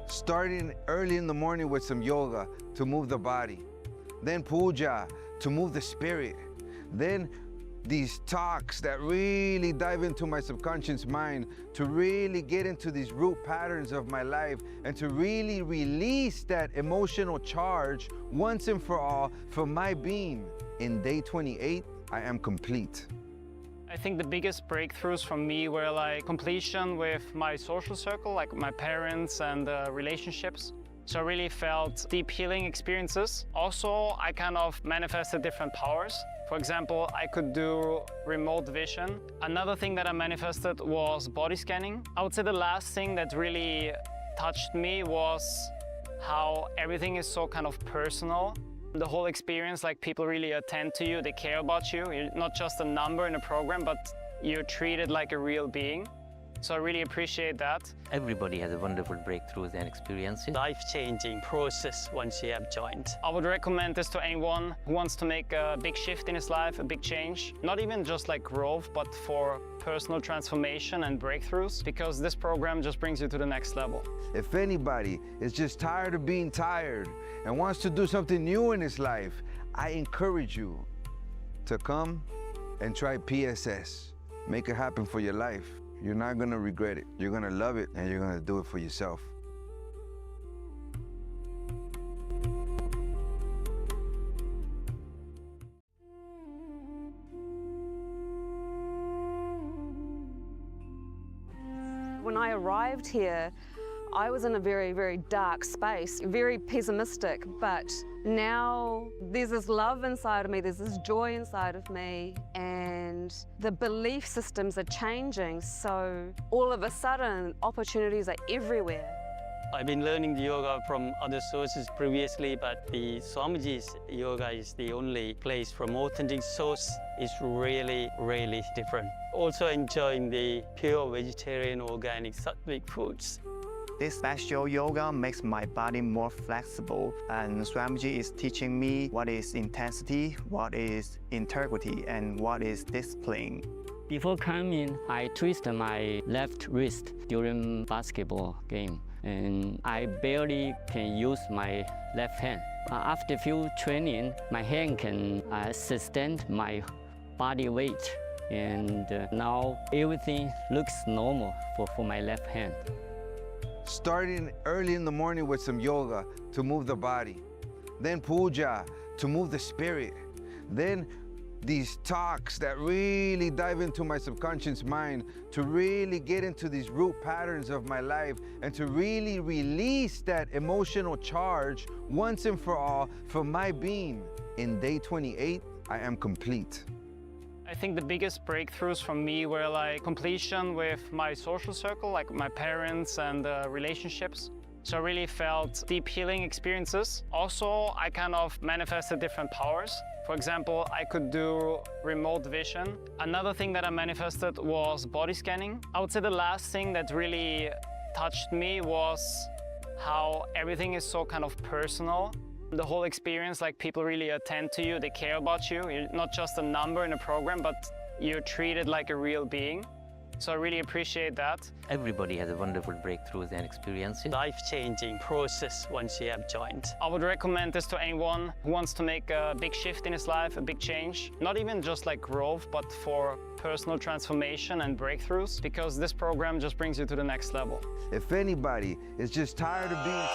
Starting early in the morning with some yoga to move the body, then puja to move the spirit, then these talks that really dive into my subconscious mind to really get into these root patterns of my life and to really release that emotional charge once and for all for my being. In day 28, I am complete. I think the biggest breakthroughs for me were like completion with my social circle, like my parents and relationships. So I really felt deep healing experiences. Also, I kind of manifested different powers. For example, I could do remote vision. Another thing that I manifested was body scanning. I would say the last thing that really touched me was how everything is so kind of personal. The whole experience, like people really attend to you, they care about you. You're not just a number in a program, but you're treated like a real being. So I really appreciate that. Everybody has a wonderful breakthroughs and experiences. Life-changing process once you have joined. I would recommend this to anyone who wants to make a big shift in his life, a big change. Not even just like growth, but for personal transformation and breakthroughs, because this program just brings you to the next level. If anybody is just tired of being tired and wants to do something new in his life, I encourage you to come and try PSS. Make it happen for your life. You're not gonna regret it. You're gonna love it, and you're gonna do it for yourself. When I arrived here, I was in a very, very dark space, very pessimistic, but now there's this love inside of me, there's this joy inside of me, and the belief systems are changing, so all of a sudden opportunities are everywhere. I've been learning the yoga from other sources previously, but the Swamiji's yoga is the only place from authentic source. It's really, really different. Also enjoying the pure vegetarian, organic, sattvic foods. This special yoga makes my body more flexible, and Swamiji is teaching me what is intensity, what is integrity, and what is discipline. Before coming, I twisted my left wrist during basketball game, and I barely can use my left hand. After few training, my hand can sustain my body weight, and now everything looks normal for my left hand. Starting early in the morning with some yoga to move the body, then puja to move the spirit, then these talks that really dive into my subconscious mind to really get into these root patterns of my life and to really release that emotional charge once and for all for my being. In day 28, I am complete. I think the biggest breakthroughs for me were like completion with my social circle, like my parents and relationships. So I really felt deep healing experiences. Also, I kind of manifested different powers. For example, I could do remote vision. Another thing that I manifested was body scanning. I would say the last thing that really touched me was how everything is so kind of personal. The whole experience, like people really attend to you, they care about you. You're not just a number in a program, but you're treated like a real being. So I really appreciate that. Everybody has a wonderful breakthroughs and experiences. Life-changing process once you have joined. I would recommend this to anyone who wants to make a big shift in his life, a big change. Not even just like growth, but for personal transformation and breakthroughs, because this program just brings you to the next level. If anybody is just tired of being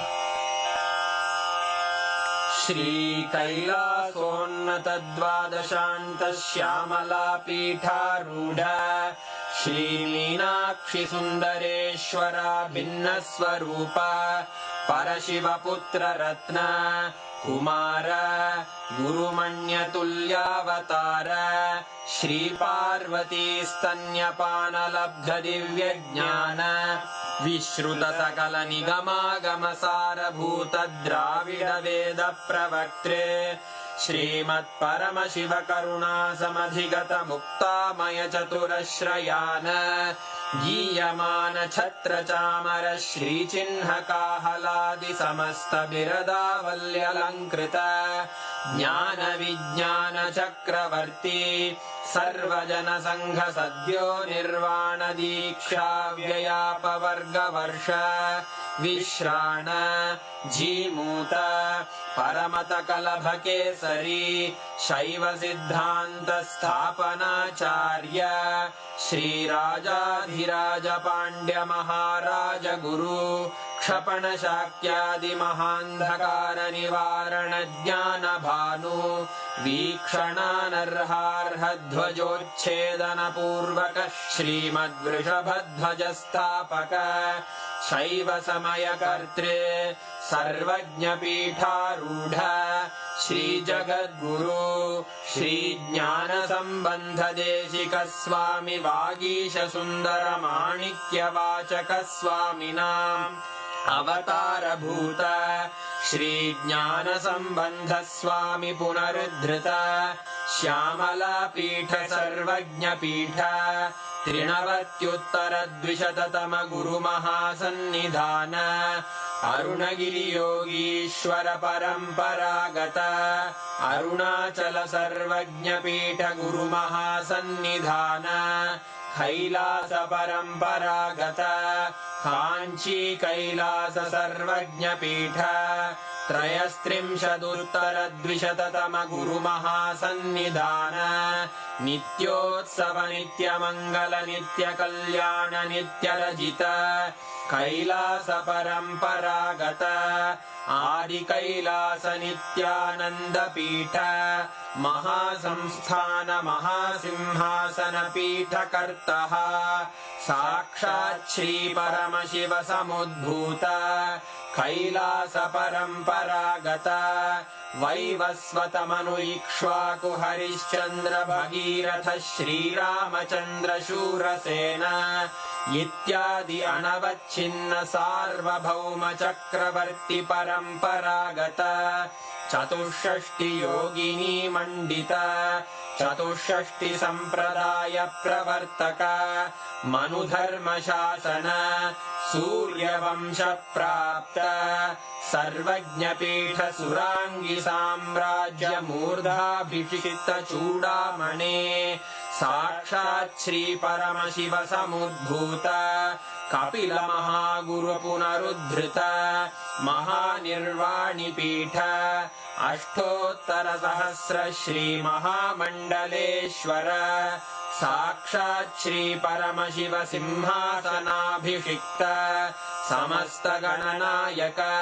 Shri Kailasonnata Dvadashanta Shyamala Pitharudha Shri Meenakshi Sundareshwara Bhinnaswarupa Parashiva Putra Ratna Kumara Gurumanya Tulyavatara Shri Parvati Stanyapana Labdha Divya Jnana Vishruta Sakala Nigama Gamasara Bhuta Dravida Veda Pravaktre Shrimat Paramashiva Karuna Samadhigata Mukta Maya Chaturashrayana Giyamana Chatra Chamara Shri Chinha Kahaladi Samasta Birada Valyalankrita Jnana Vijnana Chakravarti Sarvajana Sangha Sadhyo Nirvana Diksha Vyayapa Varga Varsha Vishrana Jimuta Paramata Kalabha Kesari Shaiva Siddhanta Sthapana Charya Shri Rajadhiraja Pandya Maharaja Guru Kshapana Shakyadi Mahandhakara Nivarana Jnana Bhanu Vikshana Narharha Dhvajochedana Purvaka Shrimad Vrishabhadhvaja Sthapaka Shaiva Samaya Kartre Sarvajna Pitharudha Shri Jagadguru Shri Jnana Sambandha Deshika Swami Vagisha Sundara Manikya Vachaka Swaminam Avatara Bhuta Shri Jnana Sambandha Swami Punarudhrita Shyamala Pitha Sarvajna Pitha Trinavatyuttara Dvishatatama Guru Mahasannidhana Arunagiri Yogishwara Paramparagata Arunachala Sarvajna Pitha Guru Mahasannidhana Kailasa Paramparagata Kanchi Kailasa Sarvajna Pitha Trayastrimshaduttara Dvishatatama Guru Mahasannidhana Nityotsava Nitya Mangala Nitya Kalyana Nitya Rajita Kailasa Paramparagata Adi Kailasa Nityananda Pitha Mahasamsthana Mahasimhasana Pitha Kartaha Sakshat Shri Paramashiva Samudbhuta Kailasa Paramparagata Vaivasvata Manu Ikshvaku Harishchandra Bhagiratha Shri Ramachandra Shurasena Ityadi Anavachinna Sarvabhauma Chakravarti Paramparagata Chatushashti Yogini Mandita Chatushashti Sampradaya Pravartaka Manudharma Shasana Surya Vamsha Prapta Sarvajna Pitha Surangi Samrajya Murdha Bhishita Chudamane Sakshat Shri Paramashiva Samudbhuta Kapila Mahaguru Punarudhrita Mahanirvani Pitha Ashtottara Sahasra Shri Mahamandaleshwara Sakshat Shri Paramashiva Simhasanabhishikta Samasta Gananayaka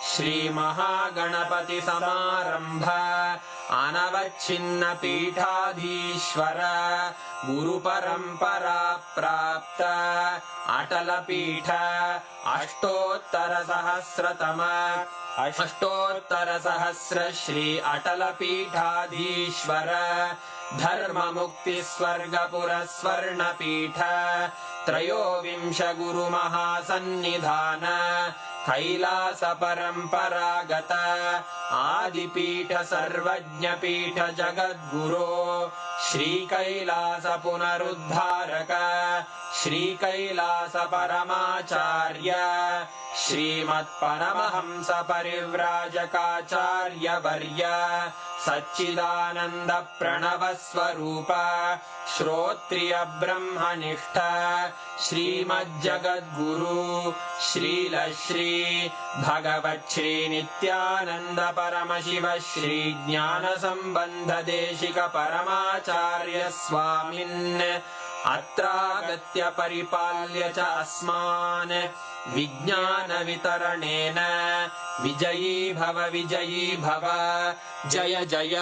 Shri Mahaganapati Samarambha Anavachinna Pithadhishwara Guru Parampara Prapta Atala Pitha Ashtottara Sahasratama Ashtottara Sahasra Shri Atala Pithadhishwara Dharma Mukti Swarga Pura Swarna Pitha Trayovinsha Guru Mahasannidhana Kailash परम्परागत आदिपीठ सर्वज्ञपीठ जगद्गुरो श्री कैलास पुनरुद्धारक श्री कैलास परमाचार्य श्रीमत्परमहंस परिव्राजकाचार्य वर्य सच्चिदानंद प्रणव स्वरूप श्रोत्रिय ब्रह्मनिष्ठ श्रीमज्जगद्गुरु श्रील श्री भगवत् श्री नित्यानंद परमशिव श्री ज्ञान संबंध देशिक परमाचार्य स्वामिन् अत्रागत्य परिपाल्य च अस्मान् विज्ञान वितरणेन विजयी भव जय जय।